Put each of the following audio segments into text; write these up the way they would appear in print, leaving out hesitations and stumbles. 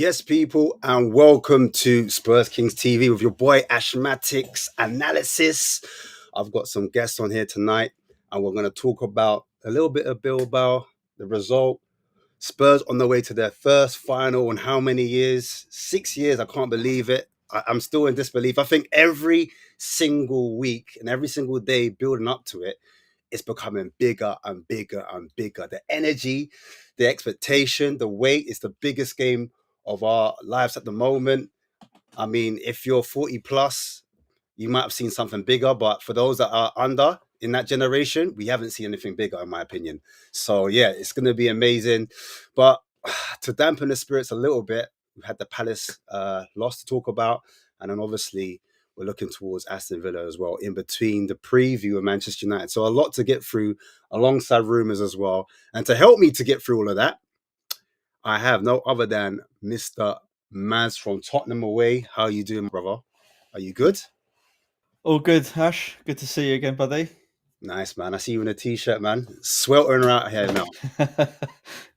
Yes, people, and welcome to Spurs Kings TV with your boy Ashmatic's analysis. I've got some guests on here tonight, and we're going to talk about a little bit of Bilbao, the result. Spurs on the way to their first final in how many years? 6 years. I can't believe it. I'm still in disbelief. I think every single week and every single day building up to it, it's becoming bigger and bigger and bigger. The energy, the expectation, the weight is the biggest game of our lives at the moment. I mean, if you're 40 plus, you might have seen something bigger, but for those that are under in that generation, we haven't seen anything bigger, in my opinion. So, yeah, it's going to be amazing. But to dampen the spirits a little bit, we've had the Palace loss to talk about. And then obviously, we're looking towards Aston Villa as well, in between the preview of Manchester United. So, a lot to get through alongside rumours as well. And to help me to get through all of that, I have no other than Mr. Maz from Tottenham away. How are you doing, brother? Are you good? All good, Ash. Good to see you again, buddy. Nice, man. I see you in a t-shirt, man. Sweltering out here now.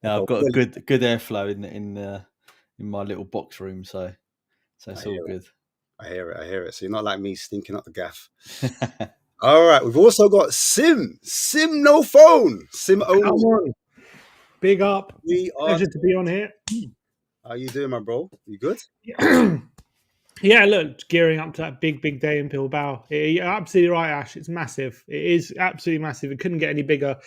Now Oh, I've got a good. good airflow in my little box room, so I it's all hear it. good. I hear it. I hear it. So you're not like me stinking up the gaff. All right. We've also got Sim. Sim no phone. Sim Come only. on. Big up. We are. Pleasure to be on here. How you doing, my bro? You good? Yeah, look, gearing up to that big day in Bilbao. You're absolutely right, Ash. It's massive. It is absolutely massive. It couldn't get any bigger.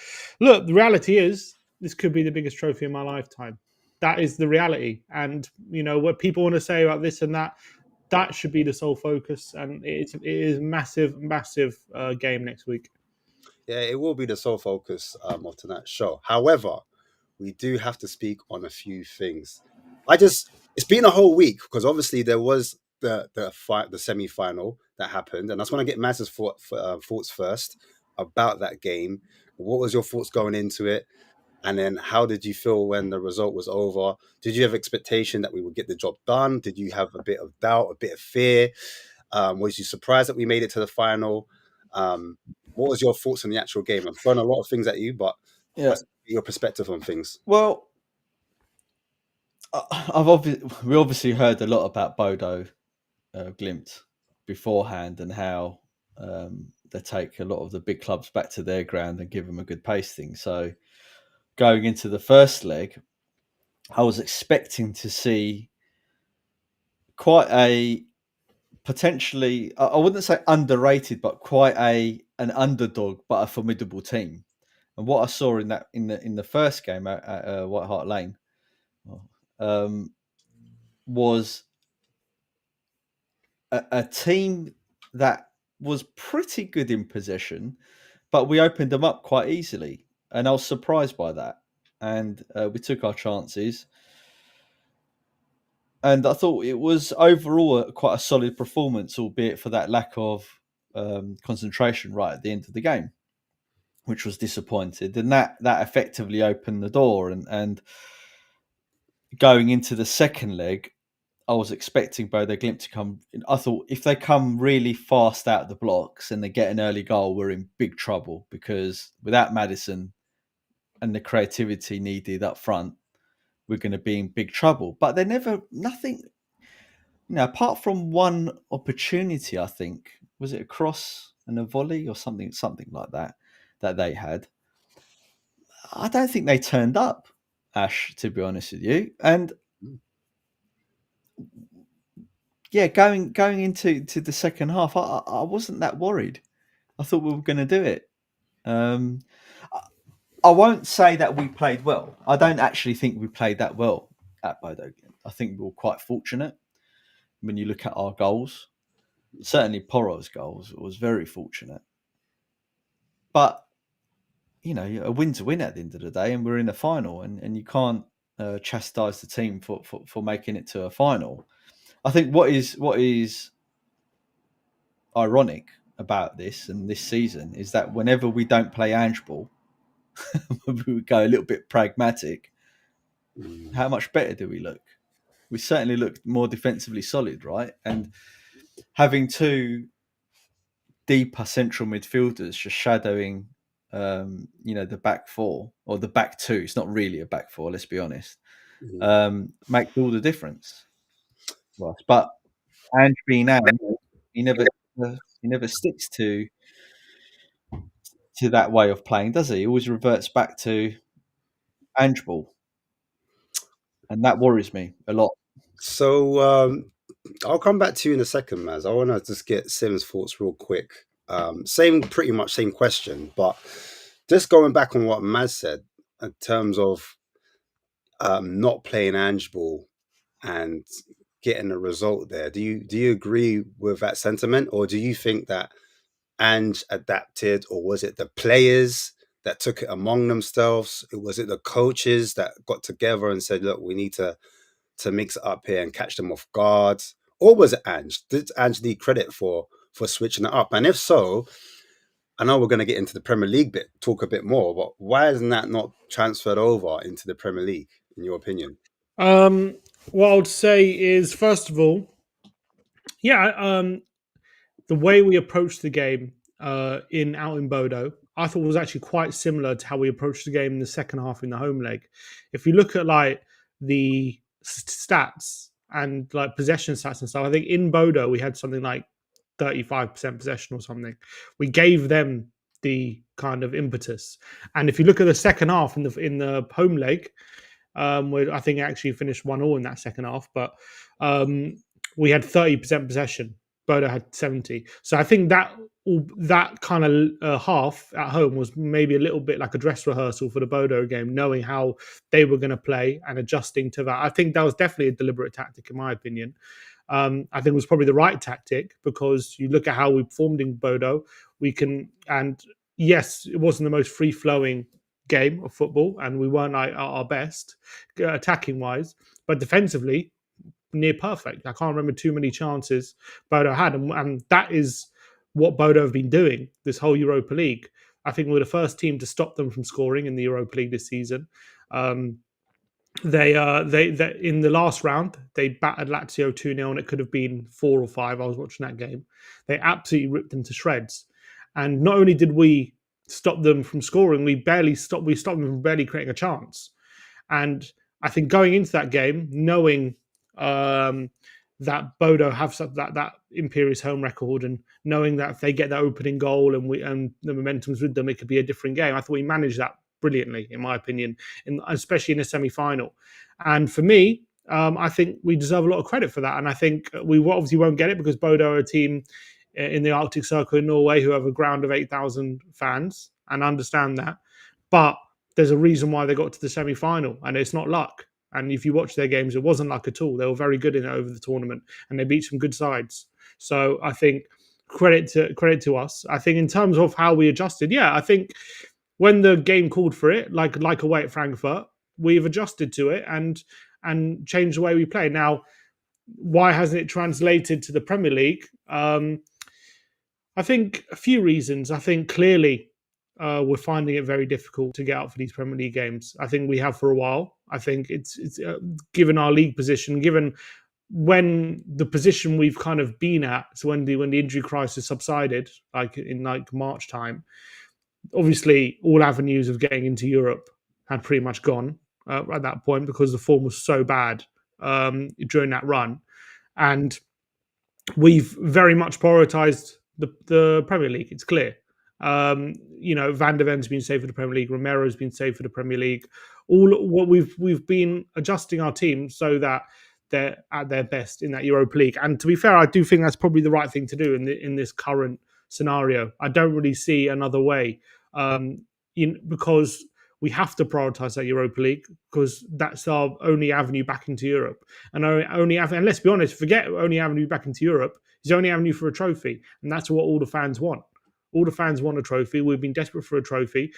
Look, the reality is this could be the biggest trophy in my lifetime. That is the reality. And, you know, what people want to say about this and that should be the sole focus. And it is massive, massive game next week. Yeah, it will be the sole focus of tonight's show. However, we do have to speak on a few things. It's been a whole week because obviously there was the semi final that happened, and I just want to get Maz's thoughts first about that game. What was your thoughts going into it, and then how did you feel when the result was over? Did you have expectation that we would get the job done? Did you have a bit of doubt, a bit of fear? Was you surprised that we made it to the final? What was your thoughts on the actual game? I'm throwing a lot of things at you, but Yeah. your perspective on things. Well, we obviously heard a lot about Bodo Glimt beforehand and how they take a lot of the big clubs back to their ground and give them a good pasting. So going into the first leg, I was expecting to see quite a potentially, I wouldn't say underrated, but quite an underdog, but a formidable team. And what I saw in the first game at White Hart Lane um, was a team that was pretty good in possession, but we opened them up quite easily, and I was surprised by that. And we took our chances, and I thought it was overall quite a solid performance, albeit for that lack of concentration right at the end of the game, which was disappointed. And that effectively opened the door. And going into the second leg, I was expecting Bodo Glimt to come. I thought if they come really fast out the blocks and they get an early goal, we're in big trouble because without Maddison and the creativity needed up front, we're going to be in big trouble. But they never, nothing, apart from one opportunity, I think, was it a cross and a volley or something like that they had. I don't think they turned up, Ash, to be honest with you. And yeah, going into the second half, I wasn't that worried. I thought we were going to do it. I won't say that we played well. I don't actually think we played that well at Bodo. I think we were quite fortunate when you look at our goals. Certainly, Poro's goals was very fortunate. But a win's a win at the end of the day, and we're in a final, and you can't chastise the team for making it to a final. I think what is ironic about this and this season is that whenever we don't play handball, we go a little bit pragmatic. How much better do we look? We certainly look more defensively solid, right? And having two deeper central midfielders just shadowing, the back four or the back two. It's not really a back four, let's be honest. makes all the difference. But Ange being Ange, he never sticks to that way of playing, does he? He always reverts back to Ange ball, and that worries me a lot. So I'll come back to you in a second, Maz. I want to just get Sim's thoughts real quick. Pretty much same question, but just going back on what Maz said in terms of not playing Ange ball and getting a result there. Do you agree with that sentiment, or do you think that Ange adapted, or was it the players that took it among themselves? Was it the coaches that got together and said, "Look, we need to mix it up here and catch them off guard," or was it Ange? Did Ange need credit for switching it up? And if so, I know we're going to get into the Premier League bit, talk a bit more, but why isn't that not transferred over into the Premier League, in your opinion? What I would say is, first of all, the way we approached the game out in Bodo, I thought was actually quite similar to how we approached the game in the second half in the home leg. If you look at like the stats and like possession stats and stuff, I think in Bodo we had something like 35% possession or something. We gave them the kind of impetus. And if you look at the second half in the home leg, where I think it actually finished 1-1 in that second half, but we had 30% possession. Bodo had 70. So I think that kind of half at home was maybe a little bit like a dress rehearsal for the Bodo game, knowing how they were going to play and adjusting to that. I think that was definitely a deliberate tactic, in my opinion. I think it was probably the right tactic, because you look at how we performed in Bodo, and yes, it wasn't the most free-flowing game of football, and we weren't at our best attacking-wise, but defensively, near perfect. I can't remember too many chances Bodo had, and that is what Bodo have been doing this whole Europa League. I think we're the first team to stop them from scoring in the Europa League this season. They in the last round they battered Lazio 2-0, and it could have been 4 or 5. I was watching that game. They absolutely ripped them to shreds. And not only did we stop them from scoring, we stopped them from barely creating a chance. And I think going into that game, knowing that Bodo have that imperious home record, and knowing that if they get that opening goal and the momentum's with them, it could be a different game. I thought we managed that brilliantly, in my opinion, especially in a semi-final. And for me, I think we deserve a lot of credit for that. And I think we obviously won't get it because Bodo are a team in the Arctic Circle in Norway who have a ground of 8,000 fans, and understand that. But there's a reason why they got to the semi-final, and it's not luck. And if you watch their games, it wasn't luck at all. They were very good in it over the tournament, and they beat some good sides. So I think credit to us. I think in terms of how we adjusted, I think when the game called for it, like away at Frankfurt, we've adjusted to it and changed the way we play. Now, why hasn't it translated to the Premier League? I think a few reasons. I think clearly we're finding it very difficult to get out for these Premier League games. I think we have for a while. I think it's given our league position, given when the position we've kind of been at, so when the injury crisis subsided, like in March time, obviously all avenues of getting into Europe had pretty much gone at that point, because the form was so bad during that run, and we've very much prioritised the Premier League. It's clear. Van der Ven's been saved for the Premier League. Romero's been saved for the Premier League. We've been adjusting our team so that they're at their best in that Europa League. And to be fair, I do think that's probably the right thing to do in this current scenario. I don't really see another way, because we have to prioritise that Europa League, because that's our only avenue back into Europe. And let's be honest, forget only avenue back into Europe. It's the only avenue for a trophy, and that's what all the fans want. All the fans want a trophy. We've been desperate for a trophy.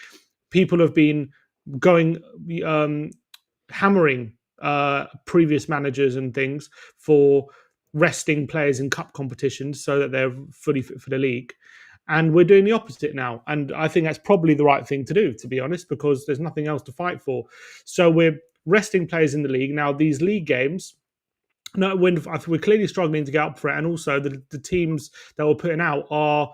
People have been hammering previous managers and things for resting players in cup competitions so that they're fully fit for the league. And we're doing the opposite now. And I think that's probably the right thing to do, to be honest, because there's nothing else to fight for. So we're resting players in the league. Now, these league games, we're clearly struggling to get up for it. And also the teams that we're putting out are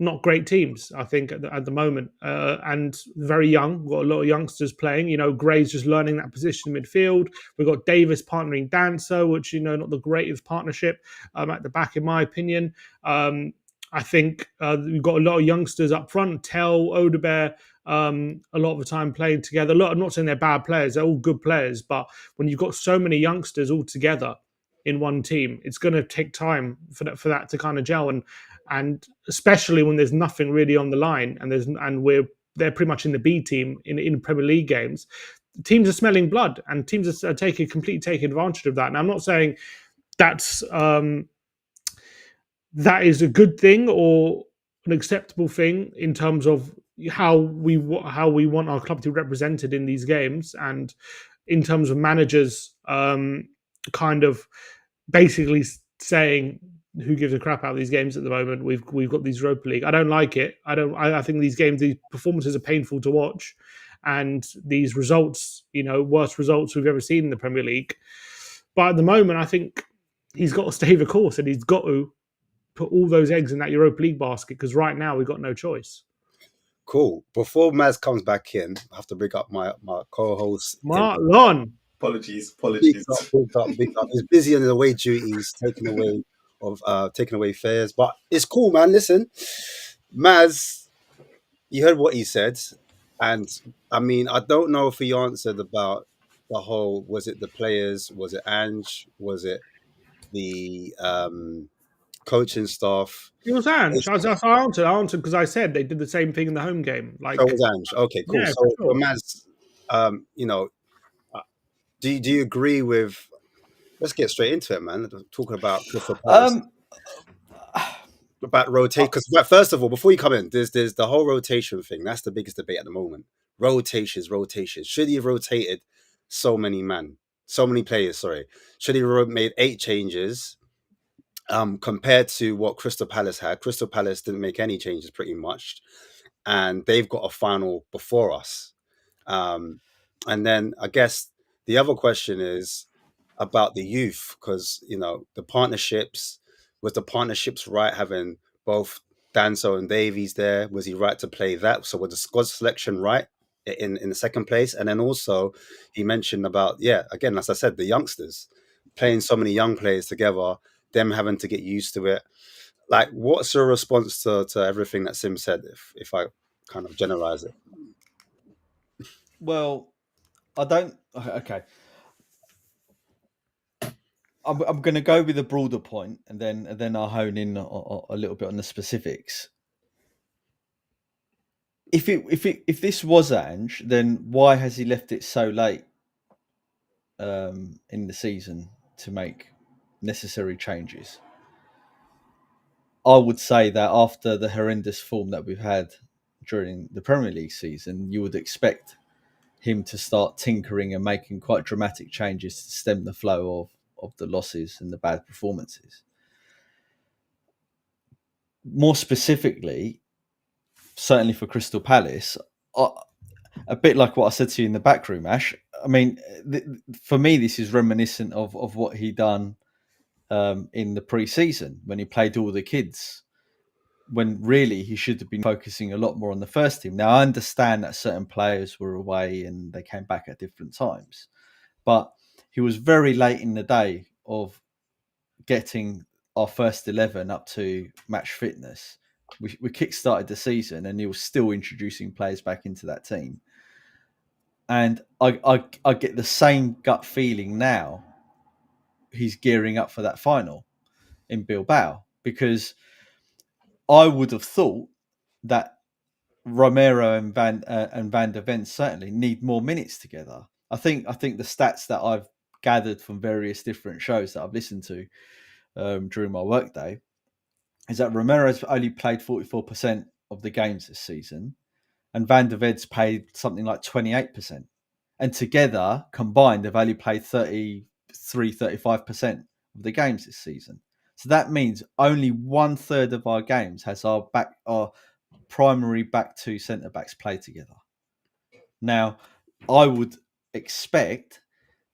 not great teams, I think, at the moment, and very young. We've got a lot of youngsters playing. Gray's just learning that position in midfield. We've got Davis partnering Danso, which not the greatest partnership at the back, in my opinion. I think we've got a lot of youngsters up front. Tell, Odebear, a lot of the time playing together. Look, I'm not saying they're bad players; they're all good players. But when you've got so many youngsters all together in one team, it's going to take time for that to kind of gel, and especially when there's nothing really on the line, and they're pretty much in the B team in Premier League games. Teams are smelling blood, and teams are completely taking advantage of that. And I'm not saying that's that is a good thing or an acceptable thing in terms of how we want our club to be represented in these games, and in terms of managers kind of basically saying who gives a crap out of these games at the moment. We've got these Europa League. I don't like it. I think these games, these performances are painful to watch, and these results, worst results we've ever seen in the Premier League. But at the moment, I think he's got to stay the course, and he's got to put all those eggs in that Europa League basket, because right now we've got no choice. Cool. Before Maz comes back in, I have to bring up my co-host. Marlon. Apologies. Big up. He's busy on the away duties, taking away fares. But it's cool, man. Listen, Maz, you heard what he said. And I mean, I don't know if he answered about the whole, was it the players? Was it Ange? Was it the coaching staff? It was Ange. I answered because I said they did the same thing in the home game. Like, So it was Ange. Okay, cool. Yeah, So, for sure. Maz, do you agree with? Let's get straight into it, man. Talking about Crystal Palace, about rotate. Because first of all, before you come in, there's the whole rotation thing. That's the biggest debate at the moment. Rotations. Should he have rotated so many players? Sorry, should he have made 8 changes? Compared to what Crystal Palace had. Crystal Palace didn't make any changes pretty much, and they've got a final before us. And then I guess the other question is about the youth, because the partnerships, was the partnerships right, having both Danso and Davies there? Was he right to play that? So was the squad selection right in the second place? And then also he mentioned about, again, as I said, the youngsters playing so many young players together, them having to get used to it. Like, what's your response to everything that Sim said, if I kind of generalize it? Well, I don't. Okay. I'm going to go with a broader point, and then I'll hone in a little bit on the specifics. If this was Ange, then why has he left it so late in the season to make necessary changes? I would say that after the horrendous form that we've had during the Premier League season, you would expect him to start tinkering and making quite dramatic changes to stem the flow of the losses and the bad performances. More specifically, certainly for Crystal Palace, a bit like what I said to you in the back room, Ash. I mean, for me, this is reminiscent of what he done in the pre-season when he played all the kids, when really he should have been focusing a lot more on the first team. Now, I understand that certain players were away and they came back at different times, but he was very late in the day of getting our first 11 up to match fitness. We kick-started the season and he was still introducing players back into that team. And I get the same gut feeling now he's gearing up for that final in Bilbao, because I would have thought that Romero and Van der Ven certainly need more minutes together. I think the stats that I've gathered from various different shows that I've listened to during my workday is that Romero's only played 44% of the games this season, and Van der Ven's played something like 28%. And together, combined, they've only played 35% of the games this season. So that means only 1/3 of our games has our primary back two centre backs play together. Now, I would expect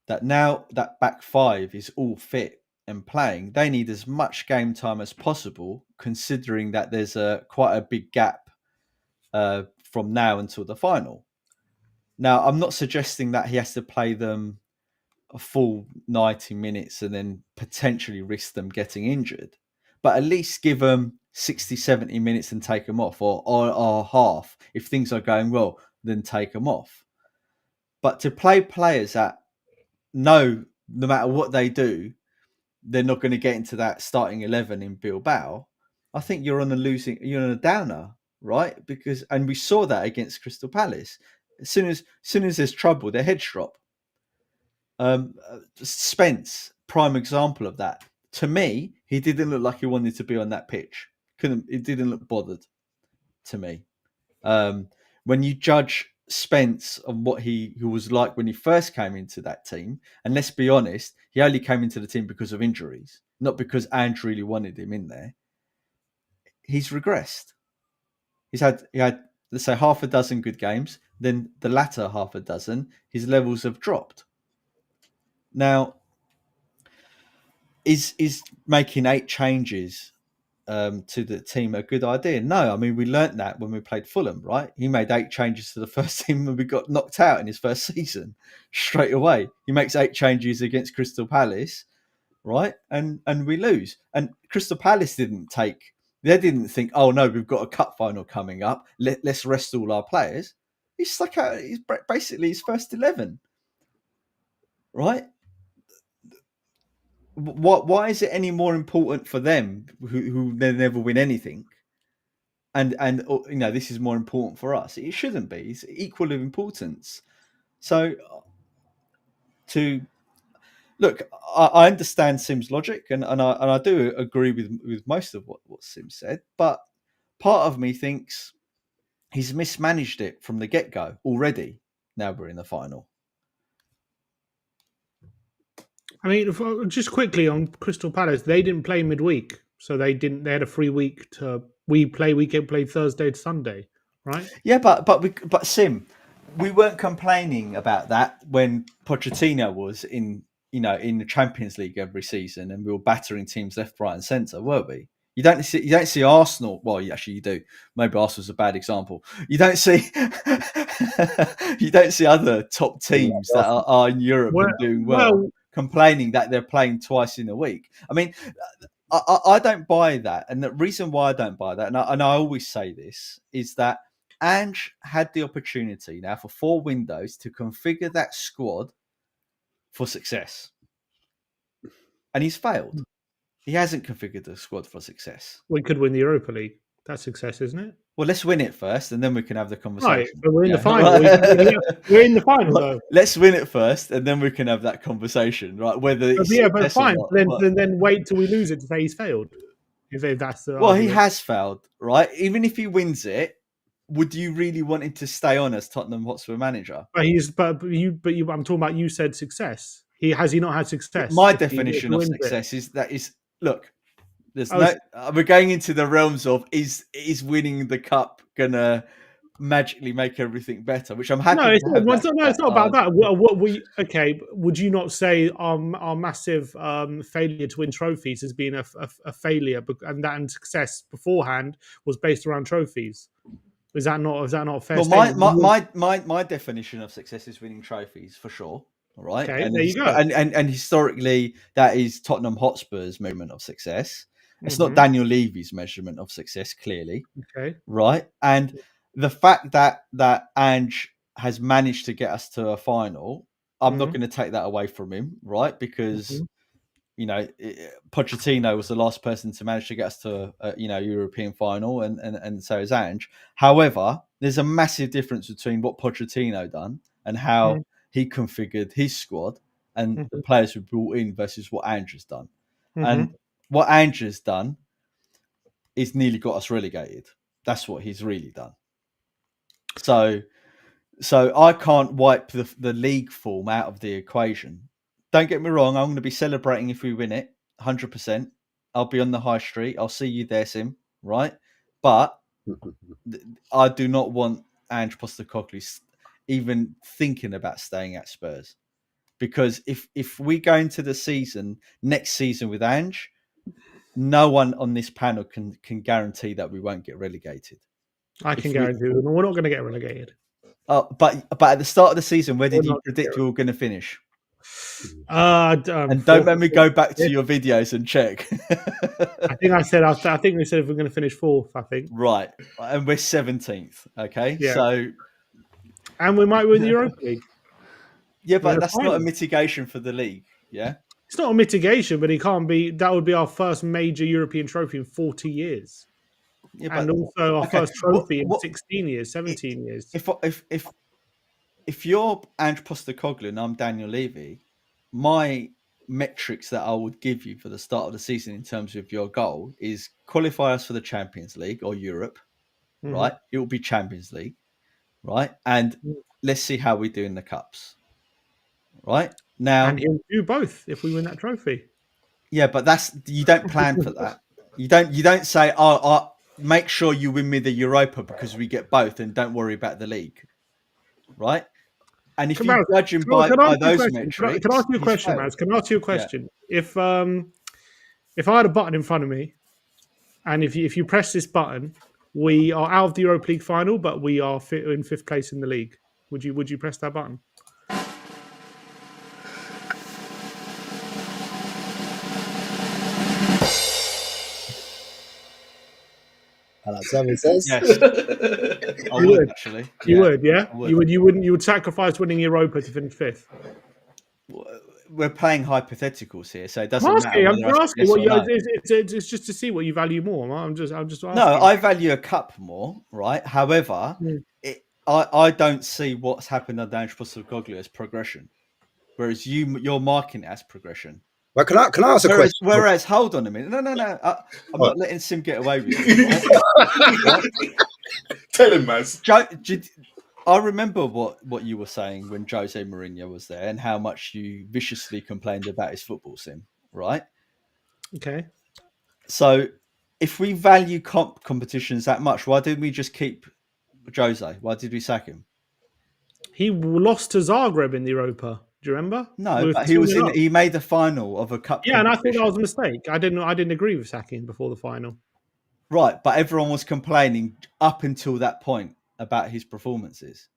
that now that back five is all fit and playing, they need as much game time as possible, considering that there's quite a big gap from now until the final. Now, I'm not suggesting that he has to play them a full 90 minutes and then potentially risk them getting injured, but at least give them 60, 70 minutes and take them off, or half. If things are going well, then take them off. But to play players that no matter what they do, they're not going to get into that starting 11 in Bilbao, I think you're on a downer, right? And we saw that against Crystal Palace. As soon as there's trouble, their heads drop. Spence, prime example of that. To me, he didn't look like he wanted to be on that pitch. It didn't look bothered to me. When you judge Spence on what he was like when he first came into that team, and let's be honest, he only came into the team because of injuries, not because Ange really wanted him in there. He's regressed. He had let's say half a dozen good games, then the latter half a dozen, his levels have dropped. Now, is making 8 changes to the team a good idea? No, I mean, we learnt that when we played Fulham, right? He made 8 changes to the first team and we got knocked out in his first season straight away. He makes 8 changes against Crystal Palace, right? And we lose. And Crystal Palace didn't think, oh no, we've got a cup final coming up. Let's rest all our players. He stuck out. He's basically his first 11, right? Why is it any more important for them who never win anything? And this is more important for us. It shouldn't be. It's equal of importance. So to look, I understand Sim's logic, and I do agree with most of what Sim said. But part of me thinks he's mismanaged it from the get-go already. Now we're in the final. I mean, just quickly on Crystal Palace, they didn't play midweek, so they had a free week to we can play Thursday to Sunday, right? Yeah, but Sim, we weren't complaining about that when Pochettino was in the Champions League every season, and we were battering teams left, right, and centre, were we? You don't see Arsenal. Well, actually, you do. Maybe Arsenal's a bad example. You don't see other top teams that are in Europe and doing well complaining that they're playing twice in a week. I mean, I don't buy that, and the reason why I don't buy that, and I always say this, is that Ange had the opportunity now for 4 windows to configure that squad for success, and he's failed. He hasn't configured the squad for success. We could win the Europa League. That's success, isn't it? Well, let's win it first, and then we can have the conversation. Right, but we're in the final. We're in the final, though. Let's win it first, and then we can have that conversation, right? Whether it's but fine. Then wait till we lose it to say he's failed. If that's the argument. He has failed, right? Even if he wins it, would you really want him to stay on as Tottenham Hotspur manager? But I'm talking about. You said success. Has he not had success? My definition of success is look. We're going into the realms of is winning the cup gonna magically make everything better? Which I'm happy. No, it's not about that. Would you not say our massive failure to win trophies has been a failure, and success beforehand was based around trophies? Is that not a fair statement? My definition of success is winning trophies for sure. All right, okay, there you go. And historically, that is Tottenham Hotspur's measurement of success. It's not Daniel Levy's measurement of success, clearly. Okay. Right. And the fact that Ange has managed to get us to a final, I'm not going to take that away from him, right? Because, Pochettino was the last person to manage to get us to a European final, and so is Ange. However, there's a massive difference between what Pochettino done and how he configured his squad and the players who brought in versus what Ange has done. And what Ange has done is nearly got us relegated. That's what he's really done. So I can't wipe the league form out of the equation. Don't get me wrong. I'm going to be celebrating if we win it, 100%. I'll be on the high street. I'll see you there, Sim. Right? But I do not want Ange Postecoglou even thinking about staying at Spurs. because if we go into the next season with Ange, no one on this panel can guarantee that we won't get relegated. I can guarantee you, we're not going to get relegated. But at the start of the season, where did We're you not predict we were going to finish? And Don't let me go back to your videos and check. I think I said. I think we said if we're going to finish fourth. I think. Right, and we're 17th. Okay, Yeah. so And we might win the Europa League. yeah, We're in but a that's not a final. mitigation for the league. Yeah, It's not a mitigation, but it can't be. That would be our first major European trophy in 40 years, yeah, and but also our okay, first trophy in what- 16 years, 17 years. if you're Ange Postecoglou and I'm Daniel Levy, my metrics that I would give you for the start of the season in terms of your goal is qualify us for the Champions League or Europe, Mhm. right? It will be Champions League, right? And Mhm. let's see how we do in the cups, right? Now, And he'll do both if we win that trophy. yeah, but you don't plan for that. You don't say, oh, make sure you win me the Europa because we get both, and don't worry about the league, right? And if you judge him by those metrics, can I ask you a he's question, failed. Maz? Can I ask you a question? If I had a button in front of me, and if you press this button, we are out of the Europa League final, but we are in fifth place in the league. Would you press that button? Like Simon says. Yes, I would actually. You would, yeah. I would. You would sacrifice winning Europa to finish fifth. We're playing hypotheticals here, so it doesn't I'm matter. asking Whether I say yes or no. it's just to see what you value more. I'm just asking. No, I value a cup more, right? However, I don't see what's happened under Ange Postecoglou as progression, whereas you're marking it as progression. Well, can I ask a question? Whereas, hold on a minute. No. I'm not letting Sim get away with it. Right? Tell him, Maz. I remember what you were saying when Jose Mourinho was there and how much you viciously complained about his football sim, right? Okay. So if we value competitions that much, why didn't we just keep Jose? Why did we sack him? He lost to Zagreb in the Europa. Do you remember? No, but he made the final of a cup. Yeah, and I thought that was a mistake. I didn't agree with sacking before the final. Right, but everyone was complaining up until that point about his performances.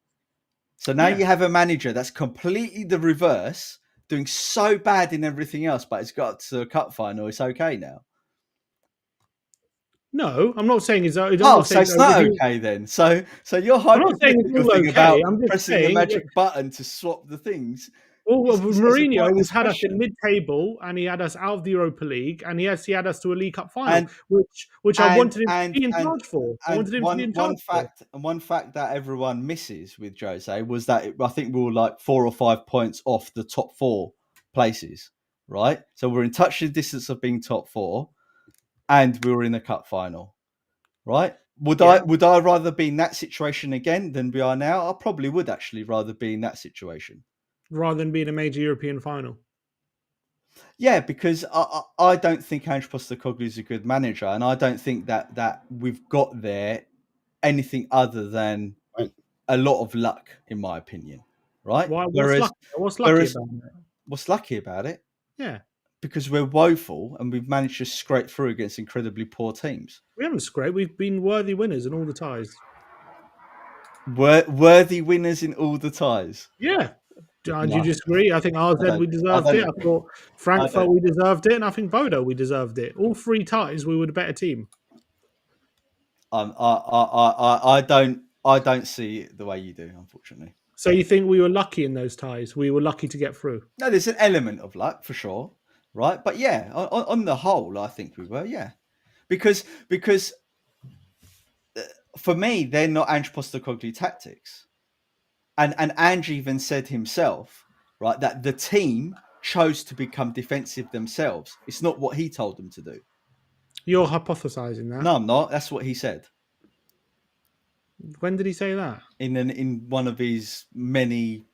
So now you have a manager that's completely the reverse, doing so bad in everything else, but it's got to a cup final. It's okay now. No, I'm not saying it's. So it's not okay then. So your hypothetical thing about pressing the magic button to swap the things. Well, Mourinho had us in mid-table, and he had us out of the Europa League, and he had us to a League Cup final, which I wanted him to be in charge for. One fact that everyone misses with Jose was that I think we were like 4 or 5 points off the top 4 places, right? So we're in touching distance of being top 4, and we were in the cup final, right? Would I rather be in that situation again than we are now? I probably would actually rather be in that situation. Rather than being a major European final. Yeah, because I don't think Ange Postecoglou is a good manager, and I don't think that we've got there anything other than a lot of luck, in my opinion. Right? What's lucky about it? What's lucky about it? Yeah. Because we're woeful and we've managed to scrape through against incredibly poor teams. We haven't scraped. We've been worthy winners in all the ties. Worthy winners in all the ties? Yeah. Do you disagree? I think RZ we deserved it. I thought Frankfurt we deserved it, and I think Bodo we deserved it. All 3 ties, we were the better team. I don't see it the way you do, unfortunately. So you think we were lucky in those ties? We were lucky to get through? No, there's an element of luck for sure, right? But yeah, on the whole, I think we were, yeah, because for me, they're not Ange Postecoglou tactics. And Ange even said himself, right, that the team chose to become defensive themselves. It's not what he told them to do. You're hypothesizing that. No, I'm not. That's what he said. When did he say that? In one of his many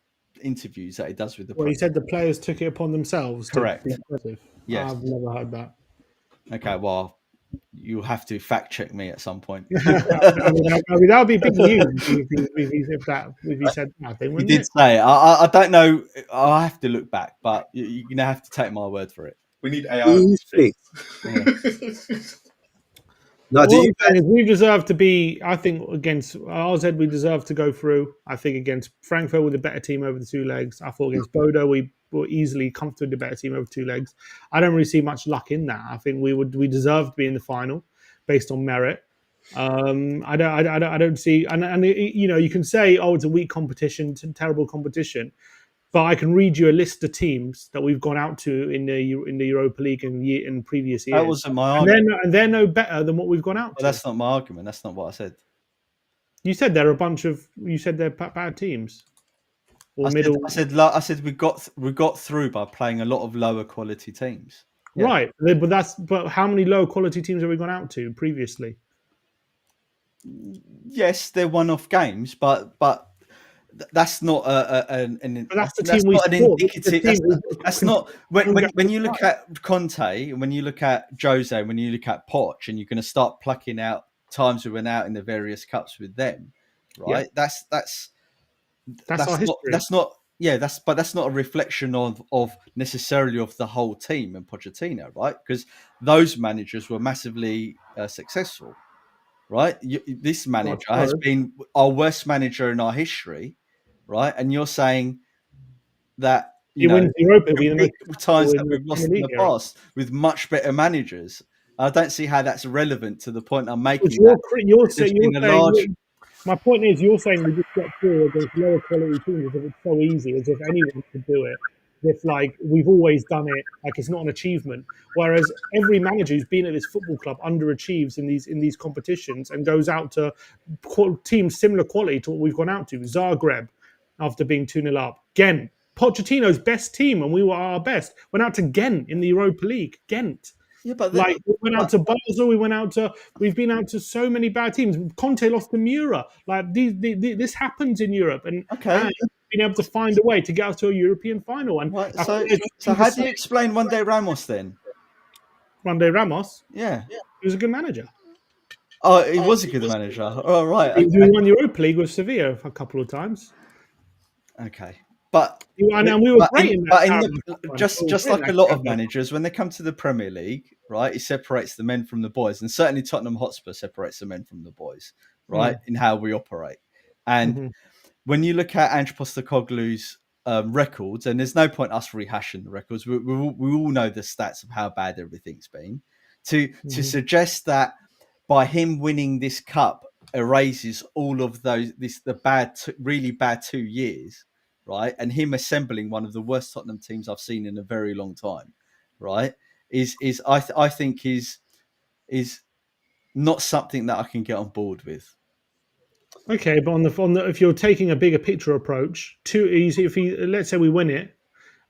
interviews that he does with the he said the players took it upon themselves. Correct. To be aggressive. Yes. I've never heard that. Okay, well, you'll have to fact check me at some point. I mean, that would be big news if he said that, He wouldn't did it? say it. I don't know. I'll have to look back, but you're gonna have to take my word for it. We need AI Do on you these think? things. No, do All you I'm saying is we deserve to be. I think against RZ, we deserve to go through. I think against Frankfurt with a better team over the two legs. I thought against Bodo we were easily, comfortably the better team over two legs. I don't really see much luck in that. I think we deserve to be in the final based on merit. I don't see, and you can say, oh, it's a weak competition, it's a terrible competition, but I can read you a list of teams that we've gone out to in the Europa League in previous That years, wasn't my argument. and they're no better than what we've gone out But to. that's not my argument. That's not what I said. You said they're a bunch of. You said they're bad teams, or middle. I said we got through by playing a lot of lower quality teams. Yeah. Right, but how many low quality teams have we gone out to previously? Yes, they're one-off games, but that's not an. But that's the That's team we not an support. indicative. That's not when you look at Conte, when you look at Jose, when you look at Poch, and you're going to start plucking out times we went out in the various cups with them, right? Yeah. That's our history. That's not. Yeah, that's not a reflection of necessarily of the whole team and Pochettino, right? Because those managers were massively successful, right? This manager has been our worst manager in our history, right? And you're saying that he wins Europa, times that we've lost in the past with much better managers. I don't see how that's relevant to the point I'm making. You're saying my point is, you're saying we just get through against lower quality teams as if it's so easy, as if anyone could do it, as if like we've always done it, like it's not an achievement. Whereas every manager who's been at this football club underachieves in these competitions and goes out to teams similar quality to what we've gone out to. Zagreb, after being 2-0 up, Ghent, Pochettino's best team, and we were our best. Went out to Ghent in the Europa League. Ghent. Yeah, but we went out to Basel. We've been out to so many bad teams. Conte lost to Mura. Like this happens in Europe, and being able to find a way to get us to a European final. And so how do you explain one day Ramos then? One day Ramos, yeah, he was a good manager. Oh, he was a good manager. Oh, right. Okay. He won Europa League with Sevilla a couple of times. Okay. But we were great in that. Just like a lot of managers, when they come to the Premier League, right, it separates the men from the boys, and certainly Tottenham Hotspur separates the men from the boys, right, in how we operate. And when you look at Ange Postecoglou's records, and there's no point us rehashing the records, we all know the stats of how bad everything's been. To suggest that by him winning this cup erases all of really bad 2 years. Right, and him assembling one of the worst Tottenham teams I've seen in a very long time, right, I think is not something that I can get on board with. Okay, but on the if you're taking a bigger picture approach, let's say we win it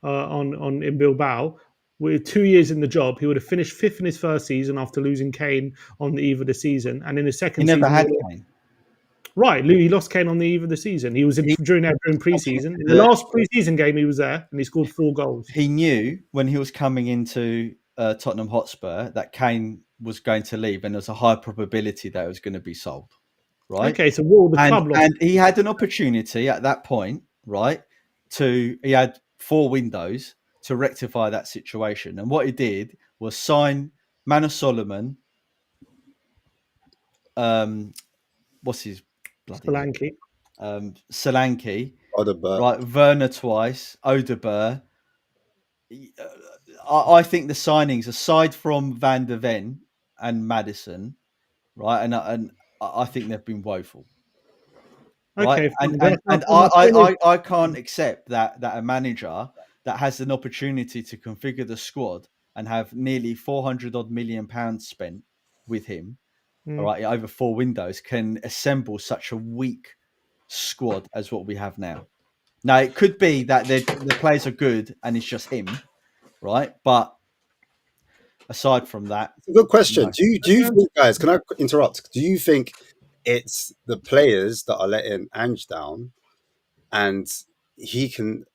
in Bilbao, with 2 years in the job, he would have finished fifth in his first season after losing Kane on the eve of the season, and in his second season, he never had Kane. Right, he lost Kane on the eve of the season. He was during pre-season. In the last pre-season game, he was there and he scored 4 goals. He knew when he was coming into Tottenham Hotspur that Kane was going to leave, and there's a high probability that it was going to be sold. Right. Okay, so the club lost. And he had an opportunity at that point, right? He had 4 windows to rectify that situation, and what he did was sign Manor Solomon. What's his? Solanke. Solanke, Odegaard. right? Werner twice, Odegaard. I think the signings, aside from Van der Ven and Madison, right, and I think they've been woeful. Right? Okay, and I can't accept that a manager that has an opportunity to configure the squad and have nearly 400 odd million pounds spent with him. All right, over 4 windows, can assemble such a weak squad as what we have now. Now, it could be that the players are good and it's just him, right? But aside from that, it's a good question. No. Do you think, guys? Can I interrupt? Do you think it's the players that are letting Ange down, and he can,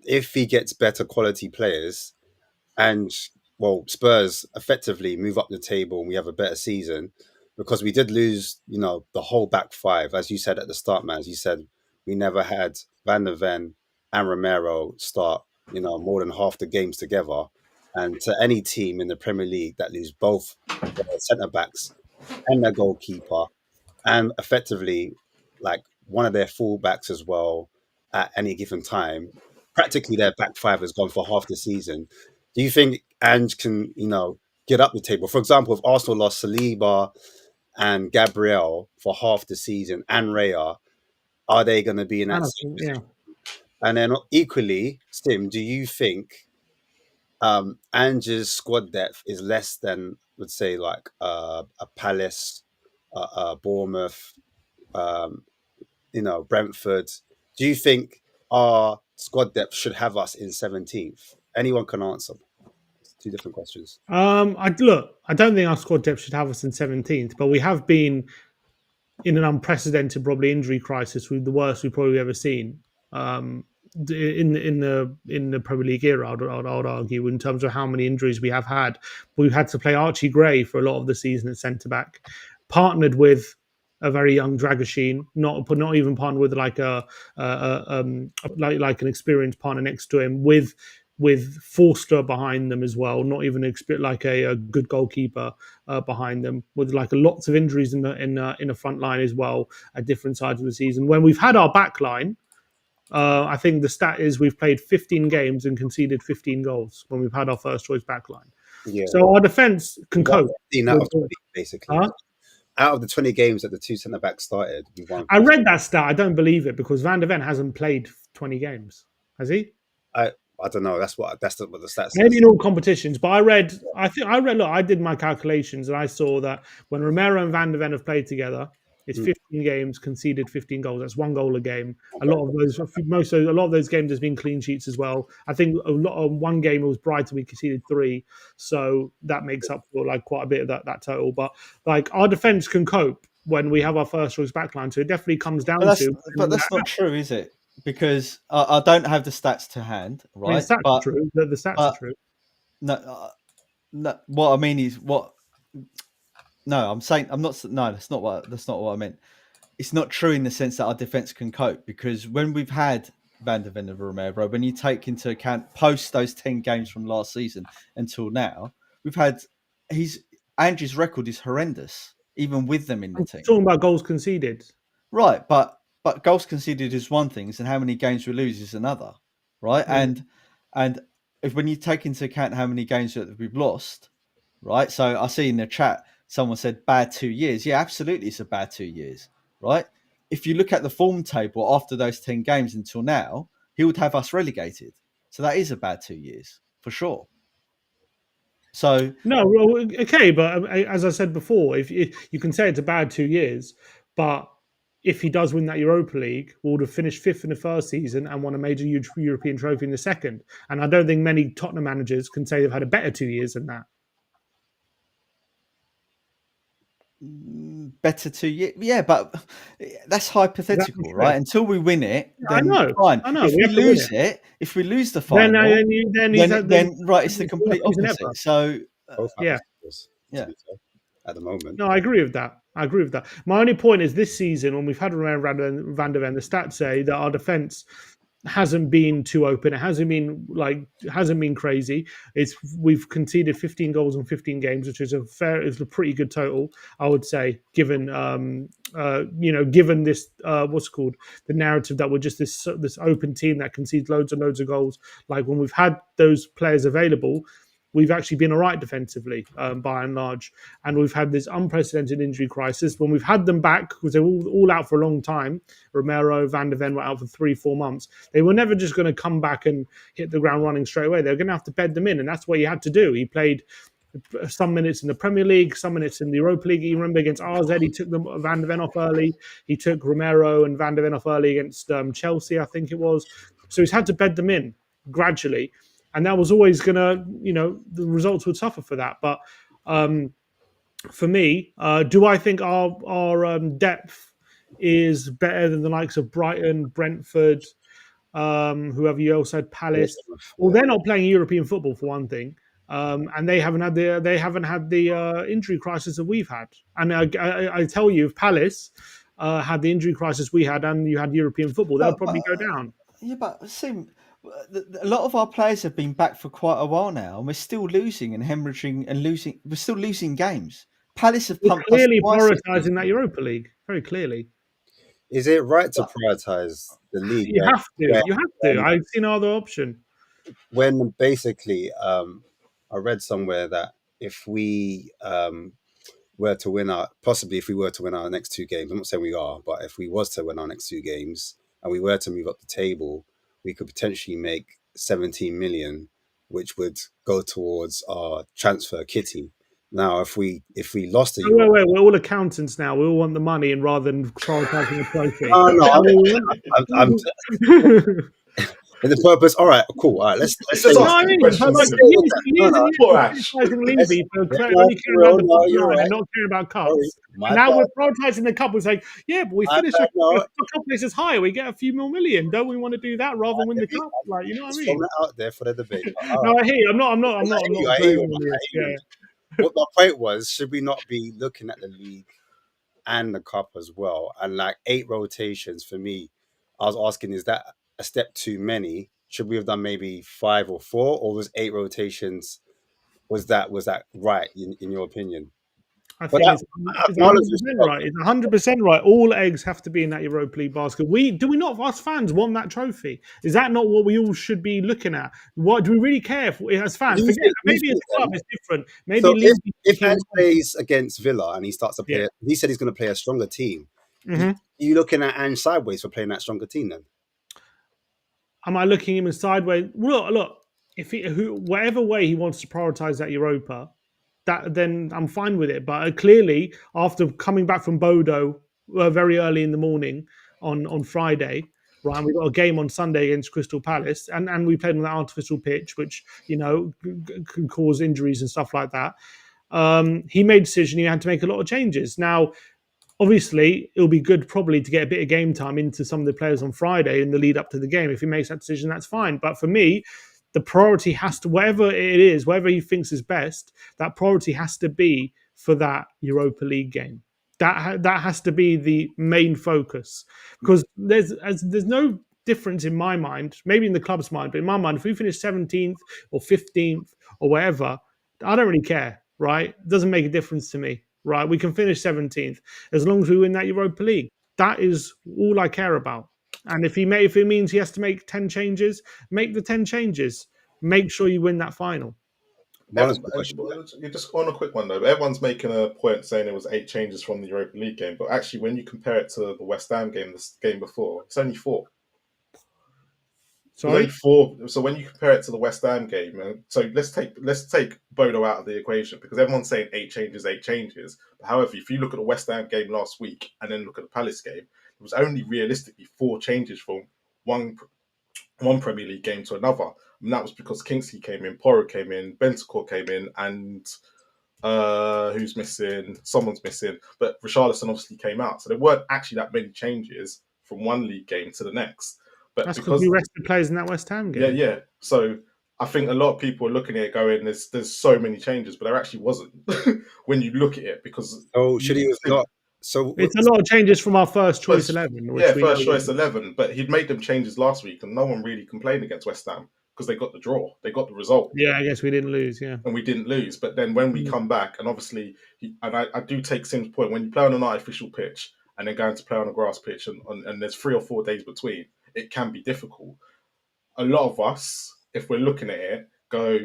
if he gets better quality players, Ange Spurs effectively move up the table and we have a better season because we did lose, the whole back five. As you said at the start, man, as you said, we never had Van der Ven and Romero start, more than half the games together. And to any team in the Premier League that lose both their centre backs and their goalkeeper, and effectively like one of their full backs as well at any given time, practically their back five has gone for half the season. Do you think Ange can, get up the table? For example, if Arsenal lost Saliba and Gabriel for half the season and Raya, are they going to be in that same position? And then equally, Stim, do you think Ange's squad depth is less than, let's say, like a Palace, Bournemouth, um, Brentford? Do you think our squad depth should have us in 17th? Anyone can answer. It's two different questions. I don't think our squad depth should have us in 17th, but we have been in an unprecedented probably injury crisis, with the worst we've probably ever seen. In the Premier League era, I'd argue, in terms of how many injuries we have had. We've had to play Archie Gray for a lot of the season at centre back, partnered with a very young Dragoshin, not even partnered with like like an experienced partner next to him, with Forster behind them as well, not even like a good goalkeeper behind them, with like lots of injuries in the front line as well at different sides of the season. When we've had our back line, I think the stat is we've played 15 games and conceded 15 goals when we've had our first choice back line. Yeah. So our defence can cope. Out of 20, basically. Out of the 20 games that the two centre backs started, we won. I read that stat. I don't believe it because Van der Ven hasn't played 20 games. Has he? I don't know. That's what the stats says. Maybe in all competitions, but I read. Look, I did my calculations and I saw that when Romero and Van der Ven have played together, it's 15 games, conceded 15 goals. That's 1 goal a game. A lot of those games has been clean sheets as well. I think one game it was Brighton, we conceded 3, so that makes up for like quite a bit of that total. But like our defense can cope when we have our first choice backline, so it definitely comes down to. But that's not true, is it? Because I don't have the stats to hand, right? I mean, the stats are true. The stats are true. No, what I mean is what. No, I'm saying I'm not. No, that's not what I meant. It's not true in the sense that our defense can cope, because when we've had Van der Ven and Romero, when you take into account post those 10 games from last season until now, we've had Andrew's record is horrendous, even with them in the team. Talking about goals conceded, right? But goals conceded is one thing, and how many games we lose is another, right? Mm. And if when you take into account how many games that we've lost, right? So I see in the chat someone said bad 2 years. Yeah, absolutely, it's a bad 2 years, right? If you look at the form table after those 10 games until now, he would have us relegated. So that is a bad 2 years for sure. So no, well, okay, but as I said before, if you can say it's a bad 2 years, but if he does win that Europa League, we would have finished 5th in the first season and won a major European trophy in the second. And I don't think many Tottenham managers can say they've had a better 2 years than that. Better 2 years, yeah, but that's hypothetical, right? Until we win it, then fine. I know. If we lose it, if we lose the final, then right, it's the complete opposite. So yeah. At the moment. No, I agree with that. My only point is this season, when we've had Van der Ven, the stats say that our defence hasn't been too open. It hasn't been crazy. We've conceded 15 goals in 15 games, which is a pretty good total, I would say, given given this what's it called, the narrative that we're just this open team that concedes loads and loads of goals. Like when we've had those players available, we've actually been all right defensively by and large. And we've had this unprecedented injury crisis. When we've had them back, because they were all out for a long time, Romero, Van der Ven were out for 3-4 months. They were never just going to come back and hit the ground running straight away. They're going to have to bed them in. And that's what he had to do. He played some minutes in the Premier League, some minutes in the Europa League. You remember against RZ, he took Van der Ven off early. He took Romero and Van der Ven off early against Chelsea, I think it was. So he's had to bed them in gradually. And that was always going to, the results would suffer for that. But for me, do I think our depth is better than the likes of Brighton, Brentford, whoever you else said, Palace? Well, they're not playing European football for one thing. and they haven't had the injury crisis that we've had. And I tell you, if Palace had the injury crisis we had, and you had European football, they'll probably go down. Yeah, but Sim, a lot of our players have been back for quite a while now, and we're still losing and hemorrhaging and losing. We're still losing games. Palace have We're pumped us clearly twice this prioritising that season. Europa League, very clearly. Is it right to prioritize the league? You have to. You have to. I see no other option. When basically, I read somewhere that if we were to win if we were to win our next two games, I'm not saying we are, but if we was to win our next two games and we were to move up the table, we could potentially make 17 million, which would go towards our transfer kitty. Now, if we lost to Wait, we're all accountants now. We all want the money, and rather than prioritising a trophy. I'm and the purpose. All right, cool. All right, let's Just say ask me questions. Criticizing Levy for only caring about the bottom line and not caring about cups. And now we're prioritising the cup and saying, yeah, but we finish a couple places higher, we get a few more million. Don't we want to do that rather than win the cup? Like, you know what I mean? Out there for the debate. No, I hear you. I'm not. What my point was, should we not be looking at the league and the cup as well? And like 8 rotations for me, I was asking, is that a step too many? Should we have done maybe 5 or 4, or was 8 rotations? Was that right in your opinion? I think it's 100% right. It's 100% right. All eggs have to be in that Europa League basket. Do we not, us fans, want that trophy? Is that not what we all should be looking at? What do we really care as fans? Maybe as a club, it's different. Maybe so if Ange plays against Villa and he starts to play, he said he's going to play a stronger team. Mm-hmm. Are you looking at Ange sideways for playing that stronger team then? Am I looking him sideways? Look. If whatever way he wants to prioritise that Europa, then I'm fine with it. But clearly, after coming back from Bodo very early in the morning on Friday, right, and we got a game on Sunday against Crystal Palace, and we played on that artificial pitch, which can cause injuries and stuff like that. He made a decision. He had to make a lot of changes. Now, obviously, it'll be good probably to get a bit of game time into some of the players on Friday in the lead up to the game. If he makes that decision, that's fine. But for me, the priority has to, whatever it is, whatever he thinks is best, that priority has to be for that Europa League game. That has to be the main focus, because there's no difference in my mind, maybe in the club's mind, but in my mind, if we finish 17th or 15th or whatever, I don't really care, right? It doesn't make a difference to me, right? We can finish 17th as long as we win that Europa League. That is all I care about. And if it means he has to make 10 changes, make the 10 changes. Make sure you win that final. You just on a quick one though. Everyone's making a point saying it was 8 changes from the Europa League game, but actually, when you compare it to the West Ham game, this game before, it's only 4. Sorry, only 4. So when you compare it to the West Ham game, so let's take Bodo out of the equation, because everyone's saying 8 changes. But however, if you look at the West Ham game last week and then look at the Palace game, it was only realistically 4 changes from one Premier League game to another. And that was because Kingsley came in, Porro came in, Bentancur came in, and who's missing? Someone's missing. But Richarlison obviously came out. So there weren't actually that many changes from one league game to the next. But that's because we rested players in that West Ham game. Yeah. So I think a lot of people are looking at it going, there's so many changes, but there actually wasn't when you look at it, because... Oh, should he have got... So it's a lot of changes from our first choice 11. First choice 11, but he'd made them changes last week, and no one really complained against West Ham because they got the draw, they got the result. Yeah, I guess we didn't lose. Yeah, and we didn't lose. But then when we come back, and obviously, I do take Sim's point, when you play on an artificial pitch and then going to play on a grass pitch, and there's 3 or 4 days between, it can be difficult. A lot of us, if we're looking at it, go,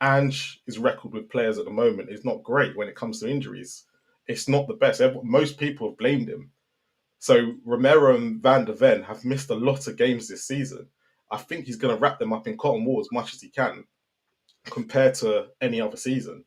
Ange's record with players at the moment is not great when it comes to injuries. It's not the best. Most people have blamed him. So Romero and Van de Ven have missed a lot of games this season. I think he's going to wrap them up in cotton wool as much as he can compared to any other season.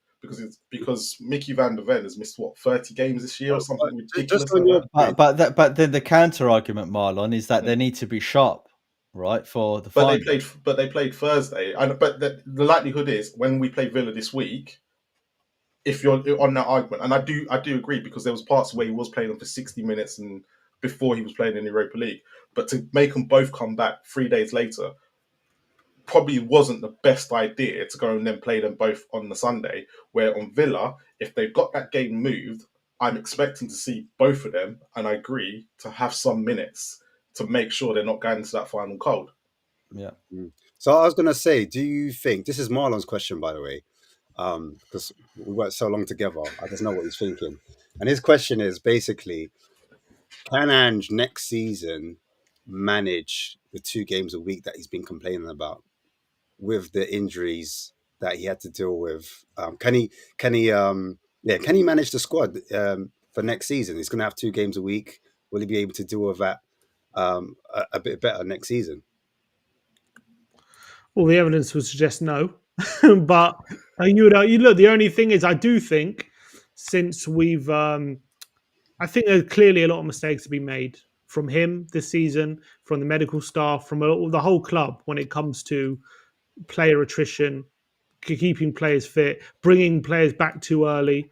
Because Mickey Van de Ven has missed 30 games this year or something ridiculous like that. But then the counter argument, Marlon, is that they need to be sharp, right, for the final. But they played Thursday. But the likelihood is when we play Villa this week, if you're on that argument, and I do agree, because there was parts where he was playing them for 60 minutes and before he was playing in the Europa League, but to make them both come back 3 days later, probably wasn't the best idea to go and then play them both on the Sunday. Where on Villa, if they've got that game moved, I'm expecting to see both of them, and I agree, to have some minutes to make sure they're not going into that final cold. Yeah. So I was going to say, do you think, this is Marlon's question, by the way, because we worked so long together, I just know what he's thinking. And his question is basically, can Ange next season manage the 2 games a week that he's been complaining about with the injuries that he had to deal with? Can he manage the squad for next season? He's going to have 2 games a week. Will he be able to deal with that a bit better next season? Well, the evidence would suggest no, but you look. The only thing is, I do think since we've, I think there's clearly a lot of mistakes to be made from him this season, from the medical staff, from the whole club when it comes to player attrition, keeping players fit, bringing players back too early.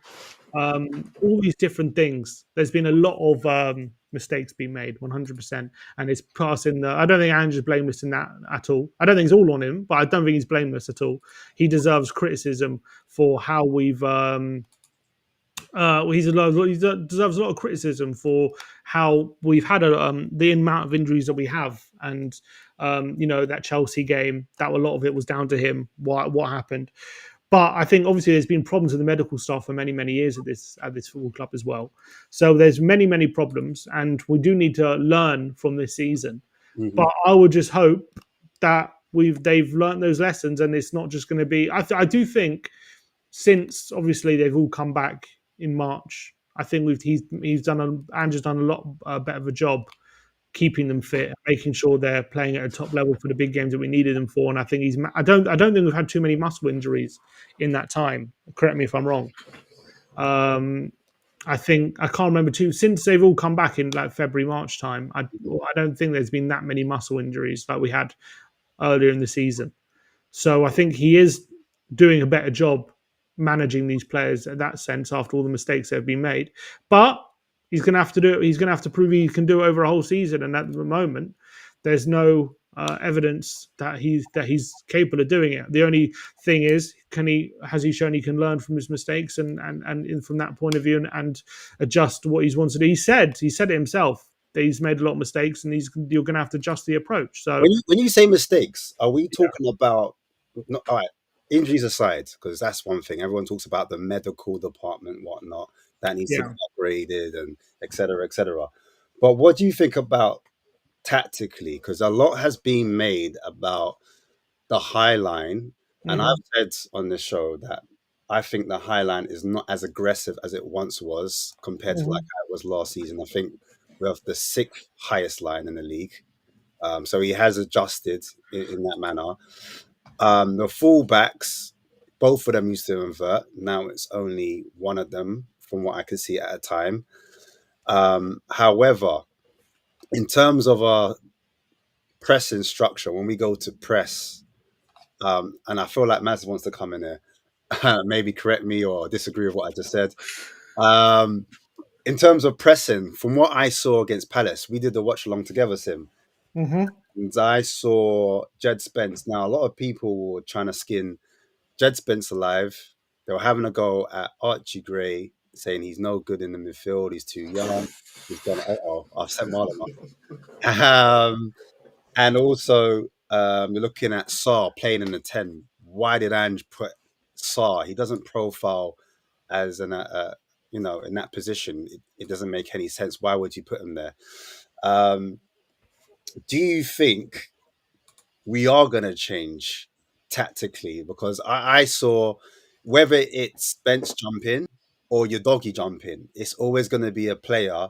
All these different things. There's been a lot of mistakes being made, 100%, and it's passing the. I don't think Ange is blameless in that at all. I don't think it's all on him, but I don't think he's blameless at all. He deserves criticism for how we've. He deserves a lot of criticism for how we've had the amount of injuries that we have, and that Chelsea game. That a lot of it was down to him. What happened? But I think obviously there's been problems with the medical staff for many, many years at this football club as well. So there's many, many problems, and we do need to learn from this season. Mm-hmm. But I would just hope that they've learned those lessons, and it's not just going to be. I do think since obviously they've all come back in March, I think Ange's done a lot better of a job keeping them fit, making sure they're playing at a top level for the big games that we needed them for. And I think I don't think we've had too many muscle injuries in that time. Correct me if I'm wrong. I think I can't remember since they've all come back in like February, March time. I don't think there's been that many muscle injuries like we had earlier in the season. So I think he is doing a better job managing these players in that sense after all the mistakes that have been made. But he's going to have to do it. He's going to have to prove he can do it over a whole season. And at the moment, there's no evidence that he's capable of doing it. The only thing is, has he shown he can learn from his mistakes and from that point of view and adjust what he's wants to do? He said it himself that he's made a lot of mistakes, and you're going to have to adjust the approach. So when you say mistakes, are we talking about? All right, injuries aside, because that's one thing. Everyone talks about the medical department, whatnot, that needs to be upgraded, and et cetera, et cetera. But what do you think about tactically? Because a lot has been made about the high line, and I've said on this show that I think the high line is not as aggressive as it once was compared to like how it was last season. I think we have the 6th highest line in the league. So he has adjusted in that manner. The fullbacks, both of them used to invert. Now it's only one of them, from what I can see at a time. However, in terms of our pressing structure, when we go to press, and I feel like Maz wants to come in here, maybe correct me or disagree with what I just said. In terms of pressing, from what I saw against Palace, we did the watch along together, Sim. And I saw Jed Spence. Now, a lot of people were trying to skin Jed Spence alive. They were having a go at Archie Gray, saying he's no good in the midfield. He's too young. He's done. I've set Marlon up. And also, you're looking at Sarr playing in the 10. Why did Ange put Sarr? He doesn't profile as in that position. It doesn't make any sense. Why would you put him there? Do you think we are going to change tactically? Because I saw whether it's Spence jumping or your doggy jumping, it's always going to be a player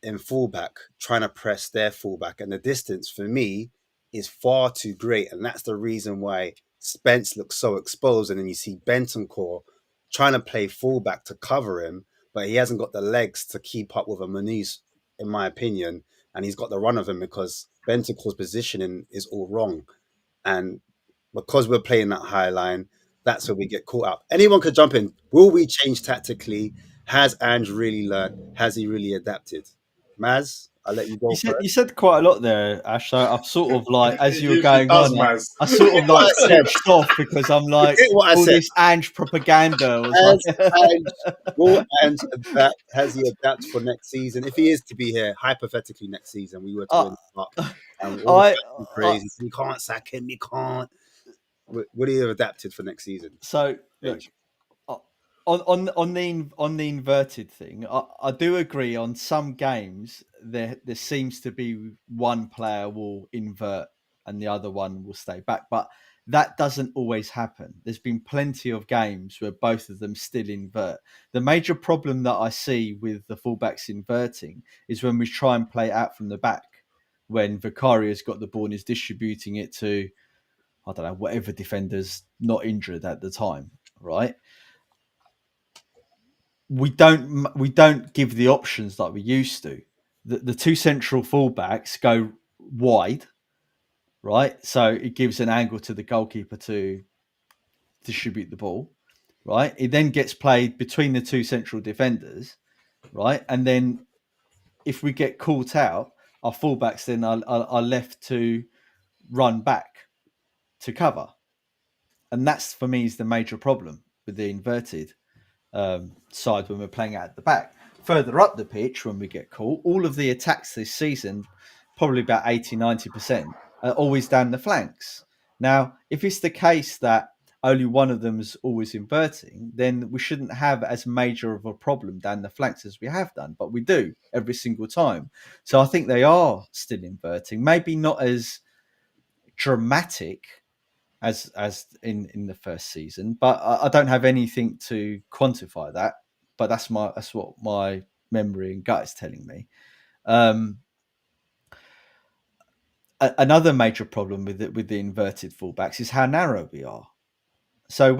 in fullback trying to press their fullback. And the distance for me is far too great. And that's the reason why Spence looks so exposed. And then you see Bentancur trying to play fullback to cover him, but he hasn't got the legs to keep up with a Muniz, in my opinion. And he's got the run of him because Bentancur's positioning is all wrong. And because we're playing that high line, that's where we get caught up. Anyone could jump in. Will we change tactically? Has Ange really learned? Has he really adapted? Maz, I'll let you go You first. said quite a lot there, Ash. So I've sort of like, as It you were usually going does, on, Maz. I sort of like I said. switched off because I'm like, Forget what I all said. this Ange propaganda was Will Ange adapt? Has he adapt for next season? If he is to be here, hypothetically next season, we were to win the cup, and all the I, fans were crazy. We can't sack him. We can't. Would he have adapted for next season? so look, on the inverted thing, I do agree. On some games, there seems to be one player will invert and the other one will stay back, but that doesn't always happen. There's been plenty of games where both of them still invert. The major problem that I see with the fullbacks inverting is when we try and play out from the back, when Vicaria's got the ball and is distributing it to, I don't know, whatever defender's not injured at the time, right? We don't give the options like we used to. The two central fullbacks go wide, right? So it gives an angle to the goalkeeper to distribute the ball, right? It then gets played between the two central defenders, right? And then if we get caught out, our fullbacks then are left to run back to cover. And that's, for me, is the major problem with the inverted side when we're playing out at the back. Further up the pitch, when we get caught, all of the attacks this season, probably about 80-90%, are always down the flanks. Now, if it's the case that only one of them is always inverting, then we shouldn't have as major of a problem down the flanks as we have done, but we do every single time. So I think they are still inverting, maybe not as dramatic as in the first season, but I don't have anything to quantify that. But that's what my memory and gut is telling me. Another major problem with the inverted fullbacks is how narrow we are. So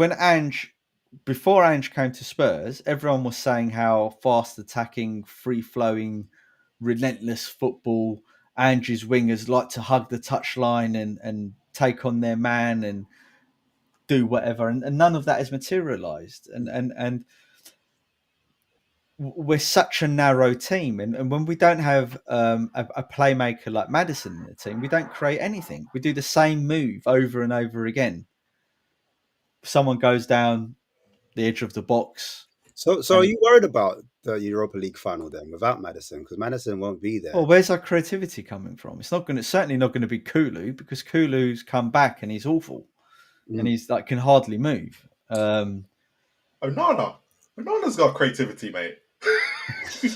before Ange came to Spurs, everyone was saying how fast attacking, free flowing, relentless football Ange's wingers like to hug the touchline and take on their man and do whatever, and none of that is materialized, and we're such a narrow team, and when we don't have a playmaker like Maddison in the team, we don't create anything. We do the same move over and over again. Someone goes down the edge of the box. So are you worried about the Europa League final then without Maddison? Because Maddison won't be there. Well, where's our creativity coming from? It's certainly not going to be Kulu, because Kulu's come back and he's awful. And he's like can hardly move. Onana's got creativity, mate.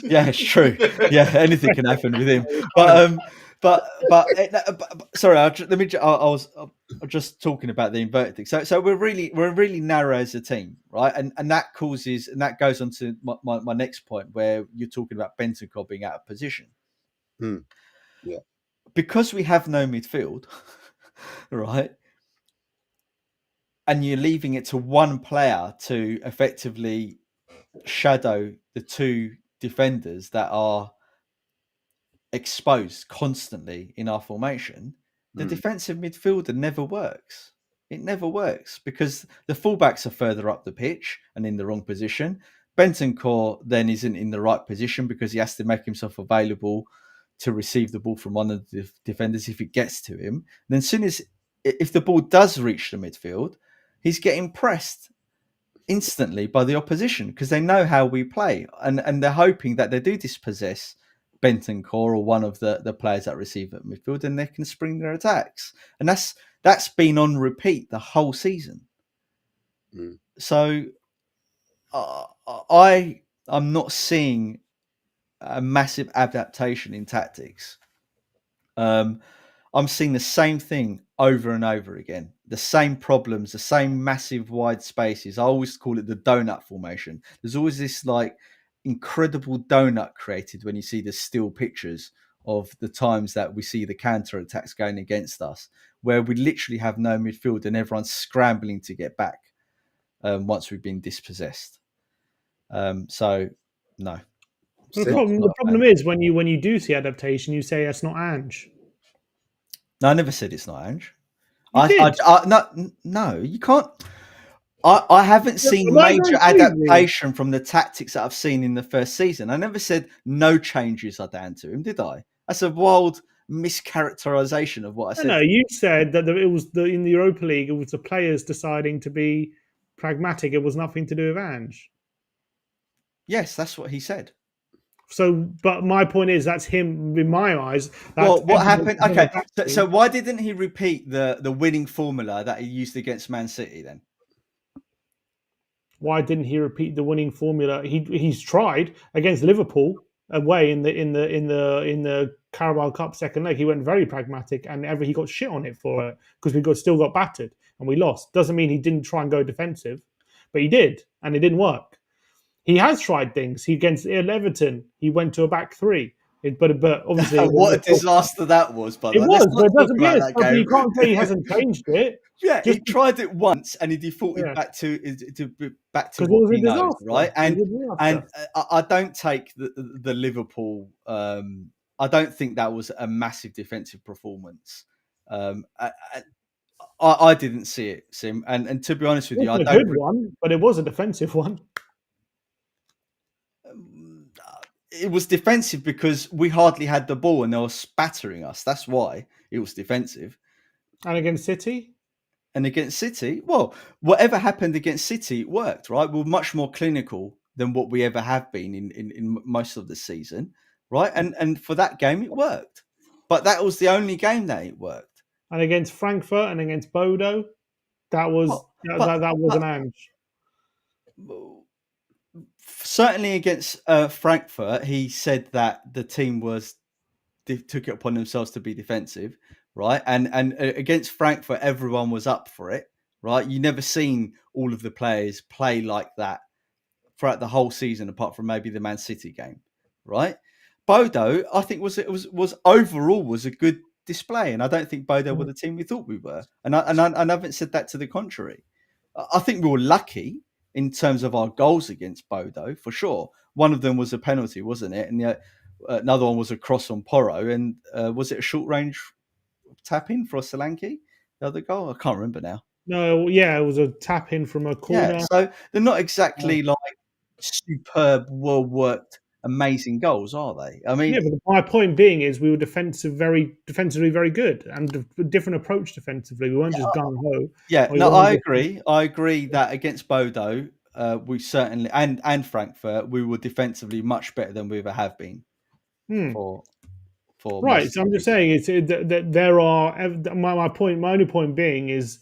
Yeah, it's true. Yeah, anything can happen with him. But sorry, I was just talking about the inverted thing. So we're really narrow as a team, right? And that goes on to my next point, where you're talking about Bentancur being out of position. Yeah, because we have no midfield, right? And you're leaving it to one player to effectively shadow the two defenders that are exposed constantly in our formation. The defensive midfielder never works. It never works because the fullbacks are further up the pitch and in the wrong position. Bentancur then isn't in the right position because he has to make himself available to receive the ball from one of the defenders if it gets to him. And then if the ball does reach the midfield, he's getting pressed instantly by the opposition because they know how we play, and they're hoping that they do dispossess Bentancur or one of the players that receive at midfield, and they can spring their attacks. And that's been on repeat the whole season. So I'm not seeing a massive adaptation in tactics. I'm seeing the same thing over and over again. The same problems, the same massive wide spaces. I always call it the donut formation. There's always this like incredible donut created when you see the still pictures of the times that we see the counter attacks going against us, where we literally have no midfield and everyone's scrambling to get back once we've been dispossessed. So no. The problem is when you do see adaptation, you say that's not Ange. No, I never said it's not Ange. No, you can't. I haven't seen major adaptation from the tactics that I've seen in the first season. I never said no changes are down to him, did I? That's a wild mischaracterization of what I said. No, you said that it was in the Europa League. It was the players deciding to be pragmatic. It was nothing to do with Ange. Yes, that's what he said. So, but my point is, that's him in my eyes. Well, what happened? Okay, so why didn't he repeat the winning formula that he used against Man City then? Why didn't he repeat the winning formula? He's tried against Liverpool away in the Carabao Cup second leg. He went very pragmatic, and he got shit on it for it because still got battered and we lost. Doesn't mean he didn't try and go defensive, but he did, and it didn't work. He has tried things. He against Everton, he went to a back three. But obviously, what a disaster that was. By the way, it was. But it doesn't mean you can't say he hasn't changed it. Yeah, he tried it once and he defaulted back to what he knows, right? And I don't take the Liverpool. I don't think that was a massive defensive performance. I didn't see it, Sim. And to be honest with you, I don't. It was a good one, but it was a defensive one. It was defensive because we hardly had the ball and they were spattering us. That's why it was defensive. And against City? And against City, well, whatever happened against City worked, right? We're much more clinical than what we ever have been in most of the season, right? And for that game, it worked. But that was the only game that it worked. And against Frankfurt and against Bodo, that was an Ange. Certainly against Frankfurt, he said that the team took it upon themselves to be defensive, right? And against Frankfurt, everyone was up for it, right? You never seen all of the players play like that throughout the whole season, apart from maybe the Man City game, right? Bodo, I think was overall a good display, and I don't think Bodo were the team we thought we were, and I haven't said that to the contrary. I think we were lucky in terms of our goals against Bodo, for sure. One of them was a penalty, wasn't it? And another one was a cross on Porro. And was it a short-range tap-in for Solanke, the other goal? I can't remember now. No, yeah, it was a tap-in from a corner. Yeah, so they're not exactly like superb, well-worked, amazing goals, are they? I mean, yeah, but my point being is we were defensively very good and a different approach defensively. We weren't just gung ho. Yeah, no, I agree. I agree that against Bodo, we certainly and Frankfurt, we were defensively much better than we ever have been. For right. So I'm just saying that there are my point. My only point being is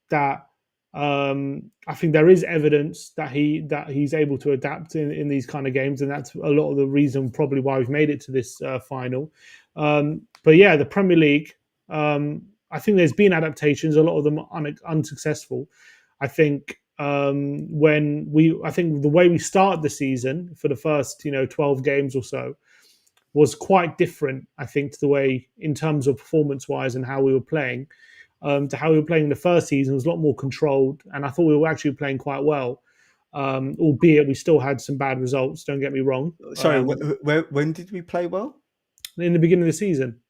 that I think there is evidence that he's able to adapt in these kind of games, and that's a lot of the reason probably why we've made it to this final. But yeah, the Premier League, I think there's been adaptations, a lot of them unsuccessful. I think I think the way we started the season for the first 12 games or so was quite different, I think, to the way in terms of performance wise and how we were playing. To how we were playing in the first season was a lot more controlled, and I thought we were actually playing quite well, albeit we still had some bad results. Don't get me wrong. Sorry, when did we play well? In the beginning of the season.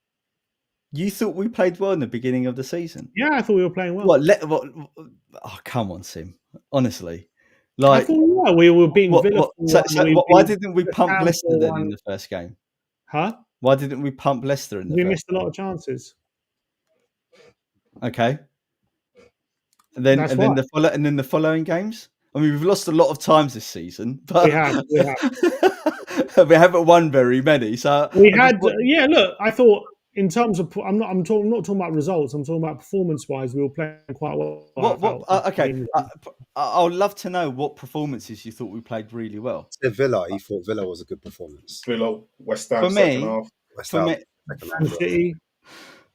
You thought we played well in the beginning of the season? Yeah, I thought we were playing well. Oh, come on, Sim. Honestly, like I thought we were beating Villa. Why didn't we pump Leicester then in the first game? Huh? Why didn't we pump Leicester in the first game? We missed a lot of chances. Okay. And then the following games. I mean, we've lost a lot of times this season, but we have. we haven't won very many. So we had. Yeah, look, I thought in terms of I'm not talking about results. I'm talking about performance-wise. We were playing quite well. Okay. I would love to know what performances you thought we played really well. Villa. He thought Villa was a good performance. Villa, West Ham, for second me, half. West Ham, Man City.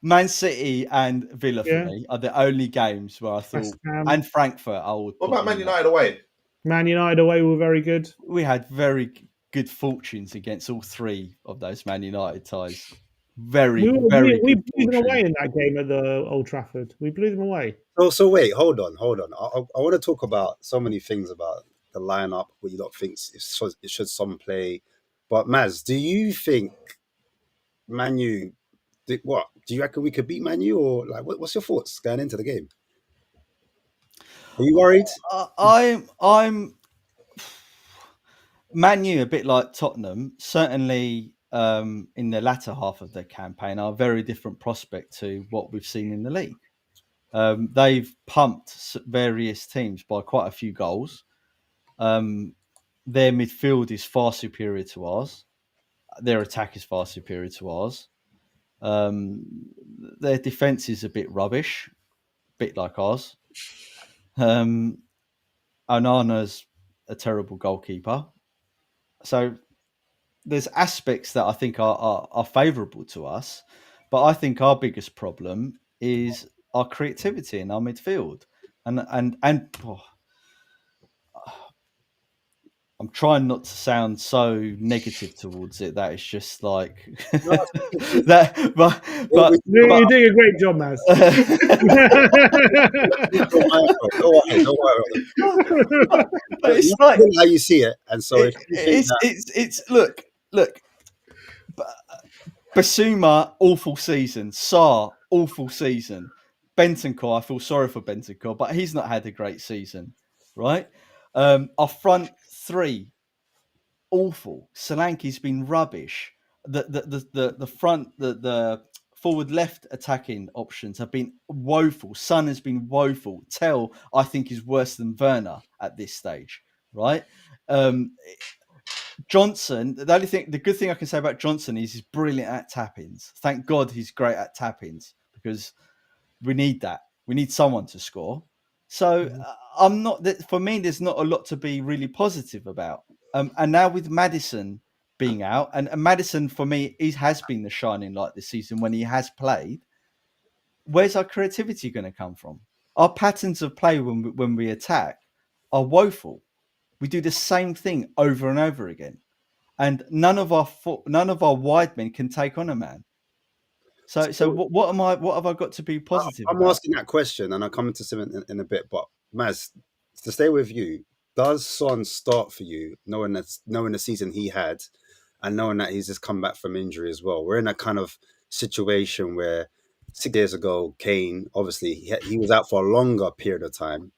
Man City and Villa for me are the only games where I thought, and Frankfurt, I would. What about Man United away? Man United away were very good. We had very good fortunes against all three of those Man United ties. We blew them away in that game at the Old Trafford. We blew them away. So wait, hold on. I want to talk about so many things about the lineup. What you lot think it should some play, but Maz, do you think Man U? What do you reckon we could beat Man U, or like what's your thoughts going into the game? Are you worried? I'm Man U, a bit like Tottenham. Certainly, in the latter half of their campaign are a very different prospect to what we've seen in the league. They've pumped various teams by quite a few goals. Their midfield is far superior to ours. Their attack is far superior to ours. Their defense is a bit rubbish, a bit like ours. Onana's a terrible goalkeeper. So there's aspects that I think are favourable to us, but I think our biggest problem is our creativity in our midfield, and I'm trying not to sound so negative towards it. That it's just like that, but You're doing a great job, Maz. Don't worry. It's like how you see it, and so if you think it's look. Basuma, awful season. Sarr, awful season. Bentancur, I feel sorry for Bentancur, but he's not had a great season, right? Our front three, awful. Solanke's been rubbish. The front, the forward left attacking options have been woeful. Son has been woeful. Tell, I think, is worse than Werner at this stage, right? Johnson, the good thing I can say about Johnson is he's brilliant at tap-ins. Thank God he's great at tap-ins because we need that. We need someone to score. So I'm not. For me, there's not a lot to be really positive about. And now with Maddison being out, and Maddison for me, he has been the shining light this season when he has played. Where's our creativity going to come from? Our patterns of play when we attack are woeful. We do the same thing over and over again, and none of our wide men can take on a man. So what have I got to be positive? I'm asking that question, and I'll come into some in a bit. But Maz, to stay with you, does Son start for you, knowing the season he had, and knowing that he's just come back from injury as well? We're in a kind of situation where 6 years ago, Kane, obviously he was out for a longer period of time.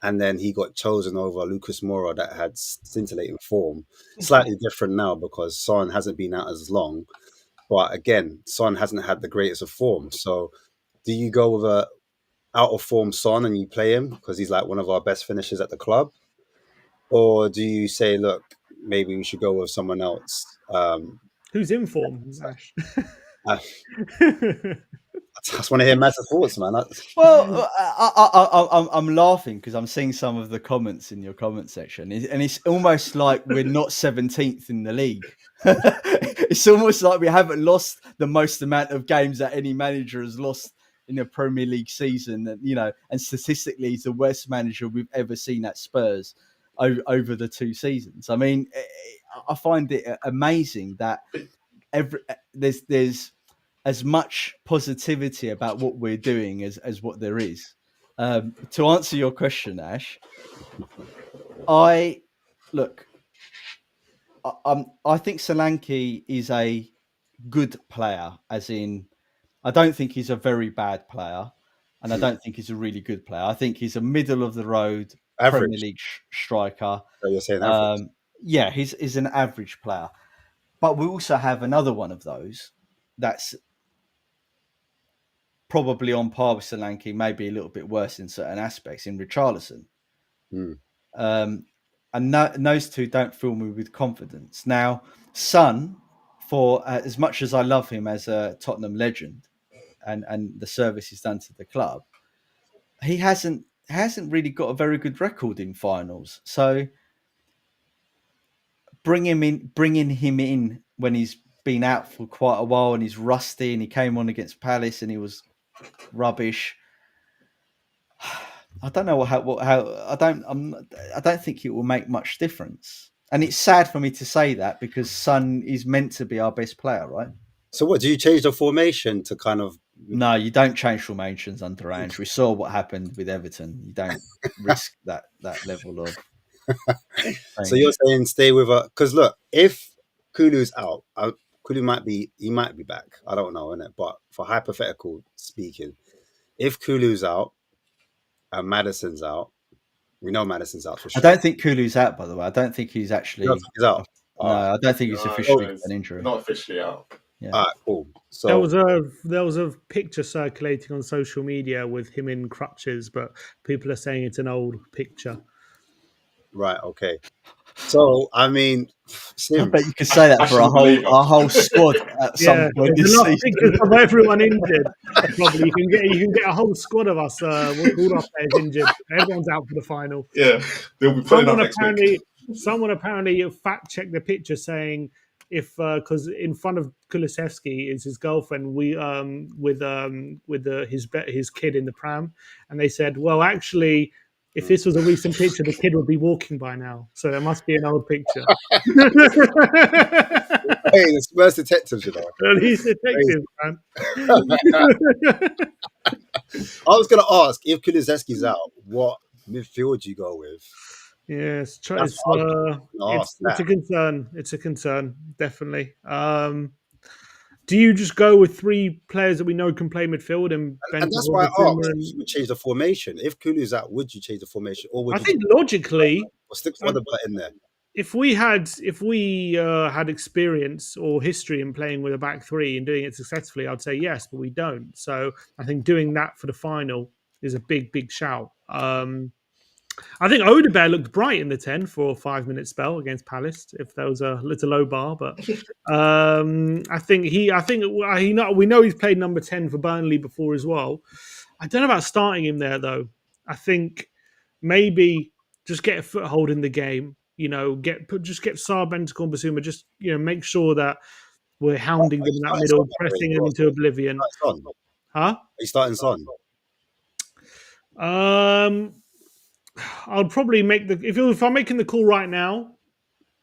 And then he got chosen over Lucas Moura that had scintillating form. Slightly different now because Son hasn't been out as long. But again, Son hasn't had the greatest of form. So do you go with a out of form Son and you play him because he's like one of our best finishers at the club? Or do you say, look, maybe we should go with someone else? Who's in form, Ash? I just want to hear Matt's thoughts, man. Well, I'm laughing because I'm seeing some of the comments in your comment section, and it's almost like we're not 17th in the league. It's almost like we haven't lost the most amount of games that any manager has lost in a Premier League season. And and statistically, he's the worst manager we've ever seen at Spurs over the 2 seasons. I mean, I find it amazing that there's as much positivity about what we're doing as what there is. To answer your question, Ash, I think Solanke is a good player, as in, I don't think he's a very bad player, and I don't think he's a really good player. I think he's a middle of the road Premier League striker. So you're saying average? Yeah, he's an average player. But we also have another one of those that's probably on par with Solanke, maybe a little bit worse in certain aspects, in Richarlison. And those two don't fill me with confidence. Now, Son, for as much as I love him as a Tottenham legend and the service he's done to the club, he hasn't really got a very good record in finals. So bringing him in when he's been out for quite a while and he's rusty, and he came on against Palace and he was rubbish. I don't know I don't think it will make much difference. And it's sad for me to say that because Son is meant to be our best player, right? So what, do you change the formation to kind of... No, you don't change formations under Ange. We saw what happened with Everton. You don't risk that level of... So you're saying stay with a... Because look, if Kulu's out, Kulu might be back. I don't know, innit? But for hypothetical speaking, if Kulu's out and Maddison's out, we know Maddison's out for sure. I don't think Kulu's out, by the way. I don't think he's actually... He's out. No, I don't think it's No, officially it's an injury. not officially out. Yeah. All right, cool. So There was a picture circulating on social media with him in crutches, but people are saying it's an old picture. right, okay. So I mean, I Sim, bet you could say that for Ash's believer. a whole squad at some Yeah, point there's this enough season. pictures of everyone injured. Probably you can get a whole squad of us. All our players injured. Everyone's out for the final. Yeah, they'll be putting up next week. Someone apparently fact checked the picture saying if because in front of Kulusevski is his girlfriend his kid in the pram, and they said, well, actually, if this was a recent picture, the kid would be walking by now, so there must be an old picture. hey, the Spurs detectives, you know. He's detectives, man. I was gonna ask if Kulusevski's out, what midfield do you go with? Yes, That's what I was gonna ask it's a that. concern. It's a concern, definitely. Do you just go with three players that we know can play midfield and And that's Bentancur, why I Basuma, asked if and you would change the formation. If Kulu's out, would you change the formation, or would I you think logically, stick uh, Odegaard in there? if we had experience or history in playing with a back three and doing it successfully, I'd say yes, but we don't. So I think doing that for the final is a big shout. I think Odegaard looked bright in the 10 for a 5-minute spell against Palace. If there was a little low bar, but I think we know he's played number 10 for Burnley before as well. I don't know about starting him there though. I think maybe just get a foothold in the game. You know, get Saar, Bentancur, and Basuma. Just make sure that we're hounding them in that Starting middle, Son anyway, pressing as them well, into so oblivion. starting Son. Huh? He's starting Son. I'll probably make the if I'm making the call right now,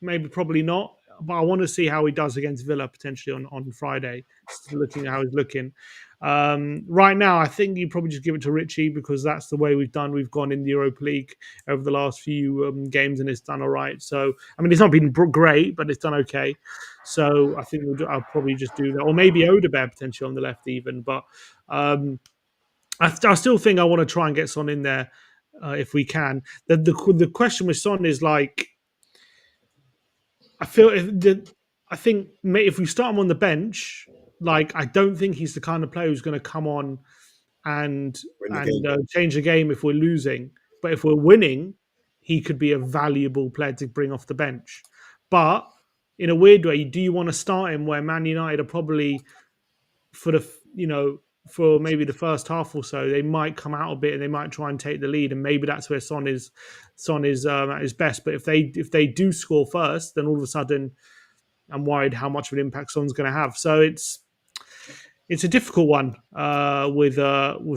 maybe probably not. But I want to see how he does against Villa potentially on Friday. Just looking at how he's looking. Right now, I think you probably just give it to Richie because that's the way we've done. We've gone in the Europa League over the last few games and it's done all right. So, I mean, it's not been great, but it's done okay. So, I think I'll probably just do that. Or maybe Odegaard potentially on the left even. But I still think I want to try and get Son in there if we can. The question with Son is like, I think if we start him on the bench, like I don't think he's the kind of player who's going to come on and Win the game. change the game if we're losing. But if we're winning, he could be a valuable player to bring off the bench. But in a weird way, do you want to start him where Man United are probably for maybe the first half or so, they might come out a bit and they might try and take the lead, and maybe that's where Son is at his best. But if they do score first, then all of a sudden, I'm worried how much of an impact Son's going to have. So it's a difficult one with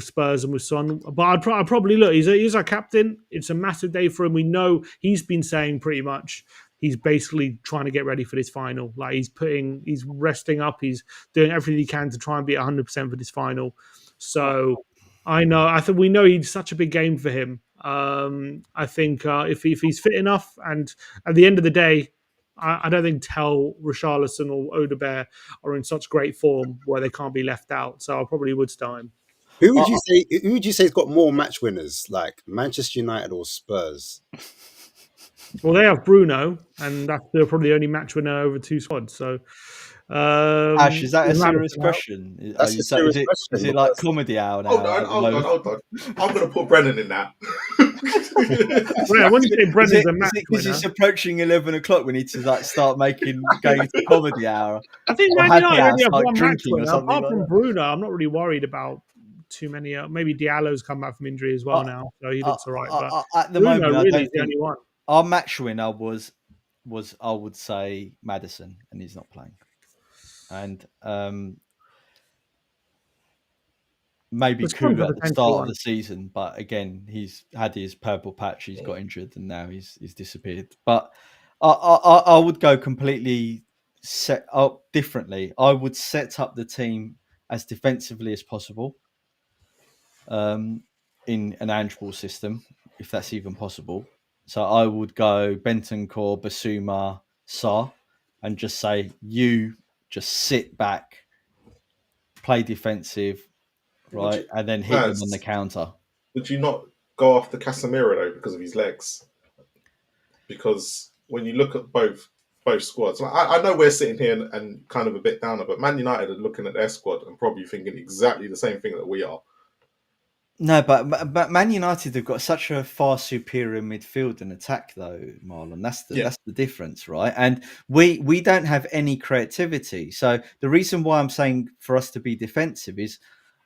Spurs and with Son. But I'd probably look. He's our captain. It's a massive day for him. We know he's been saying pretty much he's basically trying to get ready for this final. Like he's resting up. He's doing everything he can to try and be 100% for this final. So I think we know he's such a big game for him. I think if he's fit enough, and at the end of the day, I don't think Richarlison or Odegaard are in such great form where they can't be left out. So I probably would start him. Who would you say? Who would you say has got more match winners, like Manchester United or Spurs? Well, they have Bruno, and they're probably the only match winner over two squads. So, Ash, is that a with serious Madison out- question? That's a serious Is question, it like because- comedy hour now? Hold on. I'm going to put Brennan in that. Yeah, when you say Brennan's a match Because winner, it's approaching 11 o'clock. We need to start going to comedy hour. I think or Man happy United hour, only have like one match drinking or winner. something Apart like from that. Bruno, I'm not really worried about too many. Maybe Diallo's come back from injury as well now, so he looks all right. But At the Bruno moment, I really don't is the think only one. our match winner was I would say Maddison, and he's not playing. And maybe There's one Kulu for at the potential start one. of the season, but again, he's had his purple patch. He's got injured, and now he's disappeared. But I would go completely set up differently. I would set up the team as defensively as possible in an Ange Ball system, if that's even possible. So I would go Bentancur, Basuma, Sa, and just say, you just sit back, play defensive, right, and then hit them on the counter. Would you not go after Casemiro though because of his legs? Because when you look at both both squads. I know we're sitting here and kind of a bit downer, but Man United are looking at their squad and probably thinking exactly the same thing that we are. No, but Man United have got such a far superior midfield and attack, though, Marlon. That's the difference, right? And we don't have any creativity. So the reason why I'm saying for us to be defensive is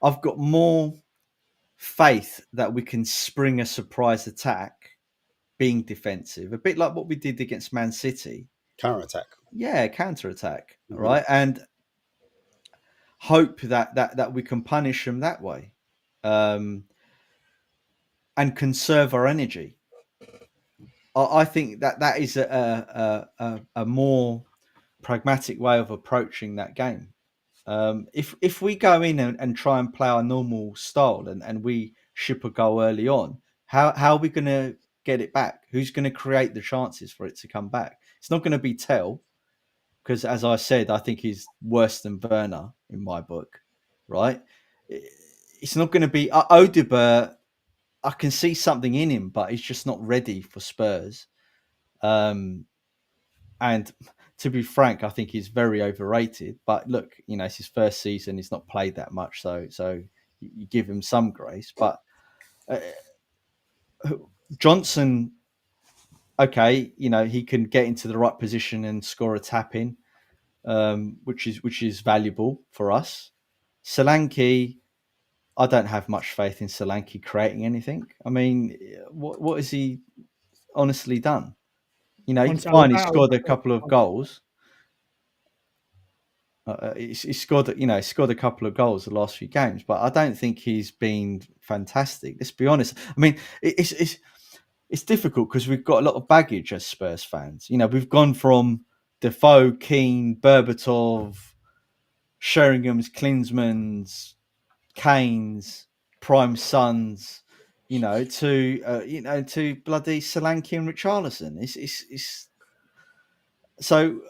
I've got more faith that we can spring a surprise attack being defensive, a bit like what we did against Man City. Counter-attack. Yeah, counter-attack, Mm-hmm. right? And hope that we can punish them that way. And conserve our energy. I think that is a more pragmatic way of approaching that game. If we go in and try and play our normal style and we ship a goal early on, how are we going to get it back? Who's going to create the chances for it to come back? It's not going to be Tell, because as I said, I think he's worse than Werner in my book, right? It's not going to be Odegaard. I can see something in him, but he's just not ready for Spurs. And to be frank, I think he's very overrated. But look, it's his first season; he's not played that much, so you give him some grace. But Johnson, okay, he can get into the right position and score a tap in, which is valuable for us. Solanke, I don't have much faith in Solanke creating anything. I mean, what has he honestly done? He's fine. He scored a couple of goals. He scored a couple of goals the last few games, but I don't think he's been fantastic. Let's be honest. I mean, it's difficult because we've got a lot of baggage as Spurs fans. We've gone from Defoe, Keane, Berbatov, Sheringham's, Klinsmann's, Kane's, Prime Sons, to bloody Solanke and Richarlison. It's so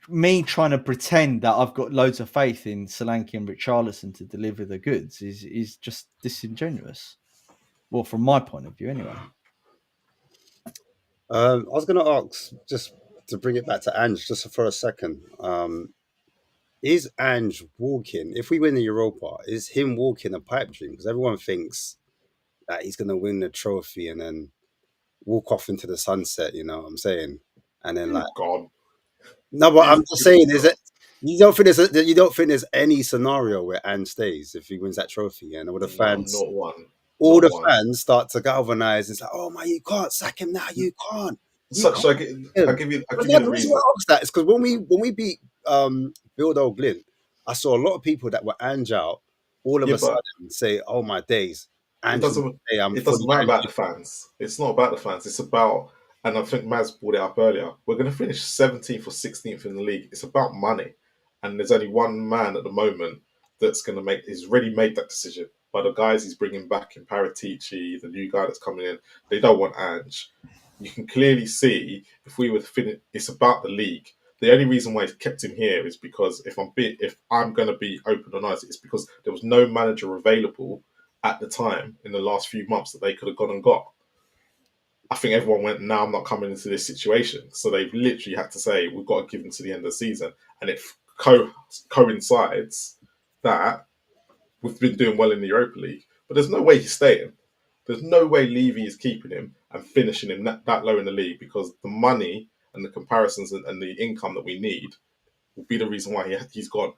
me trying to pretend that I've got loads of faith in Solanke and Richarlison to deliver the goods is just disingenuous. Well, from my point of view, anyway. I was going to ask, just to bring it back to Ange, just for a second. Is Ange walking, if we win the Europa, is him walking a pipe dream? Because everyone thinks that he's going to win the trophy and then walk off into the sunset, you know what I'm saying? And then God. No, but I'm just saying, is it, you don't think there's any scenario where Ange stays if he wins that trophy, and all the fans, not one. All the fans start to galvanize and say, "Oh my, you can't sack him now. You can't." So I give you the reason. Why I asked that is because when we beat Bildo Glint, I saw a lot of people that were Ange out all of a sudden say, "Oh my days." It doesn't matter about the fans. It's not about the fans. It's about, and I think Maz brought it up earlier, we're going to finish 17th or 16th in the league. It's about money. And there's only one man at the moment that's going to he's already made that decision. By the guys he's bringing back in Paratici, the new guy that's coming in, they don't want Ange. You can clearly see if we were to finish, it's about the league. The only reason why he's kept him here is because if I'm going to be open and honest, it's because there was no manager available at the time in the last few months that they could have gone and got. I think everyone went, "No, I'm not coming into this situation." So they've literally had to say, "We've got to give him to the end of the season." And it coincides that we've been doing well in the Europa League. But there's no way he's staying. There's no way Levy is keeping him and finishing him that low in the league, because the money and the comparisons and the income that we need will be the reason why he's gone.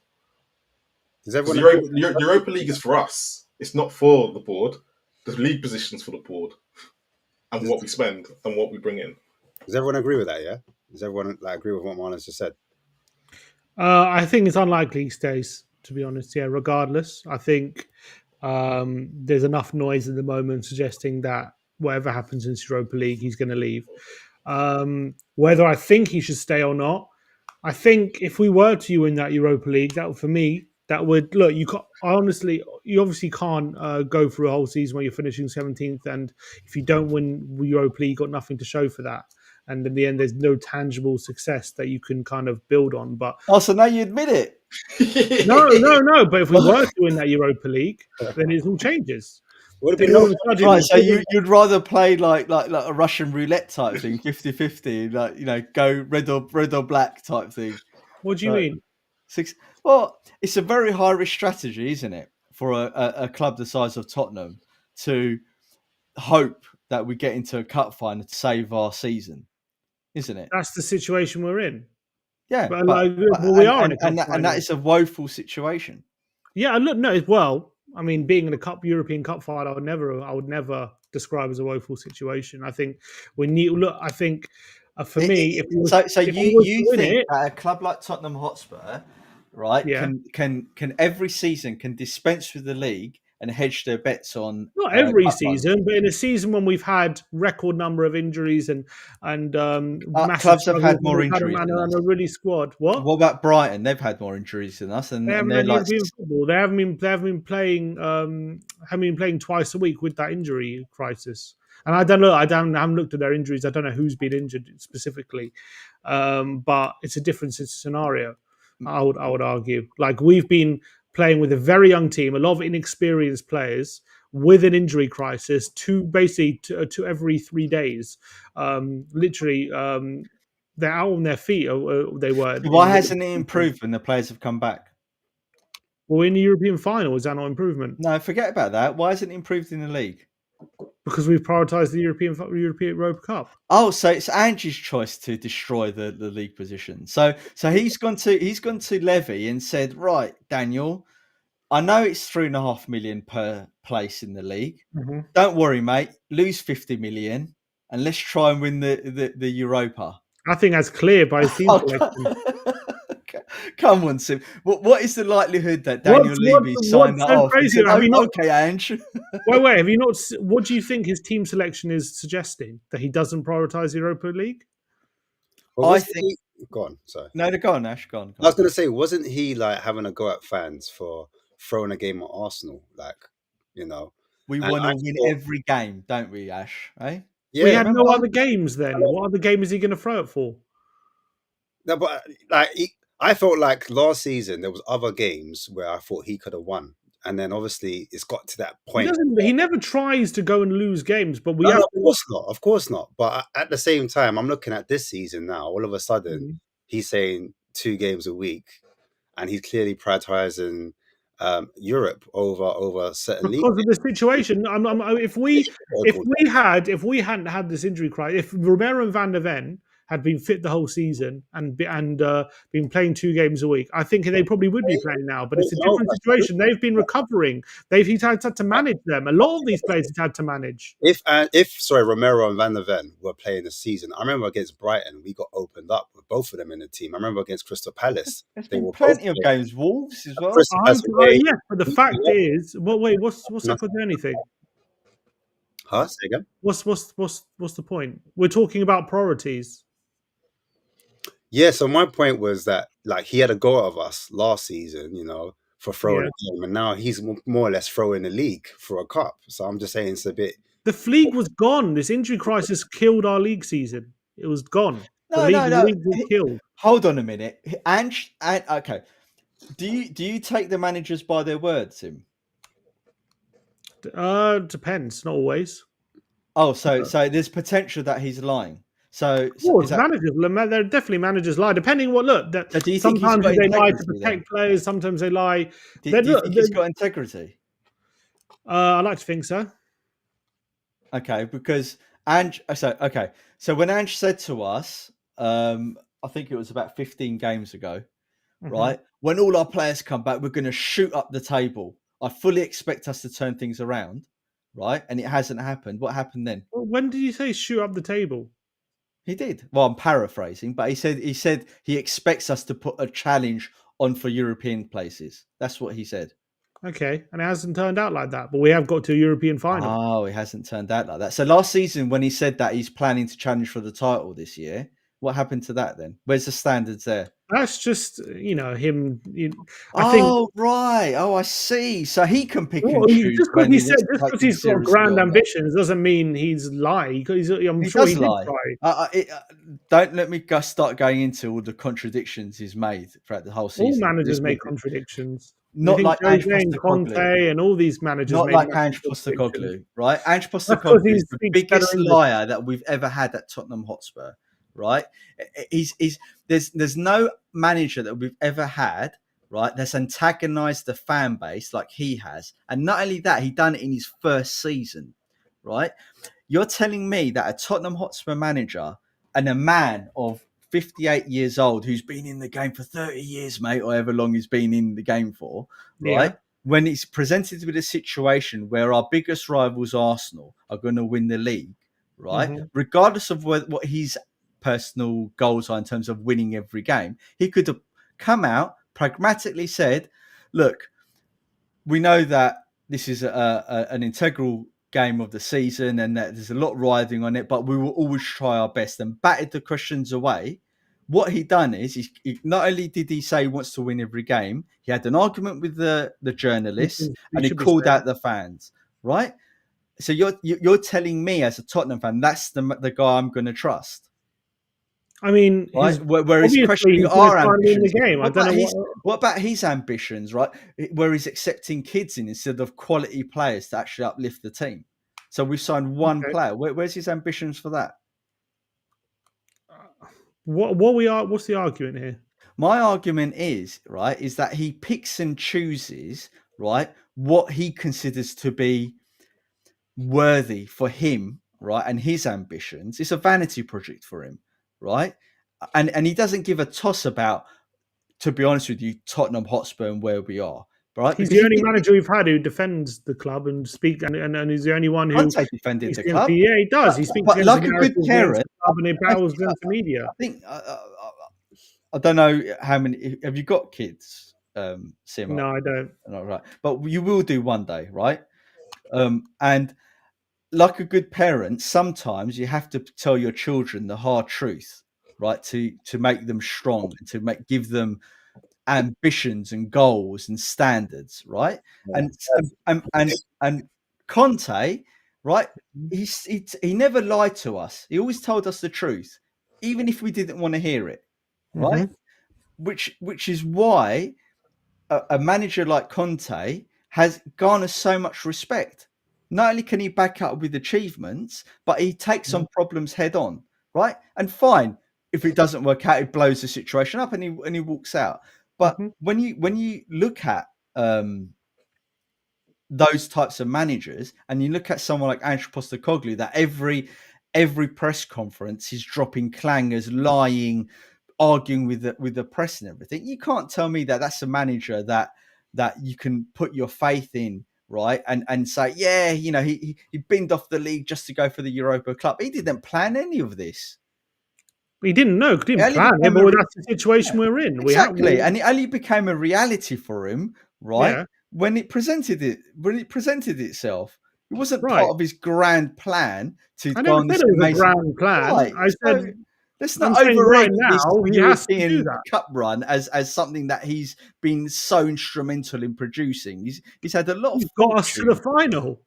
The Europa League is for us. It's not for the board. The league position's for the board. And what we spend and what we bring in. Does everyone agree with that? Yeah. Does everyone agree with what Marlon's just said? I think it's unlikely he stays, to be honest. Yeah, regardless, I think there's enough noise at the moment suggesting that whatever happens in Europa League, he's going to leave. Whether I think he should stay or not, I think if we were to win that Europa League, that for me, that would look. You obviously can't go through a whole season where you're finishing 17th, and if you don't win Europa League, you've got nothing to show for that. And in the end, there's no tangible success that you can kind of build on. But so now you admit it. No. But if we were to win that Europa League, then it all changes. Would have been Anyone no. judging Right, the so equivalent- you'd rather play like a Russian roulette type thing, 50-50, like, you know, go red or black type thing. What do you Like, mean? six. Well, it's a very high risk strategy, isn't it, for a club the size of Tottenham to hope that we get into a cup final to save our season, isn't it? That's the situation we're in. Yeah, But but like, well, we are in a cup and that final. is a woeful situation. Yeah, look, no, well, I mean, being in a European Cup final, I would never describe as a woeful situation. I think we need look. I think for me, if we was, So if we was to you win think it, that a club like Tottenham Hotspur, right, yeah, can every season can dispense with the league and hedge their bets on not every cup runs? season, but in a season when we've had record number of injuries and massive Clubs have had struggles, more we've had injuries than and us. a really squad. What? What about Brighton? They've had more injuries than us, and They haven't they're had like, European football. They haven't been playing. Haven't been playing twice a week with that injury crisis. And I don't know. I haven't looked at their injuries. I don't know who's been injured specifically, but it's a different scenario. I would argue. Like we've been playing with a very young team, a lot of inexperienced players with an injury crisis. Basically to every 3 days. Literally, they're out on their feet. They were. why hasn't it improved when the players have come back? Well, in the European final, is that not improvement? No, forget about that. Why hasn't it improved in the league? Because we've prioritised the European Europa Cup. Oh, so it's Angie's choice to destroy the league position. So he's gone to Levy and said, right, Daniel, I know it's 3.5 million per place in the league. Mm-hmm. Don't worry, mate. Lose 50 million and let's try and win the Europa. I think that's clear by his team selection. Come on, Sim. What is the likelihood that Daniel Levy signed that so off? crazy? Said, Have you not, okay, Ange. wait. Have you not? What do you think his team selection is suggesting? That he doesn't prioritise the Europa League? Well, I think. Go on. Sorry. No, go on, Ash. Go on. I was going to say, wasn't he like having a go at fans for throwing a game at Arsenal? Like, you know, We and want I to win thought- every game, don't we, Ash? Eh? yeah, We had no remember? other games then. What other game is he going to throw it for? No, but like I felt like last season there was other games where I thought he could have won, and then obviously it's got to that point. He never tries to go and lose games, but we No, have. of course not. But at the same time, I'm looking at this season now. All of a sudden, he's saying 2 games a week, and he's clearly prioritizing Europe over certain leagues. Because of the situation, if we hadn't had this injury crisis, if Romero and Van der Ven had been fit the whole season and been playing 2 games a week, I think they probably would be playing now. But it's a different situation. They've been recovering. He's had to manage them. A lot of these players he's had to manage. If Romero and Van der Ven were playing the season, I remember against Brighton, we got opened up with both of them in the team. I remember against Crystal Palace, There's they been were plenty both of games. Wolves as well. Crystal Palace away. Yeah, but the fact is, what's that got to do anything? Huh? Say again? What's the point? We're talking about priorities. Yeah, so my point was that like he had a go of us last season, you know, for throwing a game, and now he's more or less throwing the league for a cup. So I'm just saying it's a bit. The league was gone. This injury crisis killed our league season. It was gone. No. The league was killed. Hold on a minute, Ange. Okay, do you take the managers by their word, Sim? Depends. Not always. Oh, so there's potential that he's lying. So managers, there are definitely managers lie. Depending what look. So do you think sometimes they lie to integrity, protect then? players. Sometimes they lie. Do you think he's got integrity? I like to think so. Okay, because Ange. So when Ange said to us, I think it was about 15 games ago, right? When all our players come back, we're going to shoot up the table. I fully expect us to turn things around, right? And it hasn't happened. What happened then? Well, when did you say shoot up the table? He did. Well, I'm paraphrasing, but he said he expects us to put a challenge on for European places. That's what he said. Okay, and it hasn't turned out like that. But we have got to a European final. Oh, it hasn't turned out like that. So last season, when he said that he's planning to challenge for the title this year, What happened to that then? Where's the standards there? That's just him. I think Right. Oh, I see. So he can pick and well, choose just because when he he said wants to just take because things he's got seriously grand or not. ambitions doesn't mean he's lying. I'm He sure he does did lie. try. Don't let me start going into all the contradictions he's made throughout the whole All season. managers make contradictions. You Not think like Jose Ange and Postecoglou. Conte and all these managers Not made like massive Ange contradictions. Postecoglou, right? Ange That's because Postecoglou he is the speaks better biggest English. liar that we've ever had at Tottenham Hotspur, right? There's no manager that we've ever had, right, that's antagonized the fan base like he has. And not only that, he done it in his first season, right? You're telling me that a Tottenham Hotspur manager and a man of 58 years old who's been in the game for 30 years, mate, or however long he's been in the game for, right? Yeah. When it's presented with a situation where our biggest rivals, Arsenal, are going to win the league, right? Mm-hmm. Regardless of what his personal goals are in terms of winning every game, he could have come out, pragmatically said, look, we know that this is an integral game of the season and that there's a lot riding on it, but we will always try our best, and batted the questions away. What he done is he not only did he say he wants to win every game, he had an argument with the journalists and he called out the fans, right? So you're telling me as a Tottenham fan that's the guy I'm going to trust, I mean, right? Where he's obviously questioning he's going to our try and win the ambitions. game. I don't know What about his ambitions, right? Where he's accepting kids in instead of quality players to actually uplift the team. So we've signed one player. Where's his ambitions for that? What's the argument here? My argument is that he picks and chooses, right, what he considers to be worthy for him, right, and his ambitions. It's a vanity project for him, right? And he doesn't give a toss about, to be honest with you, Tottenham Hotspur and where we are, right? He's Because the only manager we've had who defends the club and speak, and he's the only one who Conte defended the speaks club. Yeah, he does. He speaks But against like the a good narrative against parent, the club and he battles against the media. I think I don't know how many. Have you got kids, Simo? No, I don't. Not right, but you will do one day, right? And like a good parent, sometimes you have to tell your children the hard truth, right? To make them strong and to give them ambitions and goals and standards, right? And Conte, right? He never lied to us. He always told us the truth, even if we didn't want to hear it, right? Which is why a manager like Conte has garnered so much respect. Not only can he back up with achievements, but he takes on problems head on, right? And fine, if it doesn't work out, he blows the situation up and he walks out. But when you look at those types of managers and you look at someone like Ange Postecoglou, that every press conference he's dropping clangers, lying, arguing with the press and everything, you can't tell me that that's a manager that you can put your faith in, right? And say, yeah, he binned off the league just to go for the Europa Club. He didn't plan any of this. He didn't plan it, but that's the situation we're in. Exactly. And it only became a reality for him, right? Yeah. When it presented itself. It wasn't part of his grand plan to go on this amazing grand plan. Right. I said, let's not overrate this European that. Cup run as something that he's been so instrumental in producing. He's had a lot of got us to the final.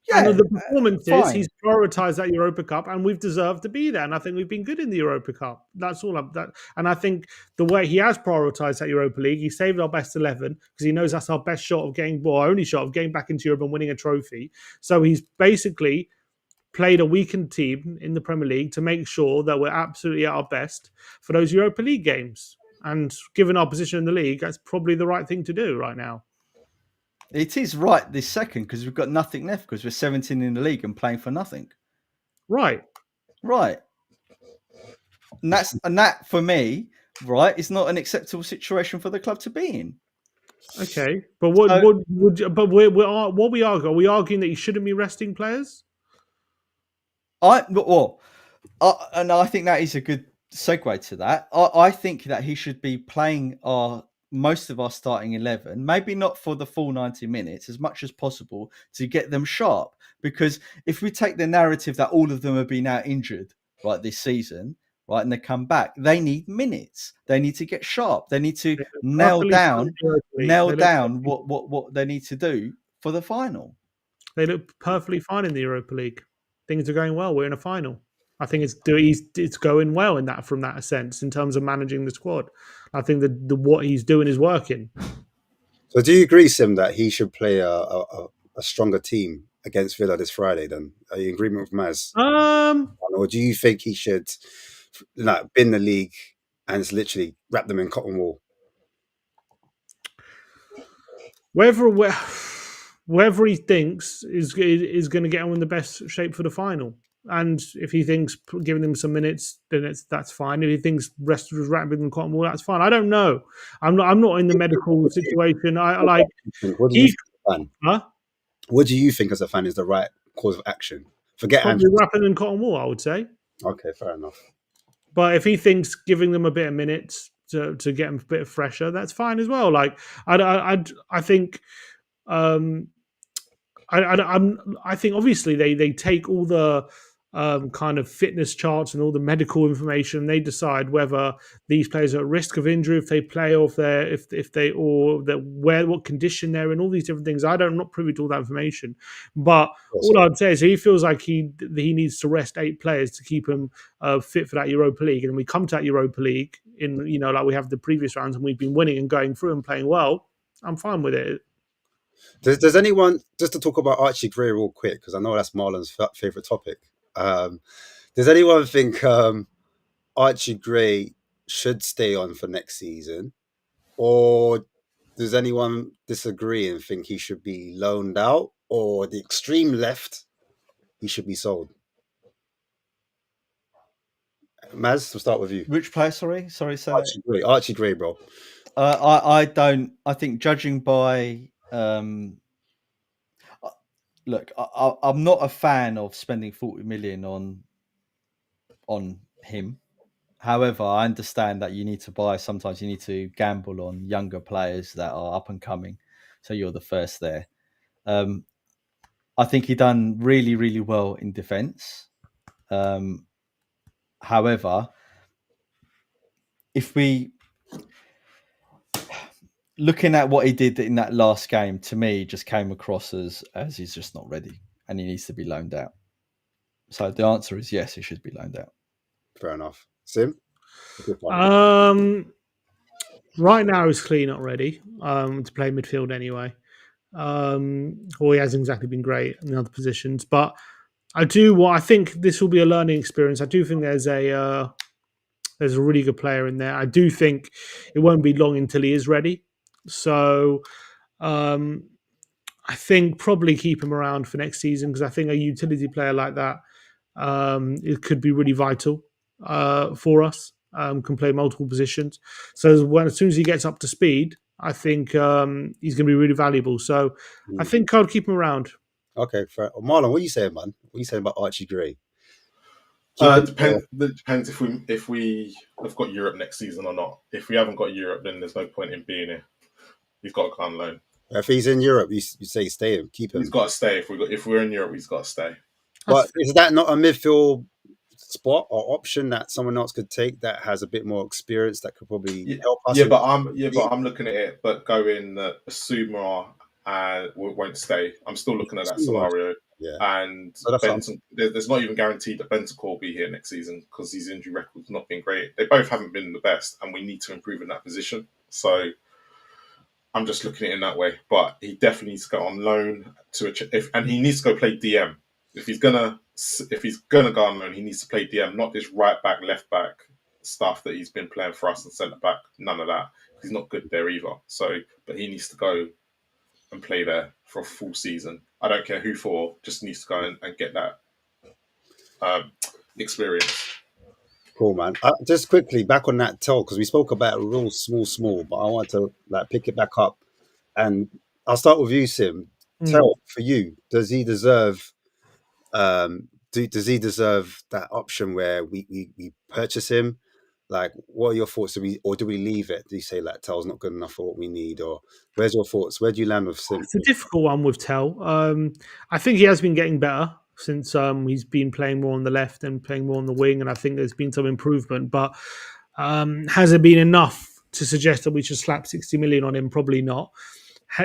Yeah, and the performances, he's prioritised that Europa Cup, and we've deserved to be there. And I think we've been good in the Europa Cup. That's all. And I think the way he has prioritised that Europa League, he saved our best 11 because he knows that's our best shot of getting, our only shot of getting back into Europe and winning a trophy. So he's basically played a weakened team in the Premier League to make sure that we're absolutely at our best for those Europa League games. And given our position in the league, that's probably the right thing to do right now. It is right this second because we've got nothing left because we're 17 in the league and playing for nothing. Right. And that for me, right, is not an acceptable situation for the club to be in. Okay, but are we arguing that you shouldn't be resting players? And I think that is a good segue to that. I think that he should be playing most of our starting 11, maybe not for the full 90 minutes, as much as possible to get them sharp. Because if we take the narrative that all of them have been out injured, right, this season, right, and they come back, they need minutes. They need to get sharp. They need to They're nail perfectly fine down in the Europa League. They look what they need to do for the final. They look perfectly fine in the Europa League. Things are going well. We're in a final. I think it's going well in that from that sense in terms of managing the squad. I think the what he's doing is working. So do you agree, Sim, that he should play a stronger team against Villa this Friday? Then are you in agreement with Maz, or do you think he should like bin the league and it's literally wrap them in cotton wool? Whether he thinks is going to get him in the best shape for the final, and if he thinks giving them some minutes, then that's fine. If he thinks rest was wrapping in cotton wool, that's fine. I don't know. I'm not in the medical situation. I like. What do you think as a fan? Huh? What do you think as a fan is the right course of action? Forget Probably Andrew. wrapping in cotton wool, I would say. Okay, fair enough. But if he thinks giving them a bit of minutes to get them a bit fresher, that's fine as well. Like I think. I think obviously they take all the kind of fitness charts and all the medical information. They decide whether these players are at risk of injury if they play, or what condition they're in. All these different things. I'm not privy to all that information, but all I'd say is he feels like he needs to rest 8 players to keep him fit for that Europa League. And we come to that Europa League in like we have the previous rounds, and we've been winning and going through and playing well. I'm fine with it. Does anyone, just to talk about Archie Gray real quick, because I know that's Marlon's favorite topic. Does anyone think Archie Gray should stay on for next season, or does anyone disagree and think he should be loaned out, or the extreme left, he should be sold? Maz, we'll start with you. Which player? Sorry. Archie Gray, bro. I don't. I think judging by. Look, I'm not a fan of spending 40 million on him. However, I understand that you need to buy. Sometimes you need to gamble on younger players that are up and coming, so you're the first there. I think he done really, really well in defence. However, if we looking at what he did in that last game, to me, just came across as he's just not ready and he needs to be loaned out. So the answer is yes, he should be loaned out. Fair enough. Sim? Right now he's clearly not ready to play midfield anyway. Or he hasn't exactly been great in the other positions. But I think this will be a learning experience. I do think there's a really good player in there. I do think it won't be long until he is ready. So I think probably keep him around for next season, because I think a utility player like that, it could be really vital for us. Can play multiple positions. So as soon as he gets up to speed, I think he's going to be really valuable. So I think I'll keep him around. Okay, fair. Marlon, what are you saying, man? What are you saying about Archie Gray? It depends if we have got Europe next season or not. If we haven't got Europe, then there's no point in being here. He's got to go on loan. If he's in Europe, you say stay him, keep him. He's got to stay. If we're in Europe, he's got to stay. But is that not a midfield spot or option that someone else could take that has a bit more experience that could probably help us? But I'm looking at it, but going Asuma won't stay. I'm still looking at that scenario. Yeah. And so there's not even guaranteed that Bentancur will be here next season because his injury record's not been great. They both haven't been the best, and we need to improve in that position. So I'm just looking at it in that way. But he definitely needs to go on loan and he needs to go play DM. If he's gonna go on loan, he needs to play DM, not this right back, left back stuff that he's been playing for us and centre back. None of that. He's not good there either. So, but he needs to go and play there for a full season. I don't care who for, just needs to go and get that experience. Cool, man. Just quickly back on that Tell, because we spoke about real small, but I want to pick it back up, and I'll start with you, Sim. Tell, for you, does he deserve? Does he deserve that option where we purchase him? Like, what are your thoughts? Do we leave it? Do you say like Tell's not good enough for what we need, or where's your thoughts? Where do you land with Sim? It's a difficult one with Tell. I think he has been getting better since he's been playing more on the left and playing more on the wing, and I think there's been some improvement. But has it been enough to suggest that we should slap 60 million on him? Probably not.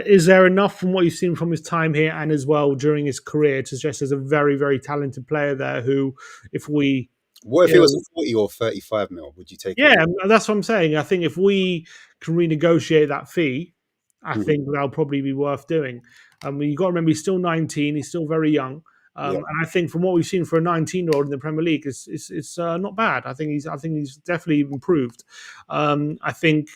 Is there enough from what you've seen from his time here and as well during his career to suggest there's a very, very talented player there who, if we... What if it was a 40 or 35 mil? Would you take it? Yeah, that's what I'm saying. I think if we can renegotiate that fee, I think that'll probably be worth doing. You've got to remember, he's still 19. He's still very young. And I think from what we've seen for a 19-year-old in the Premier League, it's not bad. I think he's definitely improved. I think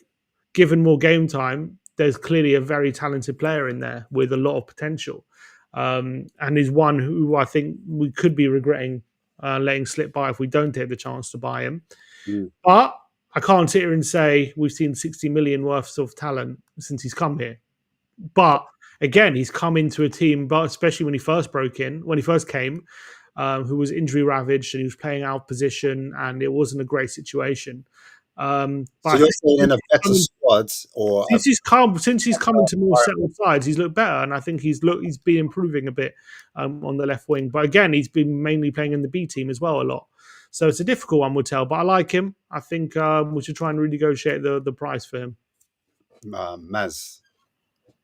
given more game time, there's clearly a very talented player in there with a lot of potential, and is one who I think we could be regretting letting slip by if we don't take the chance to buy him. But I can't sit here and say we've seen 60 million worth of talent since he's come here. But again, he's come into a team, but especially when he first came, who was injury ravaged and he was playing out of position, and it wasn't a great situation. So you're saying in a better squad, or since he's come into more settled sides, he's looked better, and I think he's been improving a bit on the left wing. But again, he's been mainly playing in the B team as well a lot. So it's a difficult one, we'll tell. But I like him. I think we should try and renegotiate the price for him. Maz,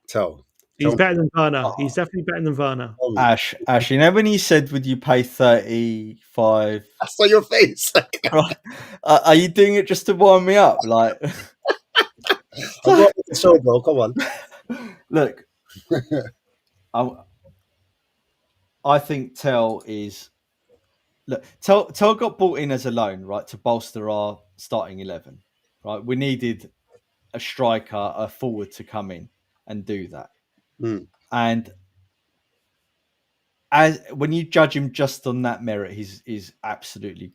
tell. He's better than Werner. He's definitely better than Werner. Ash, you know when he said, "Would you pay 35?" I saw your face. Right. Are you doing it just to wind me up? Like, I've got the show, bro. Come on. Look, I think Tell is. Look, Tell got brought in as a loan, right, to bolster our starting 11. Right, we needed a striker, a forward to come in and do that. And when you judge him just on that merit, he's absolutely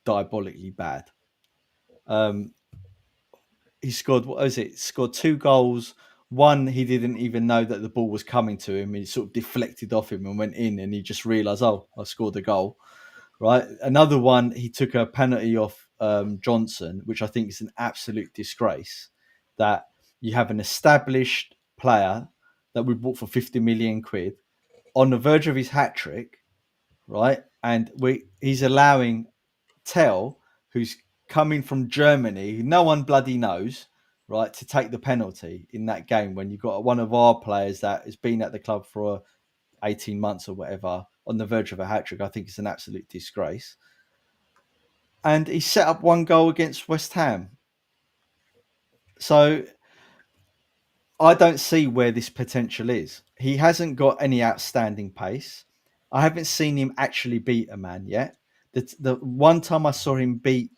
diabolically bad. He scored, scored 2 goals. One, he didn't even know that the ball was coming to him. He sort of deflected off him and went in, and he just realised, oh, I scored a goal. Right. Another one, he took a penalty off Johnson, which I think is an absolute disgrace. That you have an established player that we bought for 50 million quid on the verge of his hat trick, right? And he's allowing Tell, who's coming from Germany, who no one bloody knows, right, to take the penalty in that game when you've got one of our players that has been at the club for 18 months or whatever on the verge of a hat trick. I think it's an absolute disgrace. And he set up 1 goal against West Ham. So I don't see where this potential is. He hasn't got any outstanding pace. I haven't seen him actually beat a man yet. The one time I saw him beat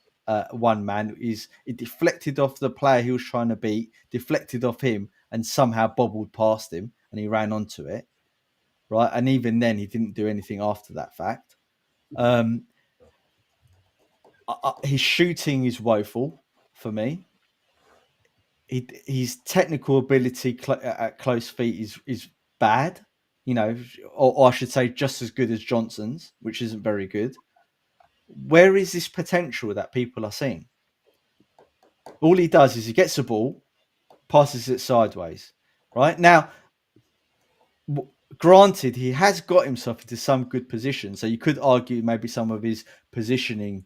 one man is it deflected off the player he was trying to beat, deflected off him, and somehow bobbled past him, and he ran onto it. Right, and even then, he didn't do anything after that fact. His shooting is woeful for me. His technical ability at close feet is bad, you know, or I should say just as good as Johnson's, which isn't very good. Where is this potential that people are seeing? All he does is he gets the ball, passes it sideways. Right now, granted, he has got himself into some good positions, so you could argue maybe some of his positioning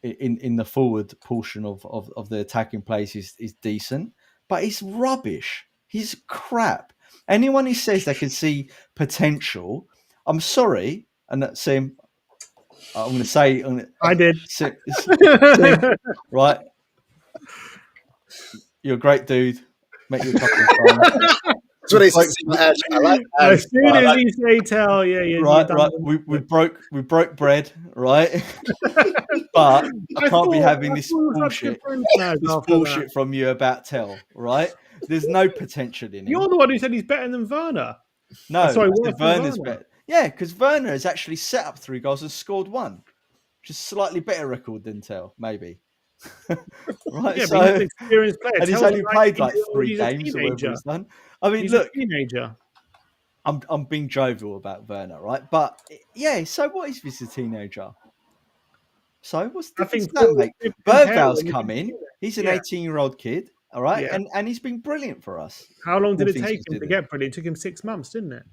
in the forward portion of the attacking plays is decent, but he's rubbish. He's crap. Anyone who says they can see potential, I'm sorry, and that's him. I'm going to say, I did. Right? You're a great dude. Met you a couple of times. That's what they say. I like that. As soon as you say Tell, yeah, right. We broke bread, right? But I can't be having this bullshit from you about Tell, right? There's no potential in him. You're the one who said he's better than Werner. No, Werner's better. Yeah, because Werner has actually set up 3 goals and scored 1, which is a slightly better record than Tell, maybe. Right, yeah, so but he's an experienced player. And he's only played like 3 games or whatever he's done. I mean, he's look, a teenager. I'm being jovial about Werner, right? But yeah, so what is this a teenager? So what's the difference that make? Bergval's come in. He's an 18-year-old kid, all right, and he's been brilliant for us. How long did it take him to get brilliant? It took him 6 months, didn't it?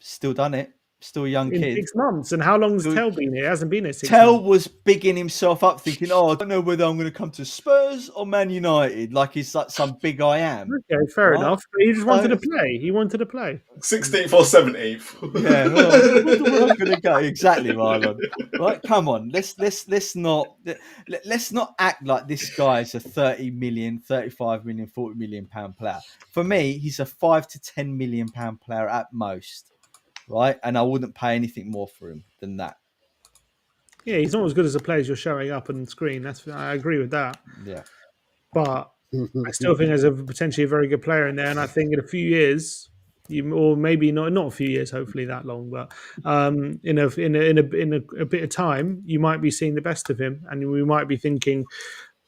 Still done it. still a young in kid. 6 months. And how long's Still- Tell been here? He hasn't been here 6 Tell months. was bigging himself up, thinking, "Oh, I don't know whether I'm going to come to Spurs or Man United." Like he's like some big I am. Okay, fair Right. enough. But he just wanted to So- play. He wanted to play. 16th or 17th. Yeah, well, I wonder where I'm going to go. Exactly, Marlon. Right, come on. Let's not act like this guy is a 30 million, 35 million, 40 million pound player. For me, he's a 5 to 10 million pound player at most, right? And I wouldn't pay anything more for him than that. Yeah, he's not as good as the players you're showing up on screen. I agree with that. Yeah. But I still think there's potentially a very good player in there, and I think in a few years, or maybe not a few years, hopefully that long, but in a bit of time, you might be seeing the best of him, and we might be thinking,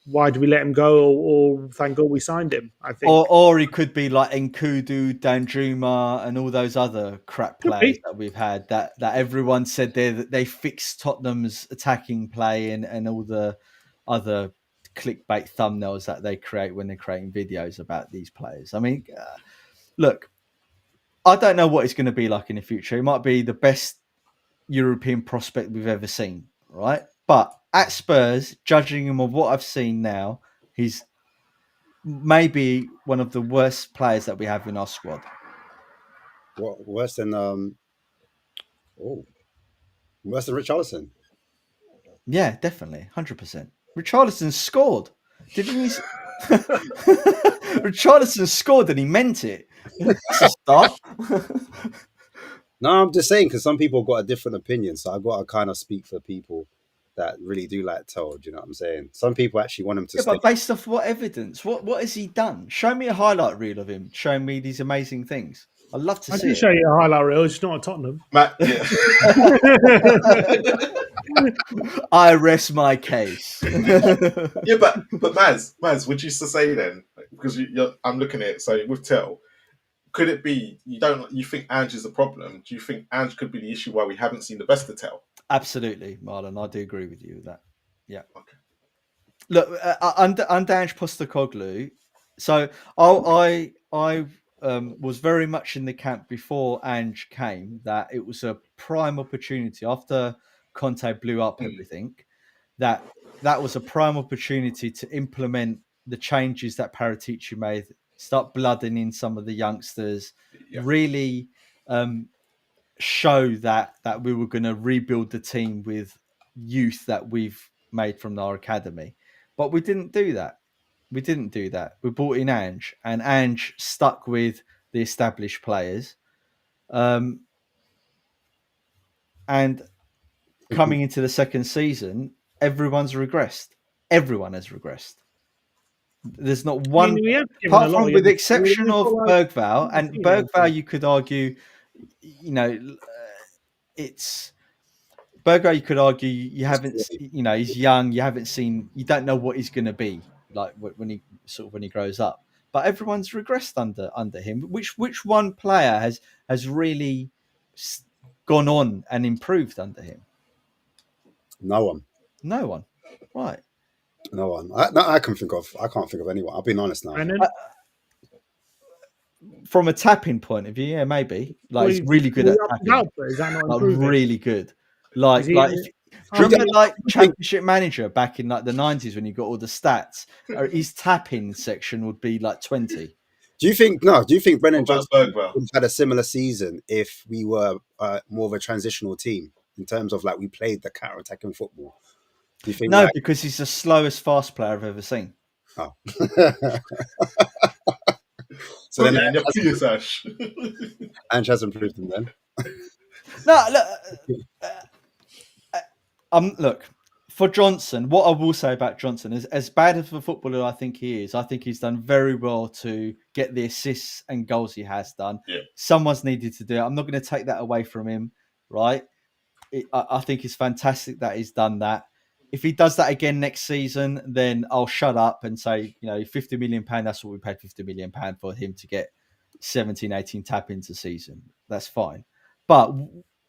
why did we let him go, or thank God we signed him. I think, Or he could be like Nkudu, Danjuma, and all those other crap Could players be. that we've had. That everyone said they fixed Tottenham's attacking play and all the other clickbait thumbnails that they create when they're creating videos about these players. I mean, look, I don't know what he's going to be like in the future. He might be the best European prospect we've ever seen, right? But at Spurs, judging him of what I've seen now, he's maybe one of the worst players that we have in our squad. What worse than worse than Richarlison? Yeah, definitely, 100%. Richarlison scored, didn't he? Richarlison scored and he meant it. That's a start. No, I'm just saying because some people got a different opinion, so I got to kind of speak for people that really do like Tell. Do you know what I'm saying? Some people actually want him to Yeah, stay. but based off what evidence? What has he done? Show me a highlight reel of him showing me these amazing things. I'd love to I see can it. show you a highlight reel. It's not at Tottenham. Matt, yeah. I rest my case. Yeah, but Maz, would you say then? Because I'm looking at it. So with Tell, could it be you think Ange is the problem? Do you think Ange could be the issue why we haven't seen the best of Tell? Absolutely, Marlon. I do agree with you with that. Yeah. Okay. Look, under Ange Postecoglou, so I was very much in the camp before Ange came that it was a prime opportunity after Conte blew up everything. That was a prime opportunity to implement the changes that Paratici made, start blooding in some of the youngsters, really show that we were going to rebuild the team with youth that we've made from our academy. But we didn't do that. We brought in Ange, and Ange stuck with the established players. And coming into the second season, everyone's regressed. Everyone has regressed. There's not one, we have given apart a lot from of with the young- exception we've of got, like, Bergvall, and 17 Bergvall, you could argue, it's Bergvall. You could argue you haven't, he's young. You don't know what he's going to be like when he grows up. But everyone's regressed under him. Which one player has really gone on and improved under him? No one. No one. Right. No one. I can't think of anyone. I'll be honest now. And then, From a tapping point of view, yeah, maybe. Like he's really good at tapping. Output, is that not Like improving? really good. Like, Is he- do you remember like Championship Manager back in like the 90s when you got all the stats? His tapping section would be like 20. Do you think Brennan What about Johnson Bergvall? would have had a similar season if we were more of a transitional team in terms of like we played the counter-attacking football? Do you think No, because he's the slowest fast player I've ever seen. Oh. So then then Ash. Ange has improved him then. No, look, look, for Johnson, what I will say about Johnson is, as bad of a footballer I think he is, I think he's done very well to get the assists and goals he has done. Yeah. Someone's needed to do it. I'm not going to take that away from him, right? I think it's fantastic that he's done that. If he does that again next season, then I'll shut up and say, £50 million, that's what we paid £50 million for him to get 17, 18 tap-ins a season. That's fine. But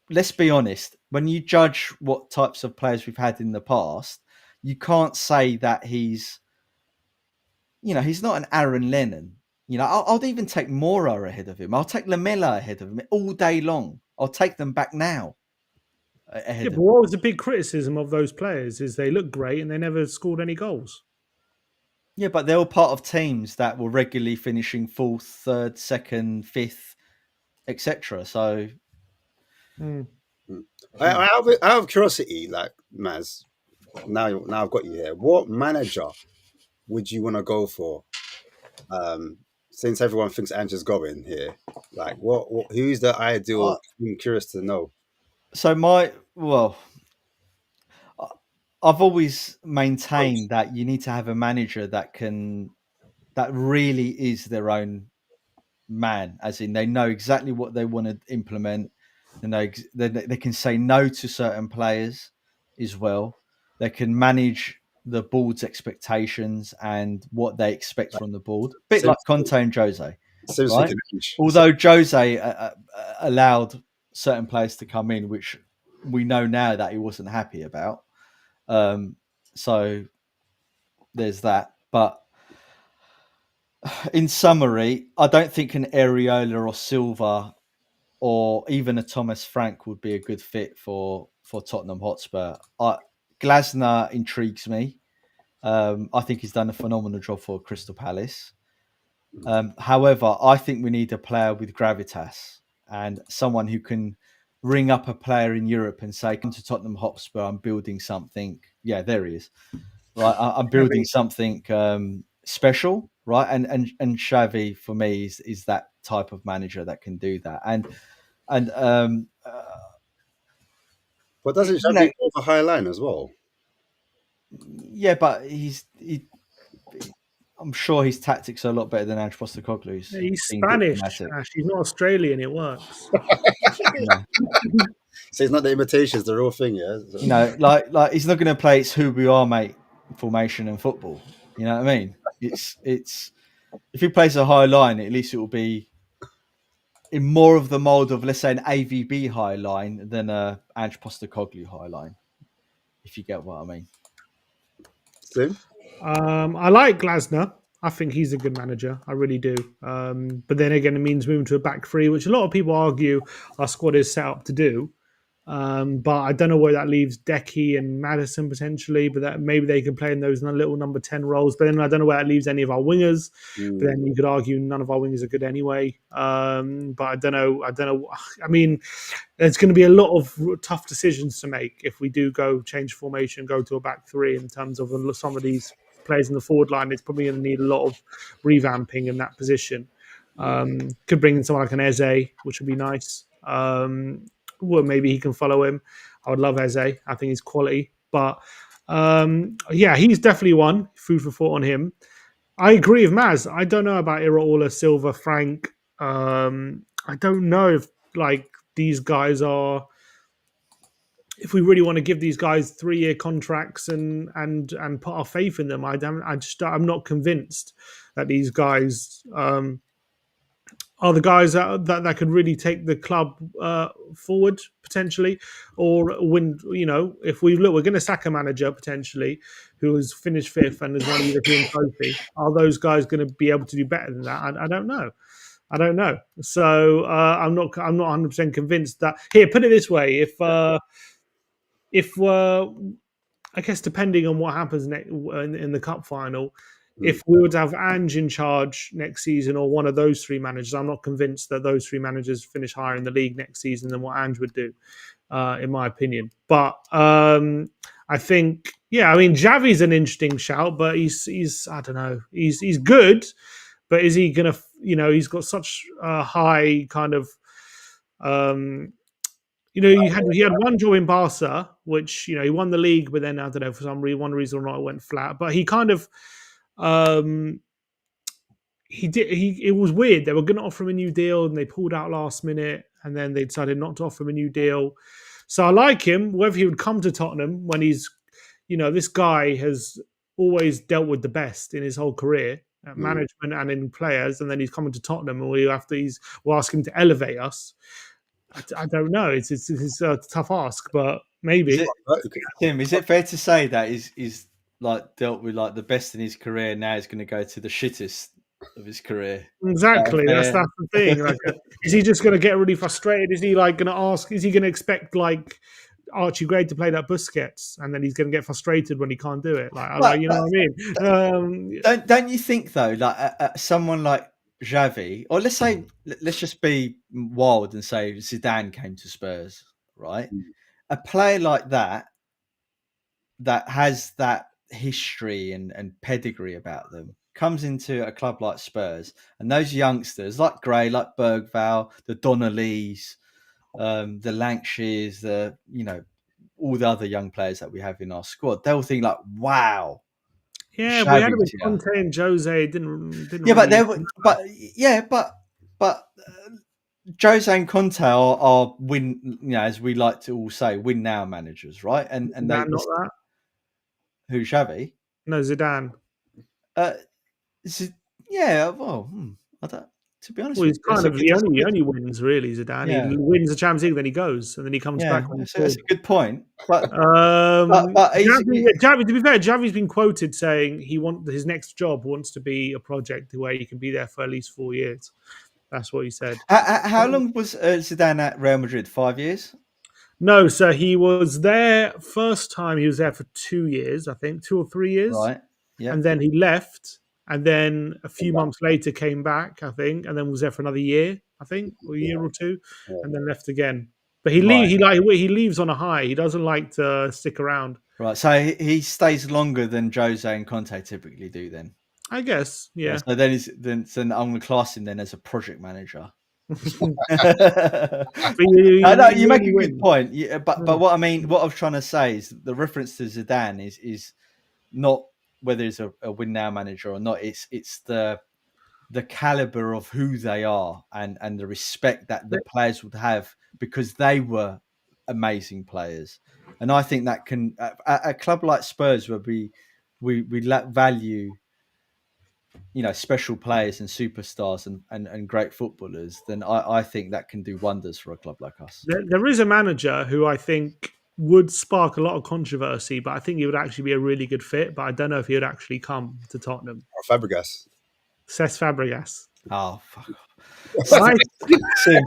let's be honest, when you judge what types of players we've had in the past, you can't say that he's not an Aaron Lennon. I'll even take Mora ahead of him. I'll take Lamella ahead of him all day long. I'll take them back now. Yeah, but what was the big criticism of those players is they look great and they never scored any goals. Yeah, but they're all part of teams that were regularly finishing 4th, 3rd, 2nd, 5th, etc. So, Out of curiosity, like Maz, now I've got you here. What manager would you want to go for? Since everyone thinks Ange's going here, like who's the ideal? I'm curious to know. So I've always maintained that you need to have a manager that really is their own man, as in they know exactly what they want to implement. They can say no to certain players as well. They can manage the board's expectations and what they expect from the board. A bit like Conte and Jose, right? Although Jose allowed certain players to come in, which we know now that he wasn't happy about. So there's that. But in summary, I don't think an Areola or Silva or even a Thomas Frank would be a good fit for Tottenham Hotspur. Glasner intrigues me. I think he's done a phenomenal job for Crystal Palace. However, I think we need a player with gravitas and someone who can ring up a player in Europe and say, come to Tottenham Hotspur, I'm building something. Yeah, there he is. Right, I'm building something special, right? And Xavi for me is that type of manager that can do that. But doesn't Xavi go for high line as well? Yeah, but I'm sure his tactics are a lot better than Ange Postecoglou's. Yeah, he's Spanish. He's not Australian. It works. So it's not the imitations, the real thing, yeah. So. Like he's not going to play. It's who we are, mate. Formation and football. You know what I mean? It's if he plays a high line, at least it will be in more of the mold of, let's say, an AVB high line than a Ange Postecoglou high line. If you get what I mean. Sim? I like Glasner. I think he's a good manager. I really do. But then again, it means moving to a back three, which a lot of people argue our squad is set up to do. But I don't know where that leaves Decky and Madison potentially. But that maybe they can play in those little number 10 roles. But then I don't know where that leaves any of our wingers. But then you could argue none of our wingers are good anyway. But I don't know. I mean, there's going to be a lot of tough decisions to make if we do change formation, go to a back three in terms of some of these players in the forward line. It's probably going to need a lot of revamping in that position. Could bring in someone like an Eze, which would be nice. Well, maybe he can follow him. I would love Eze. I think he's quality. But yeah, he's definitely one. Food for thought on him. I agree with Maz. I don't know about Iraola, Silva, Frank. I don't know if these guys are. If we really want to give these guys 3-year contracts and put our faith in them, I'm not convinced that these guys are the guys that could really take the club forward potentially, or win. If we're going to sack a manager potentially who has finished 5th and has won a European trophy, are those guys going to be able to do better than that? I don't know. So I'm not 100% convinced that. Here, put it this way: if I guess depending on what happens in the cup final. If we were to have Ange in charge next season or one of those 3 managers, I'm not convinced that those 3 managers finish higher in the league next season than what Ange would do, in my opinion. But I think, Xavi's an interesting shout, but he's I don't know. He's good, but is he going to, he's got such a high kind of, he had one job in Barca, which, he won the league, but then I don't know, for one reason or not, it went flat. But he kind of, it was weird. They were going to offer him a new deal and they pulled out last minute and then they decided not to offer him a new deal. So I like him, whether he would come to Tottenham when he's, this guy has always dealt with the best in his whole career at management and in players. And then he's coming to Tottenham and we'll ask him to elevate us. I don't know. It's a tough ask, but maybe. Tim, is it fair to say that he's dealt with the best in his career, now he's going to go to the shittest of his career. Exactly. That's the thing. Like, is he just going to get really frustrated? Is he like going to ask? Is he going to expect like Archie Gray to play that Busquets, and then he's going to get frustrated when he can't do it? Like, you know what I mean? Don't you think though, like someone like Xavi, or let's just be wild and say Zidane came to Spurs, right? A player like that has that history and pedigree about them comes into a club like Spurs, and those youngsters like Gray, like Bergvall, the Donnellys, the Lancashires, all the other young players that we have in our squad, they'll think like, wow. Yeah, we had it with Conte and Jose. Didn't but Jose and Conte are win, as we like to all say, win now managers, right? And Zidane, not that. Who, Xavi? No, Zidane. Well, I don't. To be honest, he's kind of the only wins really. Zidane. Yeah. He wins the Champions League, then he goes, and then he comes back. That's a good point. But Xavi, to be fair, Xavi's been quoted saying his next job wants to be a project where he can be there for at least 4 years. That's what he said. How long was Zidane at Real Madrid? 5 years? No, so he was there first time. He was there for 2 years, I think, 2 or 3 years. Right. Yeah. And then he left. And then a few months later came back, I think, and then was there for another year, I think, or a year or two, and then left again. But he leaves on a high. He doesn't like to stick around. Right. So he stays longer than Jose and Conte typically do then. I guess, yeah. So then I'm going to class him then as a project manager. I know you make a good point. Yeah, but what I was trying to say is the reference to Zidane is not whether he's a win now manager or not. It's the caliber of who they are and the respect that the players would have because they were amazing players. And I think that can a club like Spurs where we value special players and superstars and great footballers, then I think that can do wonders for a club like us. There is a manager who I think would spark a lot of controversy, but I think he would actually be a really good fit. But I don't know if he would actually come to Tottenham. Fabregas. Cesc Fabregas. Oh, fuck off.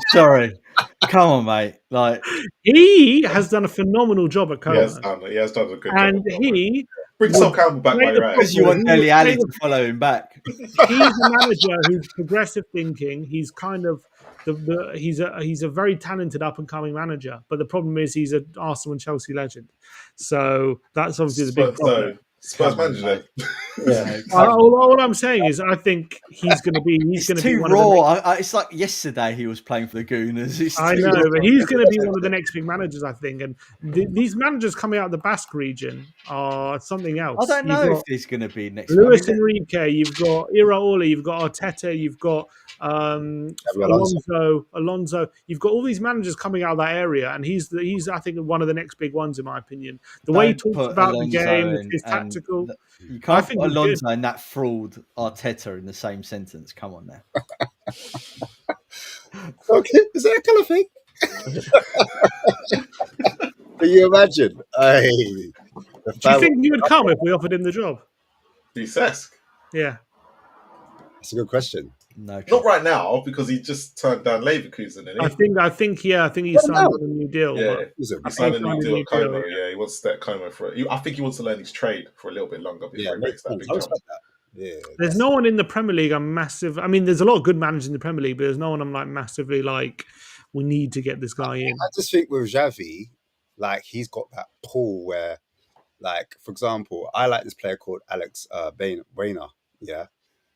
Sorry. Come on, mate. Like he has done a phenomenal job at Como. He has done a good job. And he bring Sol Campbell back by your ass. Because you want Dele Alli to follow him back. He's a manager who's progressive thinking. He's kind of he's a very talented up and coming manager. But the problem is he's an Arsenal and Chelsea legend. So that's obviously the big problem. Spurs manager. Yeah. All I'm saying is, I think he's going to be. He's going to be one raw. It's like yesterday he was playing for the Gooners. I know, but he's going to be one of the next big managers, I think. And these managers coming out of the Basque region are something else. I don't know if he's going to be next. Luis Enrique, you've got Iraola, you've got Arteta, you've got Alonso. You've got all these managers coming out of that area, and he's I think one of the next big ones in my opinion. The way he talks about the game, his tactical. You can't put Alonso and that fraud Arteta in the same sentence. Come on now. Okay, is that a kind of thing? Can you imagine? Do you think he would come if we offered him the job? Do Cesc? Yeah. That's a good question. No, not right now because he just turned down Leverkusen. Didn't he? I think he signed a new deal. Yeah, he signed a new deal at Como. Yeah, he wants to stay at Como for it. I think he wants to learn his trade for a little bit longer before he makes that big jump. Yeah, there's no one in the Premier League I'm massive. I mean, there's a lot of good managers in the Premier League, but there's no one I'm like massively like. We need to get this guy in. I just think with Xavi, like he's got that pull where, like for example, I like this player called Alex Baena. Yeah.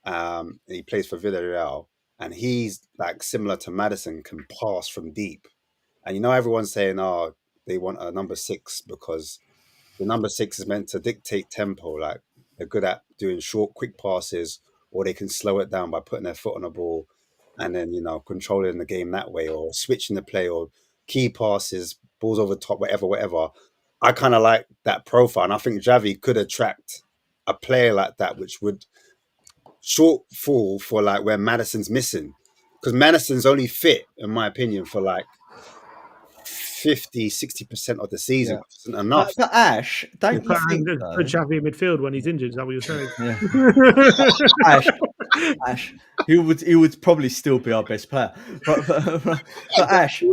And he plays for Villarreal, and he's like similar to Maddison, can pass from deep. And everyone's saying, "Oh, they want a number 6 because the number 6 is meant to dictate tempo. Like they're good at doing short, quick passes, or they can slow it down by putting their foot on the ball, and then controlling the game that way, or switching the play, or key passes, balls over the top, whatever." I kind of like that profile, and I think Xavi could attract a player like that, which would shortfall for like where Maddison's missing, because Maddison's only fit, in my opinion, for like 50-60% of the season. Isn't enough. But Ash, don't you think put Xavi in midfield when he's injured? Is that what you're saying? Yeah. Ash, he would probably still be our best player. But Ash,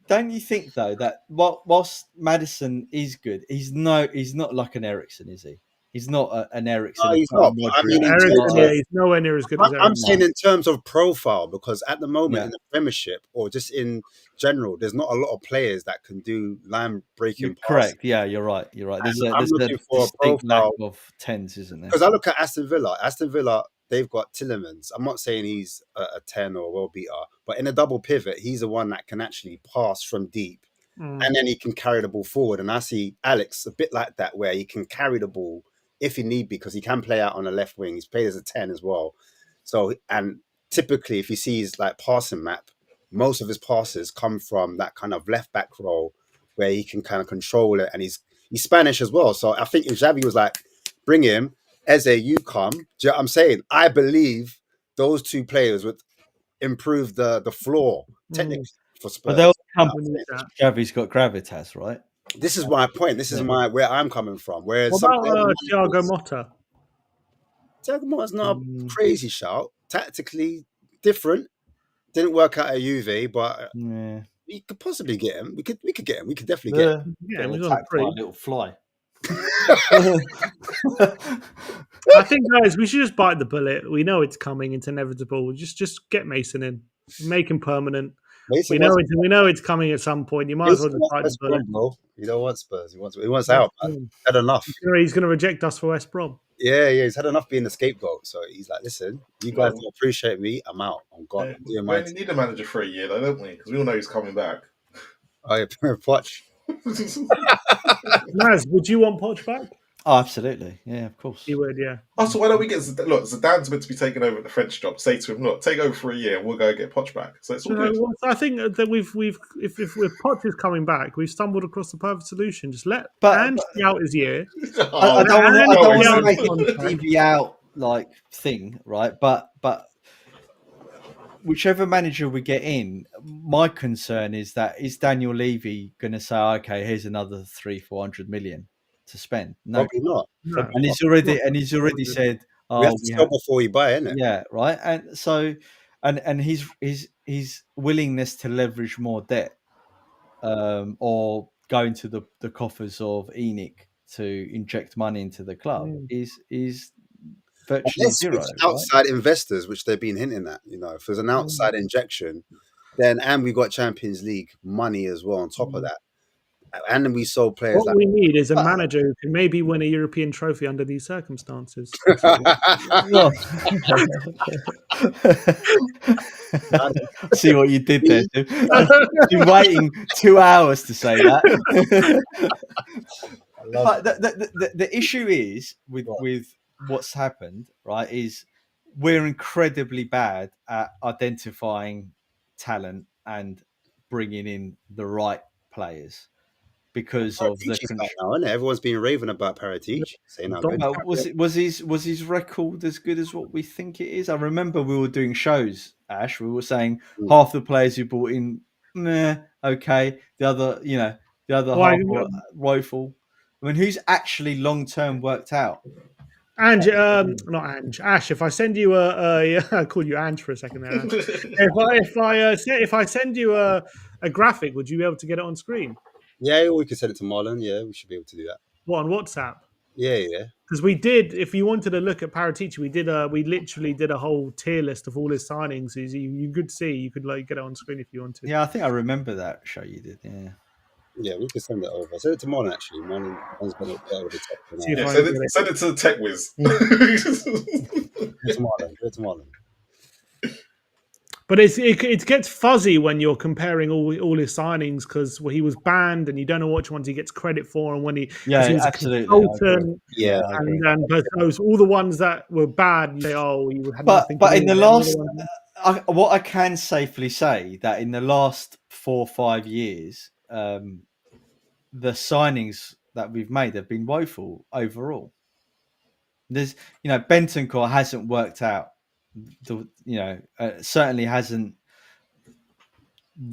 don't you think though that whilst Maddison is good, he's not like an Eriksen, is he? He's not an Eriksen. No, he's not. But I mean, He's nowhere near as good as Eriksen. I'm saying in terms of profile, because at the moment Yeah. in the Premiership or just in general, there's not a lot of players that can do line breaking. Correct. Yeah, you're right. You're right. There's I'm looking for a distinct lack profile of tens, isn't there? because I look at Aston Villa. Aston Villa, they've got Tillemans. I'm not saying he's a 10 or a world beater, but in a double pivot, he's the one that can actually pass from deep. And then he can carry the ball forward. And I see Alex a bit like that, where he can carry the ball if he need, because he can play out on the left wing. He's played as a 10 as well. So, and typically, if you see his like passing map, most of his passes come from that kind of left back role where he can kind of control it. And he's Spanish as well. So I think if Xavi was like, bring him, Eze, you come. Do you know what I'm saying? I believe those two players would improve the floor technically for Spurs. But they'll come. Xavi's got gravitas, right? This is my point. This is where I'm coming from. Whereas what about Thiago Motta? Thiago Motta's not a crazy shout. Tactically different. Didn't work out at Juve, but you could possibly get him. We could get him. We could definitely get him. Yeah, he's on a little fly. I think, guys, we should just bite the bullet. We know it's coming. It's inevitable. Just get Mason in. Make him permanent. We know it's coming at some point. You might as well just bite the bullet. Bro. You don't want Spurs. He wants out. Man. Had enough. He's going to reject us for West Brom. Yeah. He's had enough being the scapegoat. So he's like, listen, you guys don't appreciate me. I'm out. I'm gone. We only need a manager for a year, though, don't we? Because we all know he's coming back. Oh, yeah, Poch. Naz, would you want Poch back? Oh, absolutely. Yeah, of course. He would, yeah. Oh, so why don't we get Zidane's meant to be taking over the French job. Say to him, look, take over for a year and we'll go get Poch back. So it's all good. I think that if Poch is coming back, we've stumbled across the perfect solution. Just let Ange out his year. I don't want to make it a TV out like thing, right? But whichever manager we get in, my concern is Daniel Levy going to say, okay, here's another 300-400 million to spend? No, probably not. No. And he's already said, we have to sell before we buy, isn't it? Yeah, right. And so, and his willingness to leverage more debt, or go into the coffers of ENIC to inject money into the club is virtually zero. Outside investors, which they've been hinting at, if there's an outside injection, and we got Champions League money as well on top of that. And then we sold players. What we need is a manager who can maybe win a European trophy under these circumstances. See what you did there, Tim. I've been waiting 2 hours to say that. But the issue is with what's happened, right, is we're incredibly bad at identifying talent and bringing in the right players. Because of the now, isn't it? Everyone's been raving about Paratici, saying how good. Was his record as good as what we think it is? I remember we were doing shows, Ash. We were saying half the players who brought in, okay. The other half were woeful. I mean, who's actually long term worked out? Ange, not Ange. Ash, if I send you I called you Ange for a second there. If I send you a graphic, would you be able to get it on screen? Yeah, we could send it to Marlon. Yeah, we should be able to do that. What, on WhatsApp? Yeah. Because we did. If you wanted to look at Paratici, we literally did a whole tier list of all his signings. You could see. You could get it on screen if you wanted. Yeah, I think I remember that show you did. Yeah. Yeah, we could send it over. Send it to Marlon, actually. Marlon's got it over the top. Send it to the Tech Whiz. Give it to Marlon. But it gets fuzzy when you're comparing all his signings because he was banned and you don't know which ones he gets credit for and when he was absolutely a consultant. And but those all the ones that were bad, you say, you had nothing. But in the last, what I can safely say that in the last 4 or 5 years, the signings that we've made have been woeful overall. There's, Bentancur hasn't worked out. Certainly hasn't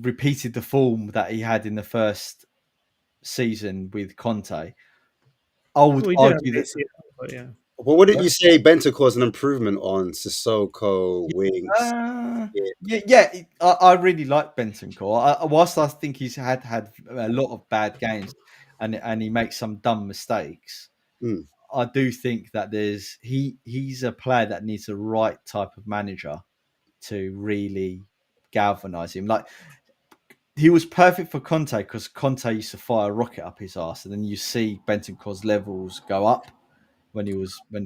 repeated the form that he had in the first season with Conte. I would argue that. Well, what did you say Bentancur's an improvement on Sissoko, Winks? I really like Bentancur. Whilst I think he's had a lot of bad games and he makes some dumb mistakes, Mm. I do think that he's a player that needs the right type of manager to really galvanise him. Like, he was perfect for Conte because Conte used to fire a rocket up his arse, and then you see Bentancur's levels go up when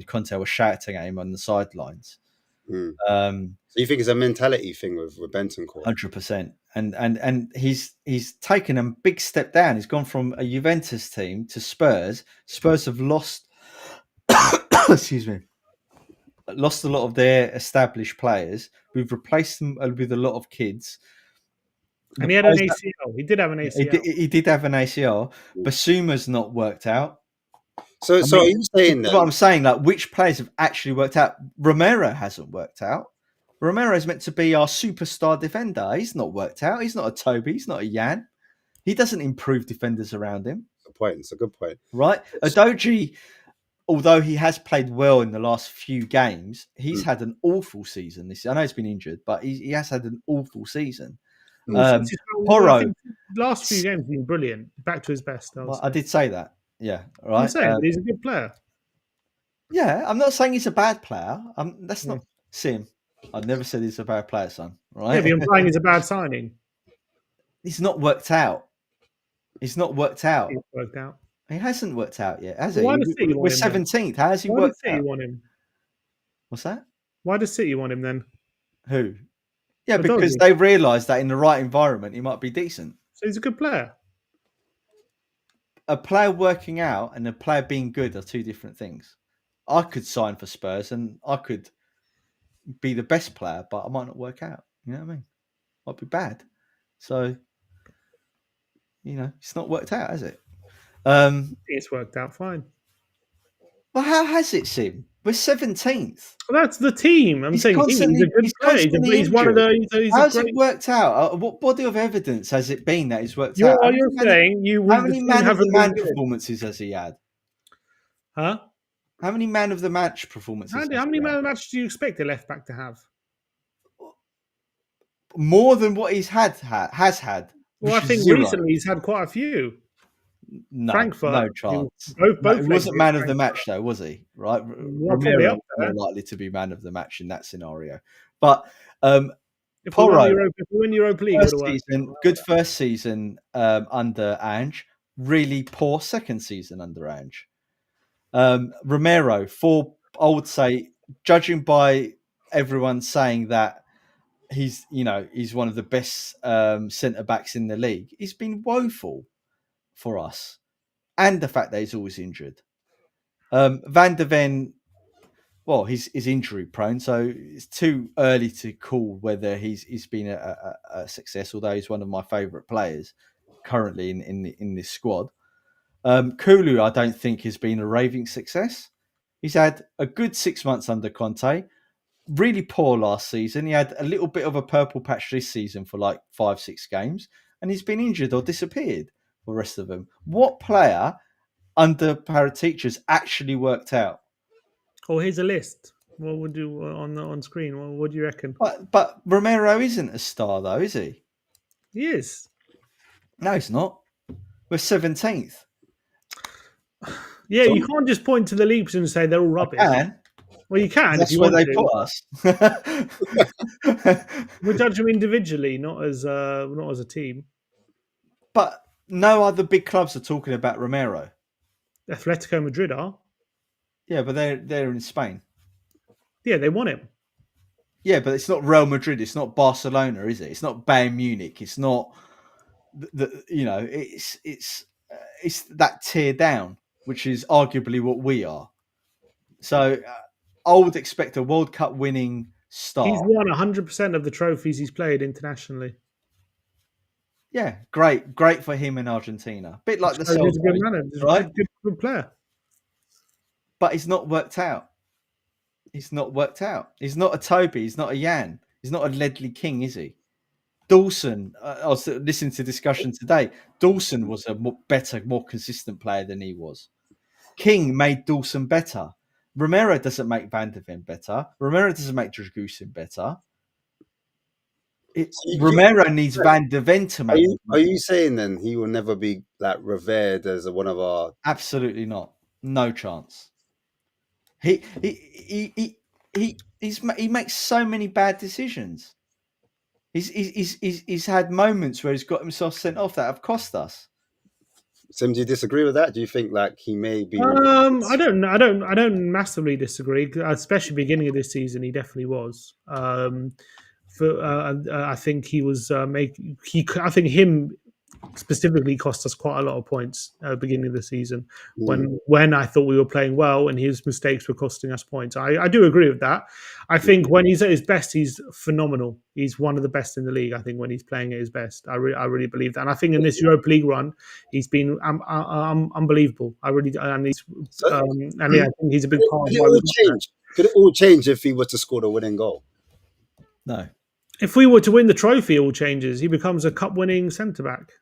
Conte was shouting at him on the sidelines. Mm. So you think it's a mentality thing with Bentancur? 100%. And he's taken a big step down. He's gone from a Juventus team to Spurs. Spurs have lost excuse me, lost a lot of their established players. We've replaced them with a lot of kids. And he had an ACL. He did have an ACL. He did have an ACL. Basuma's not worked out. So are you saying that? What I'm saying, like, which players have actually worked out? Romero hasn't worked out. Romero is meant to be our superstar defender. He's not worked out. He's not a Toby. He's not a Jan. He doesn't improve defenders around him. It's a good point. Right? Adoji, although he has played well in the last few games, he's had an awful season. I know he's been injured, but he has had an awful season. Porro, last few games have been brilliant. Back to his best. I did say that. Yeah, right. I'm saying he's a good player. Yeah, I'm not saying he's a bad player. That's not Sim. I've never said he's a bad player, son. Right? Yeah, but I'm saying he's a bad signing. He's not worked out. He's not worked out. He's worked out. He hasn't worked out yet, has he? Why does City We're 17th. How has he worked out? Why does City want him? What's that? Why does City want him then? Who? Yeah, because they realise that in the right environment, he might be decent. So he's a good player. A player working out and a player being good are two different things. I could sign for Spurs and I could be the best player, but I might not work out. You know what I mean? Might be bad. So, it's not worked out, has it? It's worked out fine. Well, how has it, Sim? We're 17th. Well, that's the team. I'm saying he's a good player. He's one of the. How's it worked out? What body of evidence has it been that he's worked out? You're saying how many man of the match performances has he had? Huh? How many man of the match performances? How many man of the match do you expect a left back to have? More than what he's has had. Well, I think recently he's had quite a few. No, Frankfurt, no chance. Both he wasn't man of the match, though, was he? Right, Romero more likely to be man of the match in that scenario. But if Porro, we win Europa League, good first season under Ange. Really poor second season under Ange. Romero, I would say, judging by everyone saying that he's one of the best centre backs in the league, he's been woeful for us, and the fact that he's always injured. Van der Ven, well, he's injury prone, so it's too early to call whether he's been a success. Although he's one of my favourite players currently in this squad. Kulu, I don't think has been a raving success. He's had a good 6 months under Conte. Really poor last season. He had a little bit of a purple patch this season for like 5-6 games, and he's been injured or disappeared for the rest of them. What player under Paratici actually worked out? Oh, here's a list. What would you on screen? What do you reckon? But Romero isn't a star, though, is he? He is. No, he's not. We're 17th. Yeah, you can't just point to the leagues and say they're all rubbish. I can. Well, you can. That's if you where want they to. put us. We judge them individually, not as a team. But no other big clubs are talking about Romero. Atletico Madrid are. Yeah, but they're in Spain. Yeah, they want him. Yeah, but it's not Real Madrid. It's not Barcelona, is it? It's not Bayern Munich. It's not it's that tier down, which is arguably what we are. So I would expect a World Cup winning star. He's won 100% of the trophies he's played internationally. Yeah, great for him in Argentina. Bit like the Celtics, he's a good manager, right? Good player. But he's not worked out. He's not a Toby. He's not a Jan. He's not a Ledley King, is he? Dawson, I was listening to discussion today. Dawson was a better, more consistent player than he was. King made Dawson better. Romero doesn't make Van de Ven better. Romero doesn't make Dragusin better. Romero needs Van de Ven to make. Are you saying then he will never be like revered as one of our? Absolutely not. No chance. He makes so many bad decisions. He's had moments where he's got himself sent off that have cost us. Sim, do you disagree with that? Do you think like he may be? I don't massively disagree. Especially beginning of this season, he definitely was. I think he was I think him specifically cost us quite a lot of points at the beginning of the season when I thought we were playing well and his mistakes were costing us points. I do agree with that. I think when he's at his best, he's phenomenal. He's one of the best in the league. I think when he's playing at his best, I really believe that. And I think in this Europa League run, he's been unbelievable. I think he's a big part of why we change. Could it all change if he were to score the winning goal? No. If we were to win the trophy, all changes. He becomes a cup-winning centre-back.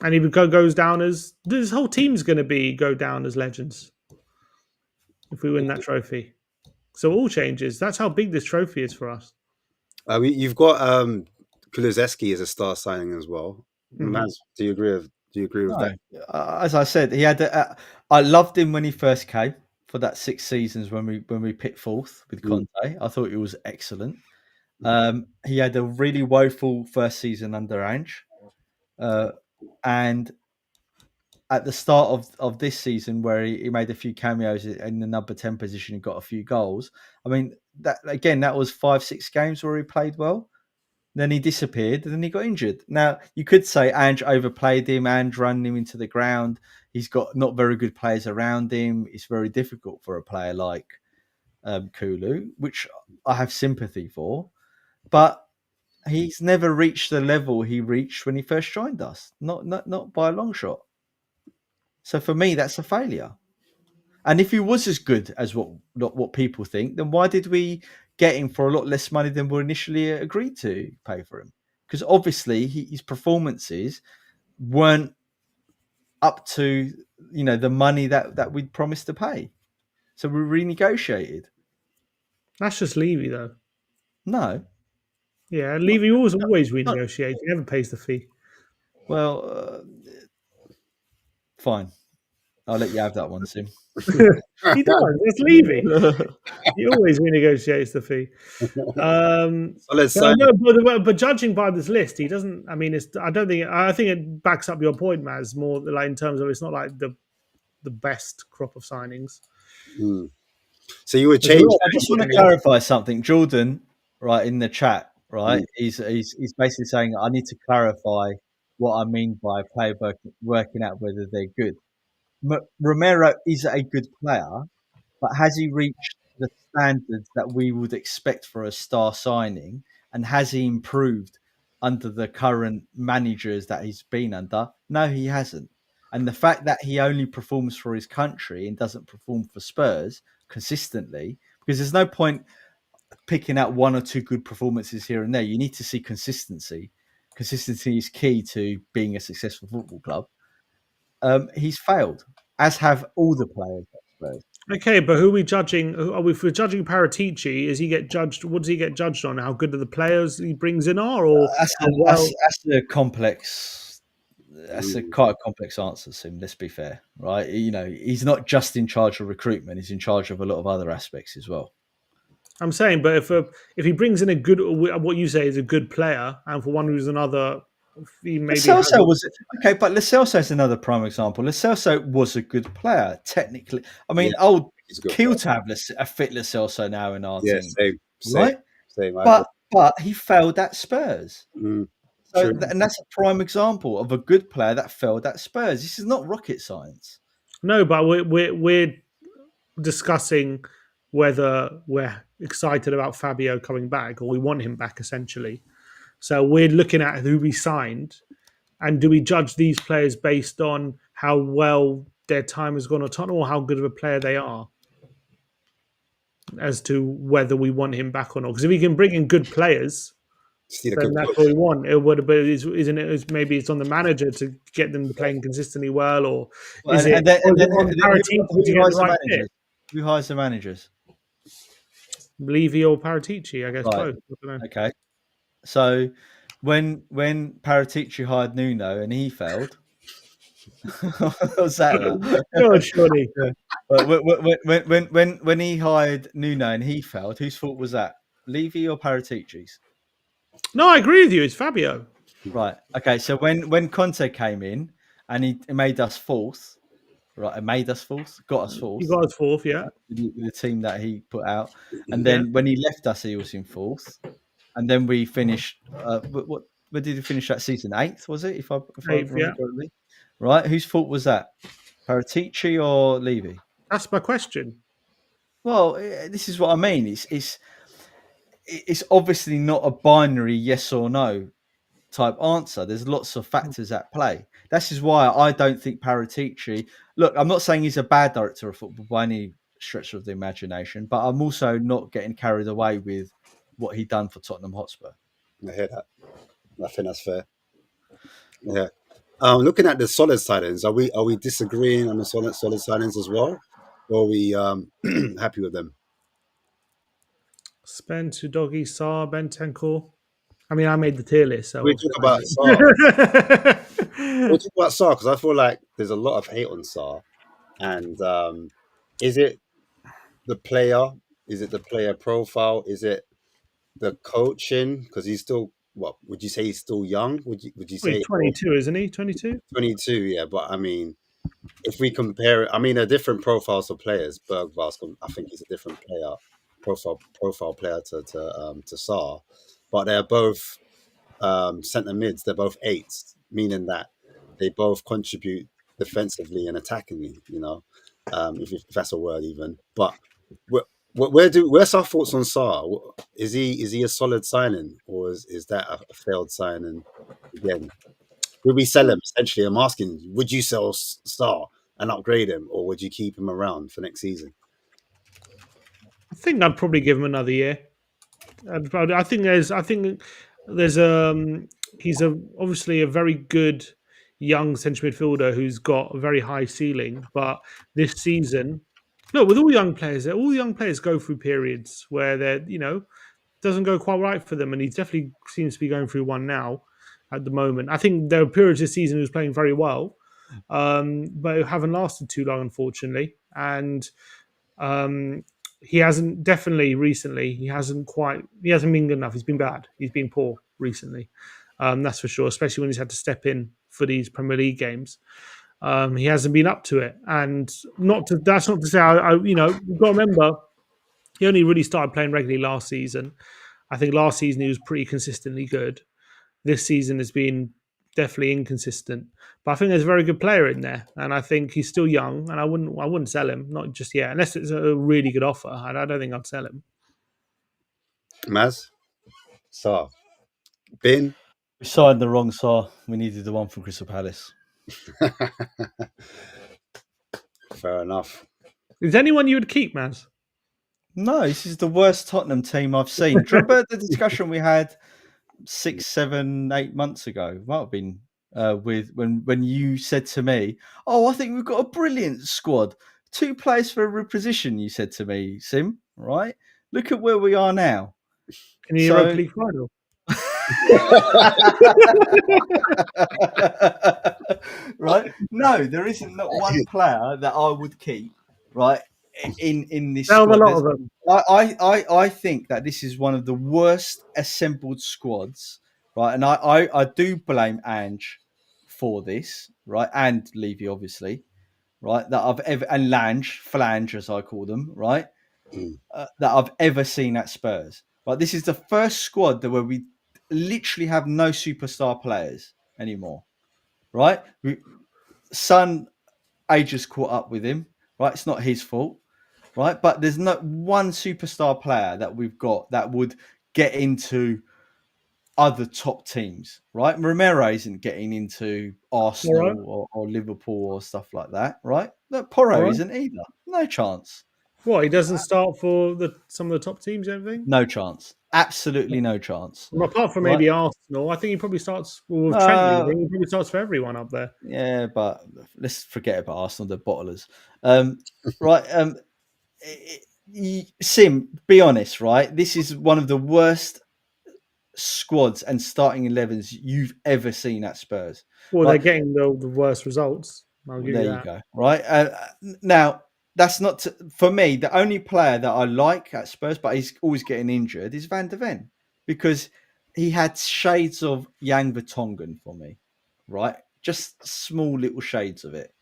And he goes down as... This whole team's going to go down as legends if we win that trophy. So all changes. That's how big this trophy is for us. You've got Kulusevski as a star signing as well. Mm-hmm. Do you agree with that? As I said, he had. I loved him when he first came for that 6 seasons when we picked fourth with Conte. I thought he was excellent. He had a really woeful first season under Ange, and at the start of this season, where he made a few cameos in the number 10 position and got a few goals. I mean, that was 5-6 games where he played well. Then he disappeared, and then he got injured. Now, you could say Ange overplayed him, Ange ran him into the ground. He's got not very good players around him. It's very difficult for a player like Kulu, which I have sympathy for. But he's never reached the level he reached when he first joined us. Not by a long shot. So for me, that's a failure. And if he was as good as what people think, then why did we get him for a lot less money than we initially agreed to pay for him? Because obviously his performances weren't up to the money that we'd promised to pay. So we renegotiated. That's just Levy, though. No. Yeah, Levy always renegotiates. He never pays the fee. Well, fine. I'll let you have that one, Sim. He does. It's Levy. He always renegotiates the fee. But judging by this list, he doesn't. I mean, I think it backs up your point, Maz. More like in terms of it's not like the best crop of signings. So you would change. I just want to clarify something, Jordan. Right in the chat, right? He's basically saying I need to clarify what I mean by player working out whether they're good. Romero is a good player, but has he reached the standards that we would expect for a star signing? And has he improved under the current managers that he's been under? No, he hasn't. And the fact that he only performs for his country and doesn't perform for Spurs consistently, because there's no point picking out 1 or 2 good performances here and there. You need to see consistency. Consistency is key to being a successful football club. He's failed, as have all the players at Spurs. Okay, but who are we judging? If we're judging Paratici, is he get judged? What does he get judged on? How good are the players he brings in are? Or that's a complex. That's quite a complex answer, Sim. Let's be fair, right? He's not just in charge of recruitment; he's in charge of a lot of other aspects as well. I'm saying, but if he brings in a good, what you say is a good player, and for one reason or another, he maybe okay, but Lo Celso is another prime example. Lo Celso was a good player technically. I mean, kill to have a fit Lo Celso now in our team, right? Same. But he failed at Spurs. And that's a prime example of a good player that failed at Spurs. This is not rocket science. No, but we're discussing whether we're excited about Fabio coming back or we want him back, essentially. So we're looking at who we signed, and do we judge these players based on how well their time has gone at Tottenham or how good of a player they are, as to whether we want him back or not? Because if we can bring in good players, See the then good that's coach. what we want. It would, but isn't it? Maybe it's on the manager to get them playing consistently well, or Well, is it and then on Paratici to who get the hires the right pick? managers? Who hires the managers? Levy or Paratici, I guess Right. both. I don't know. Okay. So when Paratici hired Nuno and he failed, what's that about? No, surely. Yeah. When he hired Nuno and he failed, whose fault was that? Levy or Paratici's? No, I agree with you. It's Fabio. Right. Okay. So when Conte came in and he made us fourth, right? It made us fourth, got us You fourth. got us fourth, yeah. With the team that he put out, and Yeah. then when he left us, he was in fourth, and then we finished. Where did we finish that season? Eighth, was it? If I Eighth, remember yeah. correctly, right? Whose fault was that? Paratici or Levy? That's my question. Well, this is what I mean. It's obviously not a binary yes or no type answer. There's lots of factors at play. This is why I don't think Paratici. Look, I'm not saying he's a bad director of football by any stretch of the imagination, but I'm also not getting carried away with what he done for Tottenham Hotspur. I hear that. I think that's fair. Yeah. Looking at the solid signings, are we disagreeing on the solid signings as well, or are we happy with them? Spence, Doggy, Saar, Bentancur. I mean, I made the tier list, so We talk about Sarr. We'll talk about Sarr because I feel like there's a lot of hate on Sarr, and is it the player? Is it the player profile? Is it the coaching? Because he's still, what would you say, he's still young? Would you say He's 22, isn't he? 22? 22? Yeah, but I mean, if we compare it, I mean, they're different profiles of players. Bergvall, I think he's a different profile player to Sarr, but they're both centre mids. They're both eights, meaning that they both contribute defensively and attackingly. You know, if that's a word even. But where's our thoughts on Sarr? Is he a solid signing, or is that a failed signing again? Would we sell him? Essentially, I'm asking: would you sell Sarr and upgrade him, or would you keep him around for next season? I think I'd probably give him another year. I think there's he's obviously a very good young central midfielder who's got a very high ceiling, but this season, no, with all young players go through periods where they're doesn't go quite right for them, and he definitely seems to be going through one now at the moment. I think there were periods this season he was playing very well, but it haven't lasted too long, unfortunately, and he hasn't definitely recently. He hasn't been good enough. He's been bad. He's been poor recently. That's for sure. Especially when he's had to step in for these Premier League games. He hasn't been up to it. And that's not to say you've got to remember he only really started playing regularly last season. I think last season he was pretty consistently good. This season has been definitely inconsistent. But I think there's a very good player in there, and I think he's still young, and I wouldn't sell him, not just yet, unless it's a really good offer. I don't think I'd sell him. Maz, Sarr, Bin. We signed the wrong Sarr. We needed the one from Crystal Palace. Fair enough. Is there anyone you would keep, Maz? No, this is the worst Tottenham team I've seen. Do you remember the discussion we had 6, 7, 8 months ago? Might have been with when you said to me, "Oh, I think we've got a brilliant squad. 2 players for every position." You said to me, Sim. Right? Look at where we are now. In the Europa League final. Right? No, there isn't not one player that I would keep. Right? In this Sell squad. a lot of them. I think that this is one of the worst assembled squads, right? And I do blame Ange for this, right? And Levy, obviously, right? That I've ever, and Flange as I call them, right? That I've ever seen at Spurs. Right? This is the first squad where we literally have no superstar players anymore, right? Son ages caught up with him, right? It's not his fault. Right, but there's not one superstar player that we've got that would get into other top teams, right? Romero isn't getting into Arsenal or Liverpool or stuff like that, right? Look, Porro isn't either. No chance. What, he doesn't start for some of the top teams, everything? No chance. absolutely no chance. Well, apart from Right. maybe Arsenal, I think he probably starts with Trent. I think he probably starts for everyone up there. Yeah, but let's forget about Arsenal, the bottlers. Right. Sim, be honest, right? This is one of the worst squads and starting 11s you've ever seen at Spurs. Well, Right? they're getting the worst results. I'll give There you you that. go. Right. Now, that's not for me. The only player that I like at Spurs, but he's always getting injured, is Van de Ven, because he had shades of Yang Vertonghen for me. Right. Just small little shades of it.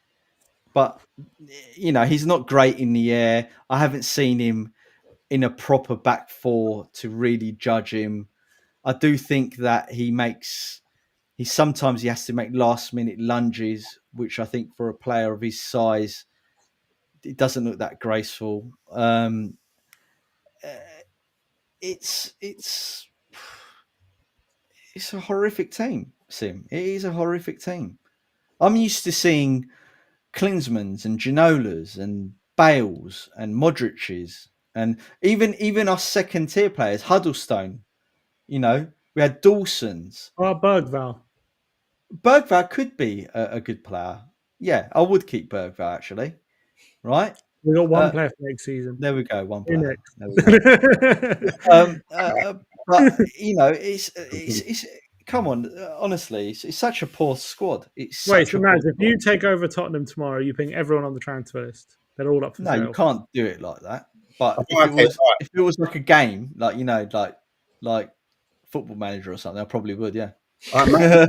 But, he's not great in the air. I haven't seen him in a proper back four to really judge him. I do think that sometimes he has to make last minute lunges, which I think for a player of his size, it doesn't look that graceful. It's a horrific team, Sim. It is a horrific team. I'm used to seeing Klinsmans and Ginolas and Bales and Modric's and even our second tier players, Huddlestone. We had Dawson's. Bergvall. Bergvall could be a good player. Yeah, I would keep Bergvall actually. Right? We got one player for next season. There we go. One Who player. next? There we go. But it's come on. Honestly, it's such a poor squad. It's Wait, such so a Naz, poor if you squad. take over Tottenham tomorrow, you ping everyone on the transfer list. They're all up for No, sale. you can't do it like that. But Okay, if it was like a game, like like Football Manager or something, I probably would. Yeah. all right, man,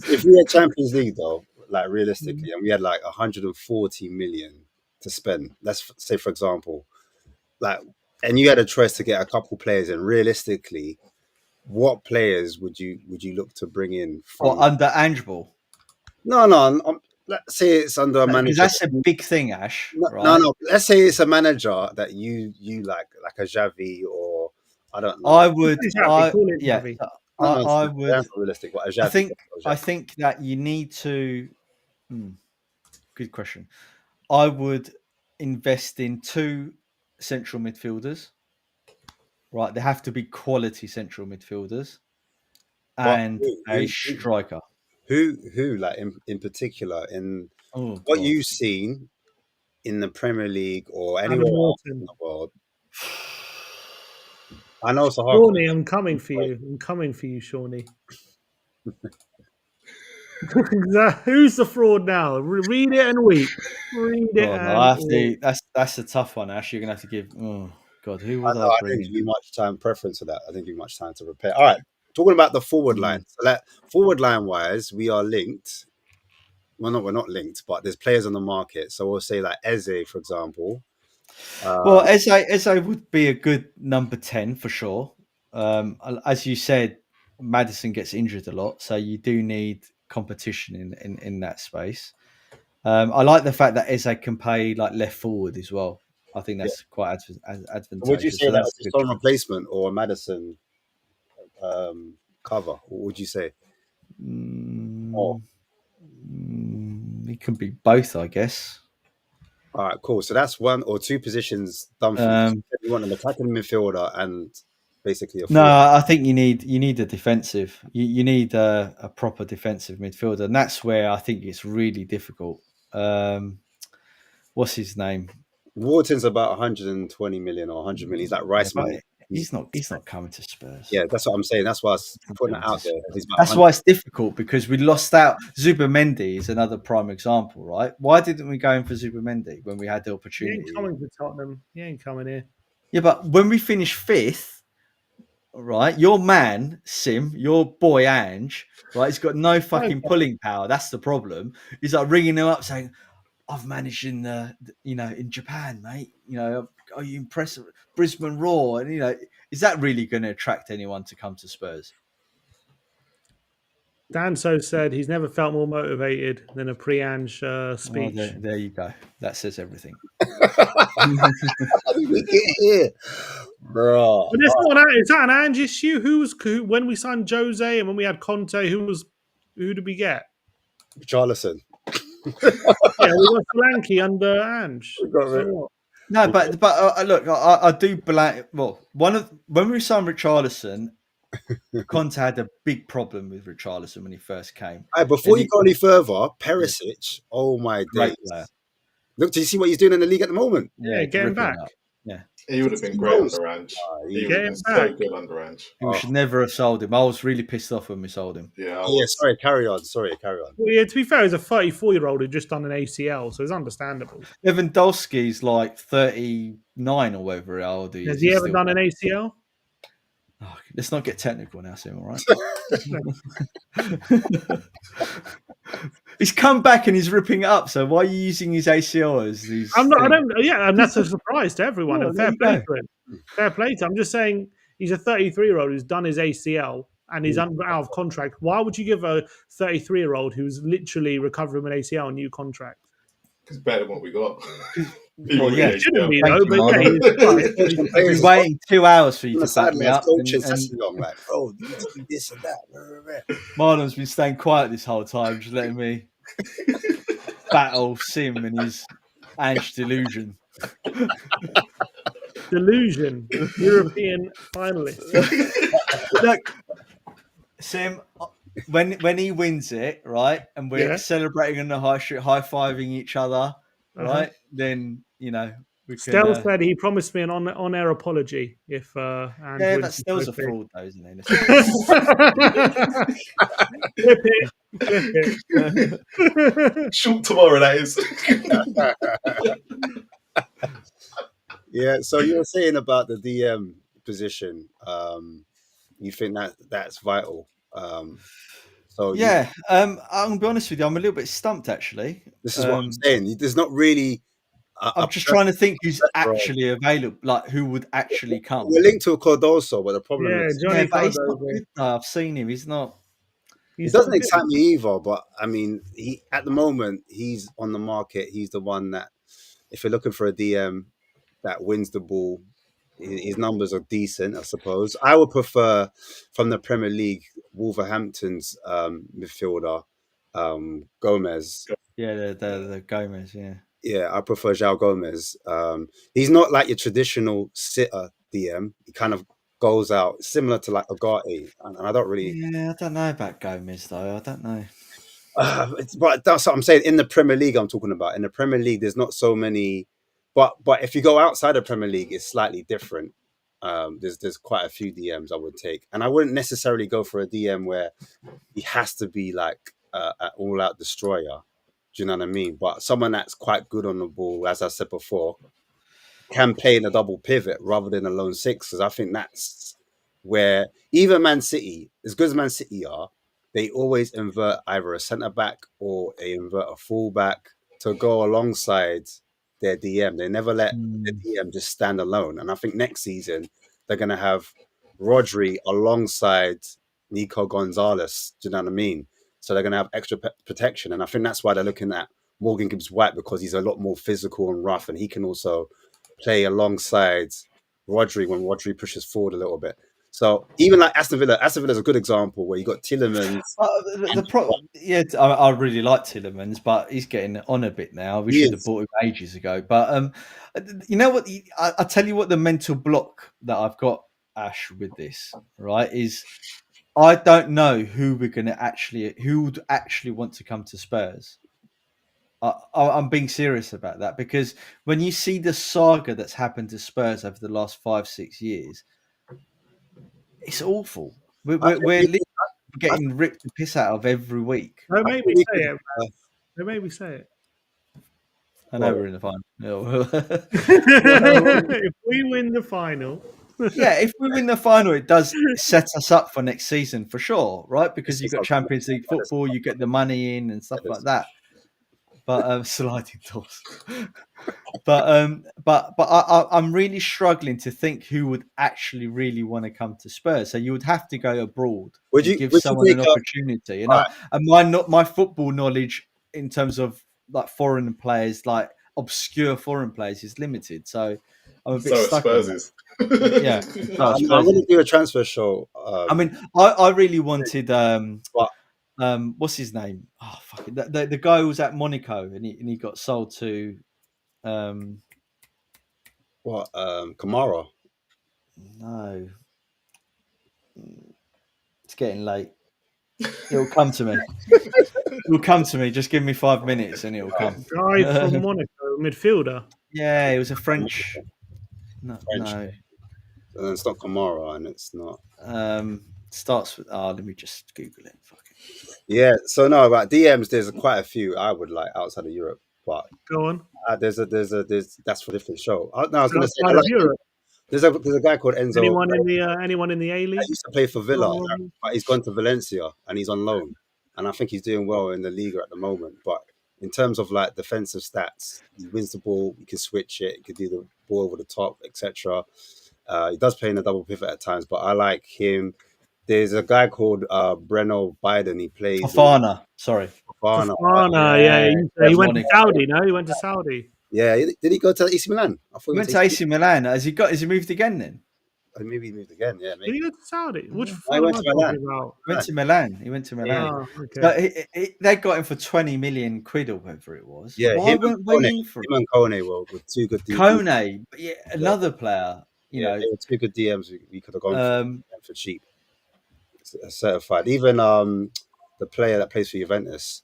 if we had Champions League though, like realistically, and we had like 140 million to spend, let's say for example, like, and you had a choice to get a couple players in, realistically, what players would you look to bring in Or from? under Angeball. No, let's say it's under a Because manager. that's a big thing, Ash. No, right? no. Let's say it's a manager that you like a Xavi, or I don't know. I would. Call it Yeah. Xavi. I would. That's not realistic, but a Xavi. I think that you need to. Good question. I would invest in 2 central midfielders. Right, they have to be quality central midfielders, But and a striker. Who like in particular in what you've seen in the Premier League or anywhere else in the world? I know it's a hard Shawnee, I'm coming for you. I'm coming for you, Shawnee. Who's the fraud now? Read it and weep. Read it. I have to. That's a tough one, Ash. You're gonna have to give. Oh God, who would I bring? I didn't give you much time preference for that. I didn't give you much time to prepare. All right, talking about the forward line. So like forward line wise, we are linked. Well, no, we're not linked, but there's players on the market. So we'll say like Eze, for example. Well, Eze would be a good number 10 for sure. As you said, Maddison gets injured a lot, so you do need competition in that space. I like the fact that Eze can play like left forward as well. I think that's quite advantageous. Would you say so that's a strong replacement or a Maddison cover? What would you say? It can be both, I guess. All right, cool. So that's 1 or 2 positions done for you. You want an attacking midfielder and basically a forward. No, I think you need a defensive. You need a proper defensive midfielder, and that's where I think it's really difficult. What's his name? Wharton's about 120 million or 100 million. He's like Rice money. He's not coming to Spurs. Yeah, that's what I'm saying. That's why I was putting it out there. That's why it's difficult, because we lost out. Zubimendi is another prime example, right? Why didn't we go in for Zubimendi when we had the opportunity? He ain't coming to Tottenham. He ain't coming here. Yeah, but when we finish 5th, right, your man, Sim, your boy Ange, right, he's got no fucking pulling power. That's the problem. He's like ringing him up saying, I've managed in in Japan, mate. Are you impressed? Brisbane Raw, and is that really going to attract anyone to come to Spurs? Dan So said he's never felt more motivated than a pre-Ange speech. There you go. That says everything. How did we get here, bro? But is that an Ange issue? Who when we signed Jose and when we had Conte? Who did we get? Charlison. Yeah, we got Solanke under Ange. No, but look, I do blame. Well, when we signed Richarlison, Conte had a big problem with Richarlison when he first came. Hey, before you go any further, Perisic, oh my Great days. player. Look, do you see what he's doing in the league at the moment? Yeah, get him back. Yeah, He would have been He great knows. under Ange. He- He would have Get been him so back. good under Ange. we should never have sold him. I was really pissed off when we sold him. Yeah, I Yeah, was. sorry, carry on. Sorry, carry on. Well, yeah, to be fair, he's a 34-year-old who just done an ACL, so it's understandable. Lewandowski's like 39 or whatever old he is. Has he He's ever still done an bad. ACL? Oh, let's not get technical now, Sim, all right? He's come back and he's ripping it up. So why are you using his ACL as these? I'm not. I things? don't. Yeah, and that's a surprise to everyone. Yeah, and there fair you play go. to him. Fair play to him. I'm just saying he's a 33-year-old who's done his ACL and he's out of contract. Why would you give a 33-year-old who's literally recovering from an ACL a new contract? It's better than what we got. Well, yeah, It shouldn't be Thank though. you, But yeah, Marlon. he's right. I've been waiting 2 hours for you On the to back me sidelines, up. coaching And Sessignon, like, bro, you need to do this and that. Marlon's been staying quiet this whole time, just letting me battle Sim and his Ange delusion. Delusion. European finalist. Look, Sim, when he wins it, right, and we're Yeah. celebrating on the high street, high-fiving each other, right, then, you know, we can... Stell said he promised me an on-air apology if Ange yeah, wins but the Stell's a trophy. fraud, though, isn't he? Flip it. Flip it. Shoot tomorrow, that is. Yeah, so you were saying about the DM position. You think that's vital. So Yeah, I'm gonna be honest with you. I'm a little bit stumped actually. this is what I'm saying. There's not really. I'm just trying to think who's actually available, like who would actually come. We're linked to Cardoso, but the problem Yeah, is Johnny but he's not Cardozo. good though. I've seen him. He's not. it doesn't excite me either. But I mean, he at the moment he's on the market. He's the one that, if you're looking for a DM that wins the ball, his numbers are decent, I suppose. I would prefer from the Premier League Wolverhampton's midfielder Gomez. Yeah, the Gomez. Yeah. Yeah, I prefer João Gomez. He's not like your traditional sitter DM. He kind of goes out similar to like Agati, and I don't really. Yeah, I don't know about Gomez though. I don't know. But that's what I'm saying. In the Premier League, I'm talking about. In the Premier League, there's not so many. But if you go outside the Premier League, it's slightly different. There's quite a few DMs I would take, and I wouldn't necessarily go for a DM where he has to be like an all-out destroyer. Do you know what I mean? But someone that's quite good on the ball, as I said before, can play in a double pivot rather than a lone six. Because I think that's where even Man City, as good as Man City are, they always invert either a centre back or they invert a full back to go alongside their DM. They never let the DM just stand alone. And I think next season they're going to have Rodri alongside Nico Gonzalez. Do you know what I mean? So they're going to have extra protection. And I think that's why they're looking at Morgan Gibbs-White, because he's a lot more physical and rough, and he can also play alongside Rodri when Rodri pushes forward a little bit. So even like Aston Villa is a good example where you got Tielemans. I really like Tielemans, but he's getting on a bit now. We should have bought him ages ago. But you know what? I tell you what, the mental block that I've got, Ash, with this, right, is I don't know who would actually want to come to Spurs. I'm being serious about that, because when you see the saga that's happened to Spurs over the last 5-6 years, it's awful. We're literally getting ripped the piss out of every week. Don't make me say it. Don't make me say it. I know we're in the final. If we win the final. Yeah, if we win the final, it does set us up for next season for sure, right? Because you've got Champions League football, you get the money in and stuff like that. But sliding doors. But I'm really struggling to think who would actually really want to come to Spurs. So you would have to go abroad. Would you give someone an opportunity? And my football knowledge in terms of like foreign players, like obscure foreign players, is limited. So I'm a bit stuck. Spurs yeah, I'm going to do a transfer show. I mean, I really wanted. What's his name? Oh, fuck it. The guy who was at Monaco and he got sold to. What? Kamara. No. It's getting late. It'll come to me. It'll come to me. Just give me 5 minutes and it'll come. Guy from Monaco, midfielder. Yeah, it was a French. No, French. no. And it's not Kamara, and it's not. Starts with. Let me just Google it. Fuck it. Yeah. So no, about DMs, there's quite a few I would like outside of Europe, but Go on. there's that's for a different show. No, I was going to say Outside of Europe. there's a guy called Enzo. Anyone in the A He League? used to play for Villa, but he's gone to Valencia and he's on loan, and I think he's doing well in the Liga at the moment. But in terms of like defensive stats, he wins the ball, he can switch it, he can do the ball over the top, etc. He does play in a double pivot at times, but I like him. There's a guy called Breno Biden. He plays Fofana. Sorry. Fofana. Yeah. He went to Saudi. No, he went to Saudi. Yeah, did he go to AC Milan? I thought He went to AC Milan. Has he moved again then? Maybe he moved again. Yeah, Did maybe. he go to Saudi? Which I went to Milan. He went to Milan. Oh, okay. But they got him for 20 million quid or whatever it was. Yeah, Why him weren't we in for and Kone were two good DMs. Kone, another player. They were two good DMs we could have gone for cheap. Certified. Even the player that plays for Juventus,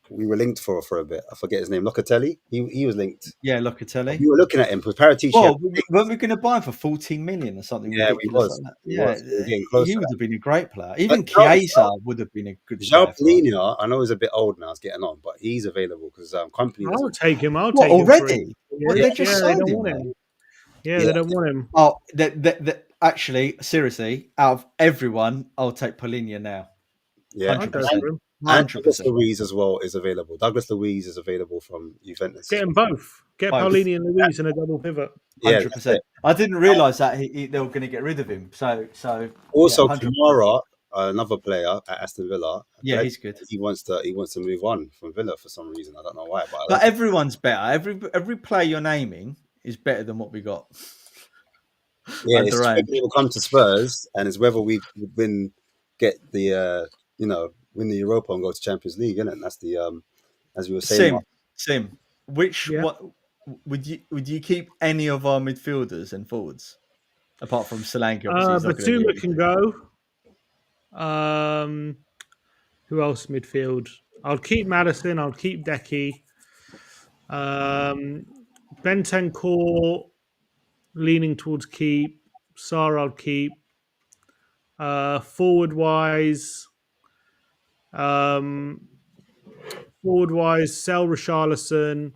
we were linked for a bit. I forget his name. Locatelli. He was linked. Yeah, Locatelli. We were looking at him because Paratici. Well, weren't we going to buy him for 14 million or something? Yeah, ridiculous we like was. He would have been a great player. Even Chiesa would have been a good player. João Palhinha, I know he's a bit old now, he's getting on, but he's available because company. I'll take him. What, already? They don't want him. Yeah, they don't want him. Oh, actually, seriously, out of everyone, I'll take Palhinha now. Yeah, 100%. And Douglas Luiz as well is available. Douglas Luiz is available from Juventus. Get them both. Get Palhinha and Luiz in a double pivot. 100%. I didn't realise that they were going to get rid of him. So also yeah, Kamara, another player at Aston Villa. Yeah, he's good. He wants to move on from Villa for some reason. I don't know why, but everyone's better. Every player you're naming is better than what we got. Yeah, it will come to Spurs, and it's whether we get the win the Europa and go to Champions League, isn't it? That's the as we were saying. Sim. What would you keep any of our midfielders and forwards apart from Solanke? Batuma can go. Who else midfield? I'll keep Madison. I'll keep Decky. Bentancur leaning towards keep. Sarr I'll keep. Forward wise, sell Richarlison.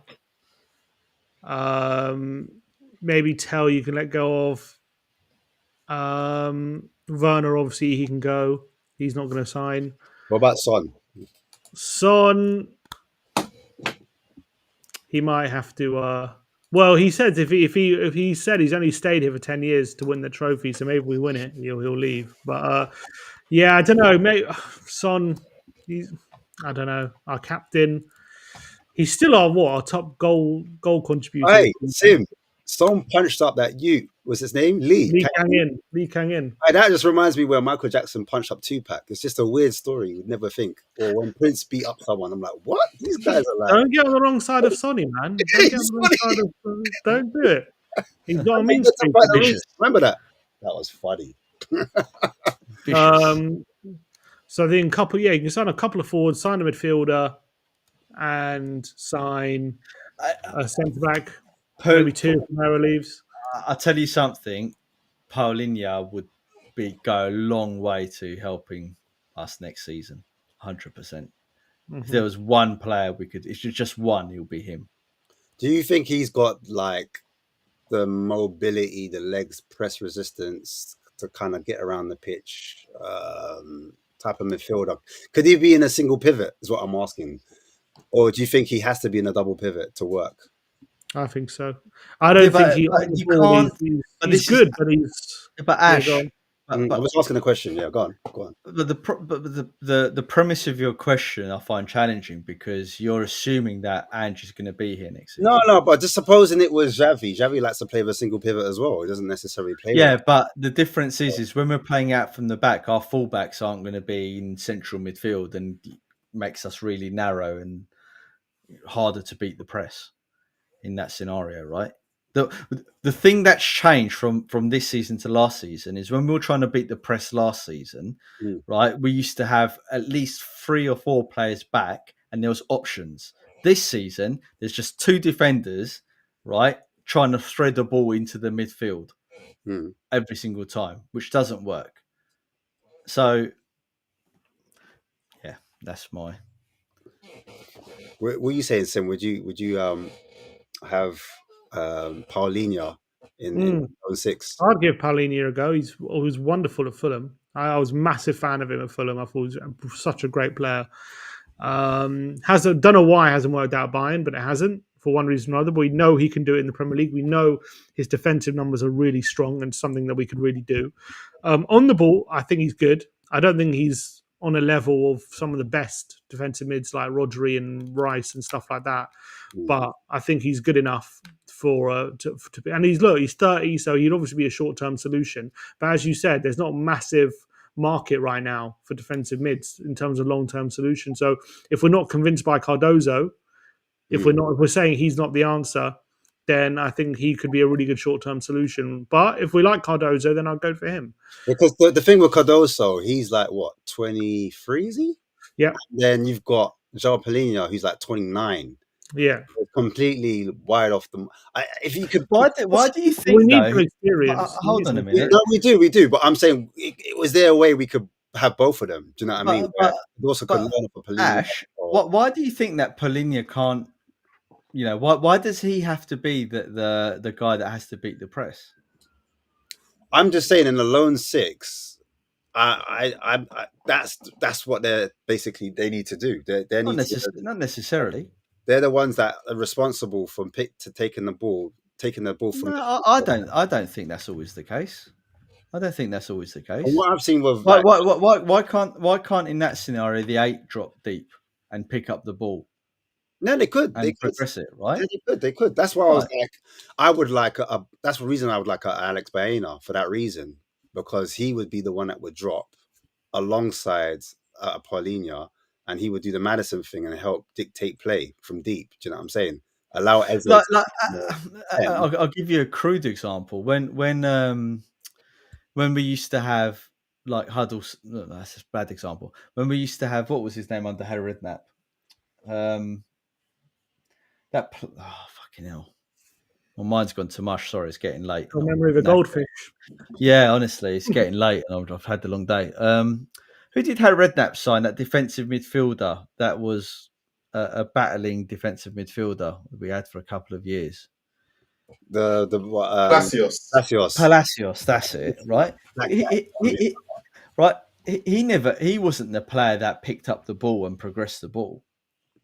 Maybe Tell you can let go of. Werner, obviously, he can go. He's not going to sign. What about Son? Son, he might have to. Well, he said if he said he's only stayed here for 10 years to win the trophy, so maybe we win it, he'll leave. But yeah, I don't know. Maybe Son, I don't know. Our captain, he's still our top goal contributor. Hey, Sim, Son punched up that Ute. What's his name? Lee Kang-in. Hey, that just reminds me where Michael Jackson punched up Tupac. It's just a weird story you'd never think. Or when Prince beat up someone, I'm like, what? These guys are like... Don't get on the wrong side of Sonny, man. Don't do it. He's got a mean streak. Remember that? That was funny. So then you can sign a couple of forwards, sign a midfielder, and sign a centre back. Maybe two from Harrow leaves. I'll tell you something. Paulinho would go a long way to helping us next season. 100%. Mm-hmm. If there was one player if just one, it'll be him. Do you think he's got like the mobility, the legs, press resistance to kind of get around the pitch? Type of midfielder. Could he be in a single pivot? Is what I'm asking. Or do you think he has to be in a double pivot to work? I think so. I don't think he. You can't. He's good, but he's. But Ash, I was asking a question. Yeah, go on. But the premise of your question I find challenging because you're assuming that Ange's going to be here next season. No, but just supposing it was Xavi. Xavi likes to play with a single pivot as well. He doesn't necessarily play. Yeah, but the difference is when we're playing out from the back, our fullbacks aren't going to be in central midfield and makes us really narrow and harder to beat the press in that scenario, right? The thing that's changed from this season to last season is when we were trying to beat the press last season, right? We used to have at least 3 or 4 players back, and there was options. This season, there's just 2 defenders, right, trying to thread the ball into the midfield every single time, which doesn't work. So, yeah, that's my. What are you saying, Sim? Would you have Paulinho in 06? I'd give Paulinho a go. He was wonderful at Fulham. I was a massive fan of him at Fulham. I thought he was such a great player. Hasn't don't know why it hasn't worked out Bayern, but it hasn't for one reason or another. But we know he can do it in the Premier League. We know his defensive numbers are really strong and something that we could really do. On the ball, I think he's good. I don't think he's on a level of some of the best defensive mids like Rodri and Rice and stuff like that. But I think he's good enough for to be. And he's 30, so he'd obviously be a short term solution. But as you said, there's not massive market right now for defensive mids in terms of long term solution. So if we're not convinced by Cardozo, if we're saying he's not the answer, then I think he could be a really good short term solution. But if we like Cardozo, then I'll go for him. Because the thing with Cardoso, he's like what, 23, is he? Yeah. Then you've got João Paulinho, who's like 29. Yeah, completely wide off the. If you could, Why do you think? we need though, some experience. hold on a minute. No, we do. But I'm saying, was there a way we could have both of them? Do you know what I mean? But also could learn for Paulinho. Ash, why do you think that Paulinho can't? You know, why does he have to be the guy that has to beat the press? I'm just saying, in the lone 6, I that's what they need to do. Not necessarily. They're the ones that are responsible for taking the ball from. No, I don't think that's always the case. I don't think that's always the case. And what I've seen with why can't in that scenario the 8 drop deep and pick up the ball? No, they could. And progress it, right? Yeah, they could. That's why I was like, that's the reason I would like Alex Baena for that reason, because he would be the one that would drop alongside Paulinho, and he would do the Madison thing and help dictate play from deep. Do you know what I'm saying? Allow Eze. I'll give you a crude example. When we used to have like huddles, no, that's a bad example. When we used to have, what was his name under Harry Redknapp? Fucking hell. My mind's gone to mush. Sorry, it's getting late. The memory of a goldfish. Yeah, honestly, it's getting late and I've had a long day. Who did Harry Redknapp sign? That defensive midfielder that was a battling defensive midfielder we had for a couple of years. Palacios. Palacios, that's it, right? He wasn't the player that picked up the ball and progressed the ball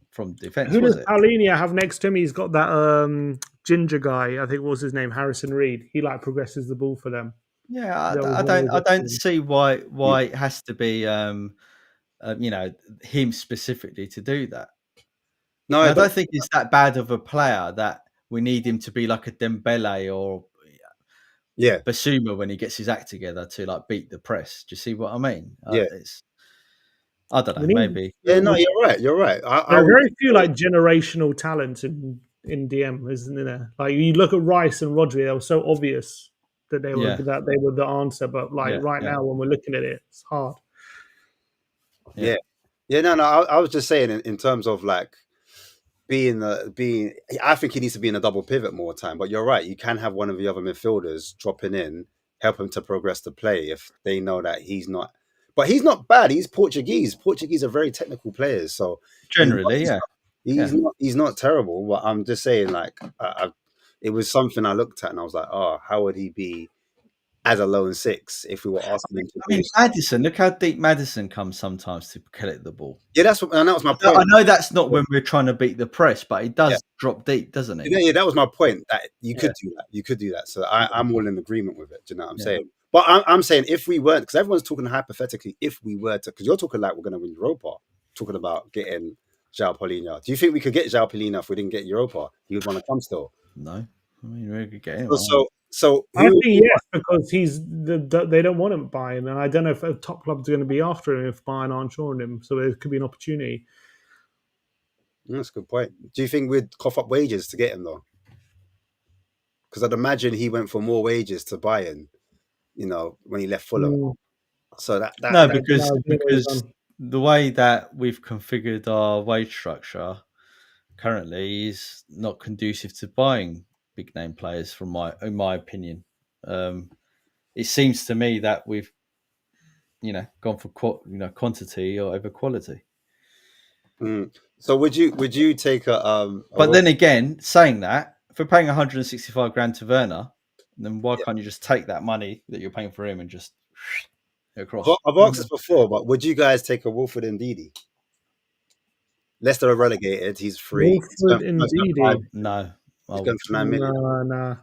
from defense. Who does Paulinho have next to him? He's got that ginger guy. I think what was his name, Harrison Reed. He like progresses the ball for them. Yeah, I don't see why it has to be him specifically to do that. No, I don't think he's that bad of a player that we need him to be like a Dembele or Basuma when he gets his act together to like beat the press. Do you see what I mean? Yeah. I don't know, maybe. Yeah, no, you're right. There are very few like generational talents in DM, isn't there? Like you look at Rice and Rodri, they were so obvious that they were the answer, but like now when we're looking at it, it's hard. No, I was just saying in terms of like being I think he needs to be in a double pivot more time, but you're right, you can have one of the other midfielders dropping in, help him to progress the play if they know that he's not. But he's not bad. He's Portuguese. Portuguese are very technical players, so generally, he's not terrible. But I'm just saying, like, it was something I looked at and I was like, oh, how would he be as a lone 6 if we were asking him to? Madison, look how deep Madison comes sometimes to collect the ball. Yeah, that was my point. I know that's not when we're trying to beat the press, but he does drop deep, doesn't he? Yeah, that was my point. That you could do that. You could do that. So I'm all in agreement with it. Do you know what I'm saying? But I'm saying if we weren't, because everyone's talking hypothetically, if we were to, because you're talking like we're going to win Europa, talking about getting João Paulinho. Do you think we could get João Paulinho if we didn't get Europa? He would want to come still. No, I mean we could get him. So I think yes, because he's they don't want him buying, and I don't know if top clubs are going to be after him if Bayern aren't showing him. So there could be an opportunity. That's a good point. Do you think we'd cough up wages to get him though? Because I'd imagine he went for more wages to Bayern, when he left Fulham. Mm. So that No, no, because it's the way that we've configured our wage structure currently is not conducive to buying big name players. In my opinion, it seems to me that we've gone for quantity or over quality. Mm. So would you take a But then again, saying that, if we're paying 165 grand to Werner, then why yeah. can't you just take that money that you're paying for him and just across? I've asked this before, but would you guys take a Wilfred Ndidi? Leicester are relegated. He's free. Wilfred Ndidi. No, He's going for 9 million. No.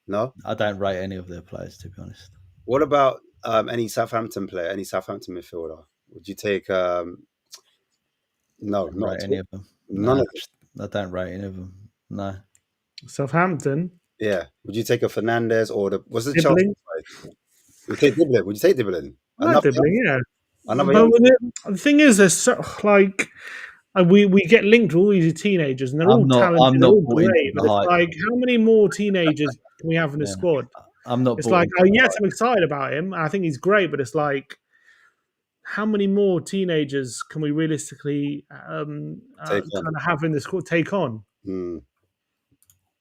No. I don't rate any of their players, to be honest. What about any Southampton player, any Southampton midfielder? Would you take? No, not rate any of them. None No, of them. I don't rate any of them. No. Southampton. Yeah. Would you take a Fernandez or what's the Dibbling? Chelsea side? Would you take Dibbling? Would you take Dibbling? Not Dibbling, yeah. Another But young- the thing is, there's so, like we get linked to all these teenagers, and they're all talented, I'm they're not all bought into great. the But it's hype. like, how many more teenagers can we have in the Yeah. squad? I'm not. It's bought like, into the yes, hype. I'm excited about him. I think he's great, but it's like, how many more teenagers can we realistically kind of have in the squad? Take on.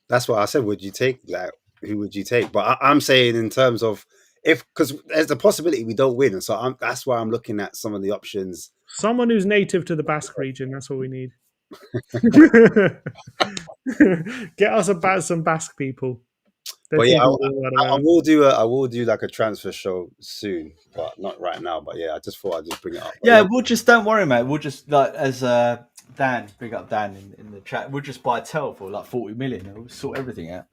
That's what I said. Would you take that? Who would you take? But I'm saying in terms of because there's a possibility we don't win, and so that's why I'm looking at some of the options. Someone who's native to the Basque region. That's what we need. Get us some Basque people. But yeah, I will do like a transfer show soon, but not right now. But yeah, I just thought I'd just bring it up. Yeah, we'll just don't worry, mate. We'll just as Dan, big up Dan in the chat. We'll just buy a Tel for like 40 million. We'll sort everything out.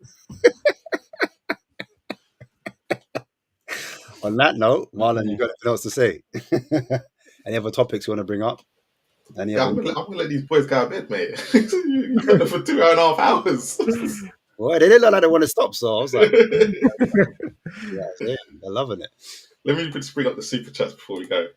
On that note, Marlon, you got anything else to say? Any other topics you want to bring up? I'm gonna let these boys go to bed, mate. You've been there for 2.5 hours. Well, they didn't look like they want to stop, so I was like, yeah, they're loving it. Let me just bring up the super chats before we go.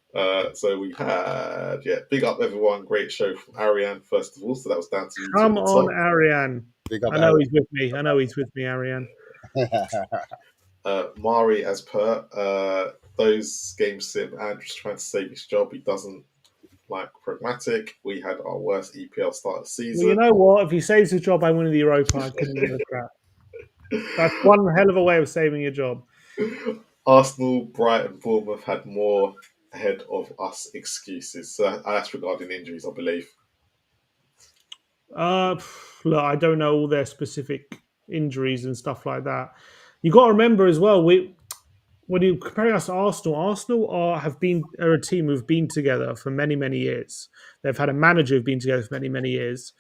So we had, big up everyone. Great show from Ariane, first of all. So that was down to you. Come on, Ariane. Big up I know Ariane. he's with me. I know he's with me, Ariane. Mari, as per, those games sim, Andrew's trying to save his job. He doesn't like pragmatic. We had our worst EPL start of the season. Well, you know what? If he saves his job by winning the Europa, I couldn't give a crap. That's one hell of a way of saving your job. Arsenal, Brighton, Bournemouth had more ahead of us excuses. So that's regarding injuries, I believe. Look, I don't know all their specific injuries and stuff like that. You got to remember as well, when you compare us to Arsenal are a team who've been together for many, many years. They've had a manager who've been together for many, many years.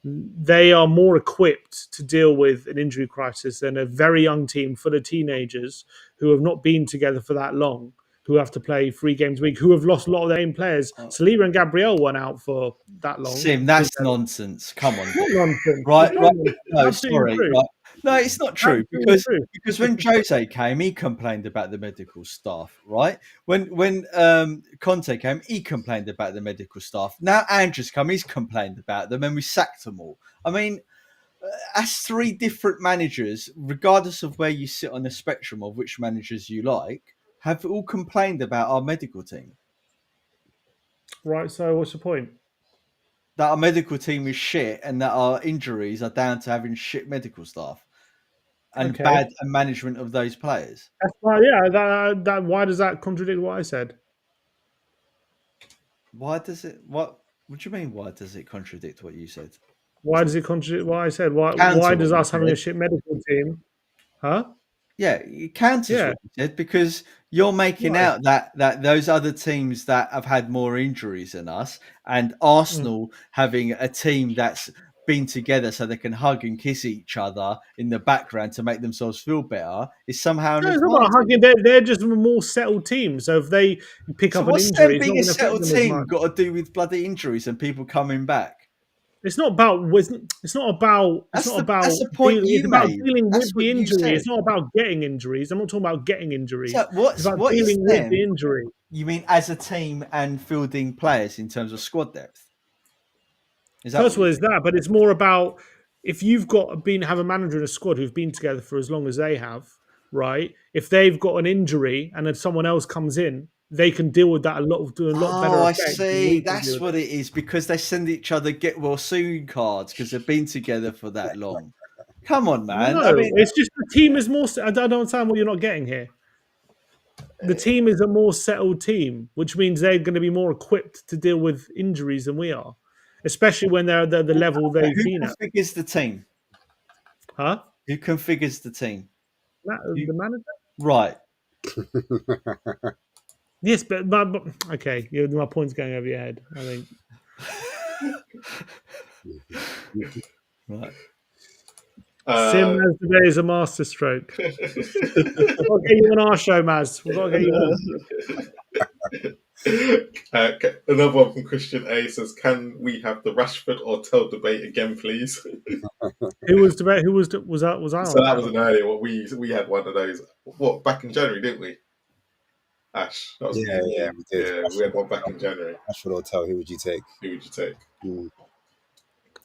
They are more equipped to deal with an injury crisis than a very young team full of teenagers who have not been together for that long, who have to play 3 games a week, who have lost a lot of their main players. Saliba and Gabriel weren't out for that long. Sim, that's nonsense. Come on. Not nonsense. Right. No, Absolutely sorry. true. Right. No, it's not true Absolutely because when Jose came, he complained about the medical staff, right? When Conte came, he complained about the medical staff. Now Andrew's come, he's complained about them, and we sacked them all. I mean, as 3 different managers, regardless of where you sit on the spectrum of which managers you like, have all complained about our medical team. Right, so what's the point? That our medical team is shit and that our injuries are down to having shit medical staff and bad management of those players. That's why, yeah. Why does that contradict what I said? Why does it? What do you mean? Why does it contradict what you said? Why does it contradict what I said? Why does us having a shit medical team? Huh? Yeah, it counters what you said because you're making out that those other teams that have had more injuries than us and Arsenal having a team that's been together so they can hug and kiss each other in the background to make themselves feel better is somehow it's not about hugging. They're just a more settled team. So if they pick up an injury, being a settled team got to do with bloody injuries and people coming back? It's not about. It's not about. That's It's not about. That's the point you it's about made. dealing That's with the what you injury. said. It's not about getting injuries. I'm not talking about getting injuries. So it's about dealing with the injury. You mean as a team and fielding players in terms of squad depth? First of all, is that, but it's more about if you've got have a manager in a squad who've been together for as long as they have, right? If they've got an injury and then someone else comes in, they can deal with that do a lot better. Oh, I effect than see. we can That's do what it is, because they send each other get well soon cards because they've been together for that long. Come on, man. No, I mean, it's just the team is more. I don't understand what you're not getting here. The team is a more settled team, which means they're going to be more equipped to deal with injuries than we are, especially when they're at the level they've who been at. configures the team? Huh? Who configures the team? The manager? Right. Yes, but okay, my point's going over your head. I think. Right. Sim Maz today is a masterstroke. We'll get you on our show, Maz. We've got to get you on. Another one from Christian A says, "Can we have the Rashford or Tell debate again, please?" Who was debate? Who was that? Was I on? So that was an earlier. What we had one of those. What, back in January, didn't we? Ash, that was Yeah, me. yeah, we did. Yeah, we had one back in January. Rashford or Tell, who would you take? Who would you take?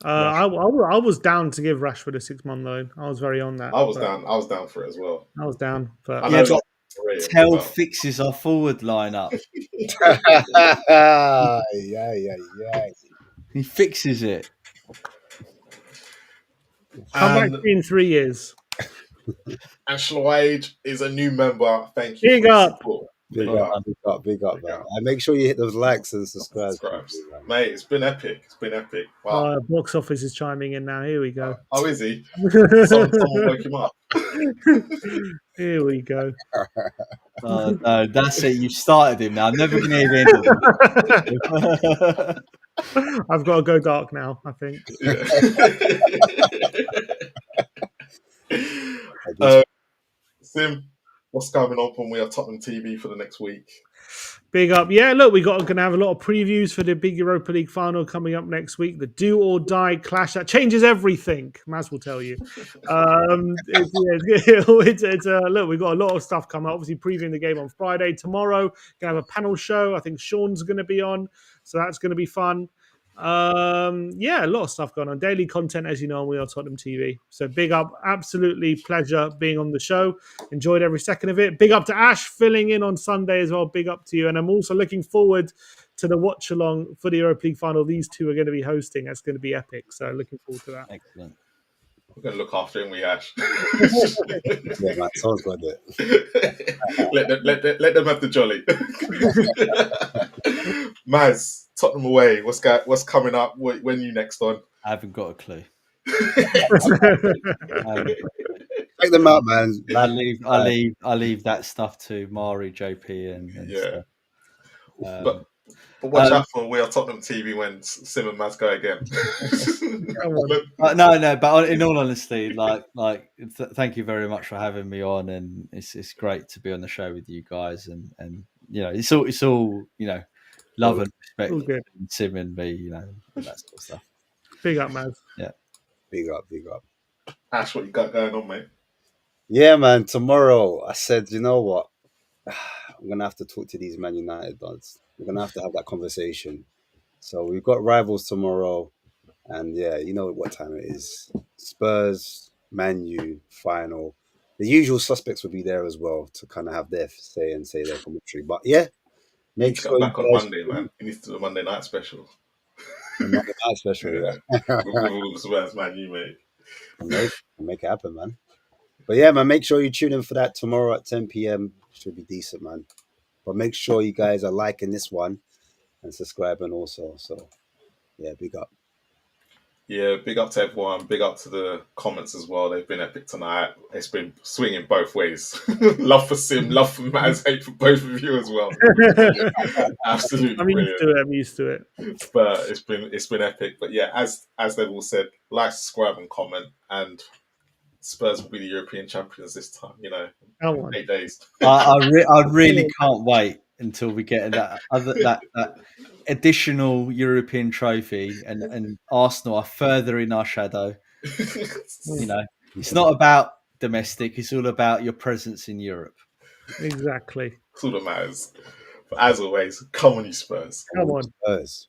I was down to give Rashford a 6-month loan. I was very on that. I was down for it as well. I was down, but I know but Raheem, Tell but- fixes our forward lineup. yeah. He fixes it. come back And in 3 years. Ashmatic is a new member. Thank you. Big for your up. support. Big up, man. And make sure you hit those likes and subscribe. Mate, it's been epic. Wow. Box office is chiming in now. Here we go. Oh, is he? Someone woke him up. Here we go. Oh, no, that's it. You started him now. I'm never going to hear the end of it. I've got to go dark now, I think. Sim, what's coming up on We Are Tottenham TV for the next week? Big up. Yeah, look, we're going to have a lot of previews for the big Europa League final coming up next week. The do or die clash. That changes everything, Maz will tell you. Look, we've got a lot of stuff coming up. Obviously, previewing the game on Friday. Tomorrow, going to have a panel show. I think Sean's going to be on. So that's going to be fun. A lot of stuff going on. Daily content, as you know, on We Are Tottenham TV. So big up. Absolutely pleasure being on the show. Enjoyed every second of it. Big up to Ash filling in on Sunday as well. Big up to you. And I'm also looking forward to the watch along for the Europa League final. These two are going to be hosting. That's going to be epic. So looking forward to that. Excellent. We're going to look after him, we Ash. Yeah, man, someone's got it. let them have the jolly. Maz, Tottenham away. What's coming up? When you next on? I haven't got a clue. Check them out, man. I leave that stuff to Mari, JP, and Yeah. stuff. But watch out for We Are Tottenham TV when Sim and Maz go again. No. But in all honesty, thank you very much for having me on, and it's great to be on the show with you guys, and it's all love and respect. All good. Sim and me, and that sort of stuff. Big up, Maz. Yeah. Big up. Ash, what you got going on, mate? Yeah, man. Tomorrow, I said, you know what? I'm gonna have to talk to these Man United dons. We're gonna have to have that conversation. So we've got rivals tomorrow, and yeah, you know what time it is. Spurs, Man U, final. The usual suspects will be there as well to kind of have their say and say their commentary. But yeah, make sure back on Monday, man. You need to do a Monday night special. Monday night special, yeah. With all the Spurs, Man U, mate. Make it happen, man. But yeah, man, make sure you tune in for that tomorrow at 10 p.m. Should be decent, man. But make sure you guys are liking this one and subscribing also. So, yeah, big up. Yeah, big up to everyone. Big up to the comments as well. They've been epic tonight. It's been swinging both ways. Love for Sim, love for Maz, hate for both of you as well. Absolutely, I'm used to it. But it's been epic. But yeah, as they've all said, like, subscribe, and comment. And Spurs will be the European champions this time. 8 days. I really can't wait until we get that additional European trophy, and Arsenal are further in our shadow. It's not about domestic; it's all about your presence in Europe. Exactly. That's all that matters. But as always, come on, you Spurs. Come on. Spurs.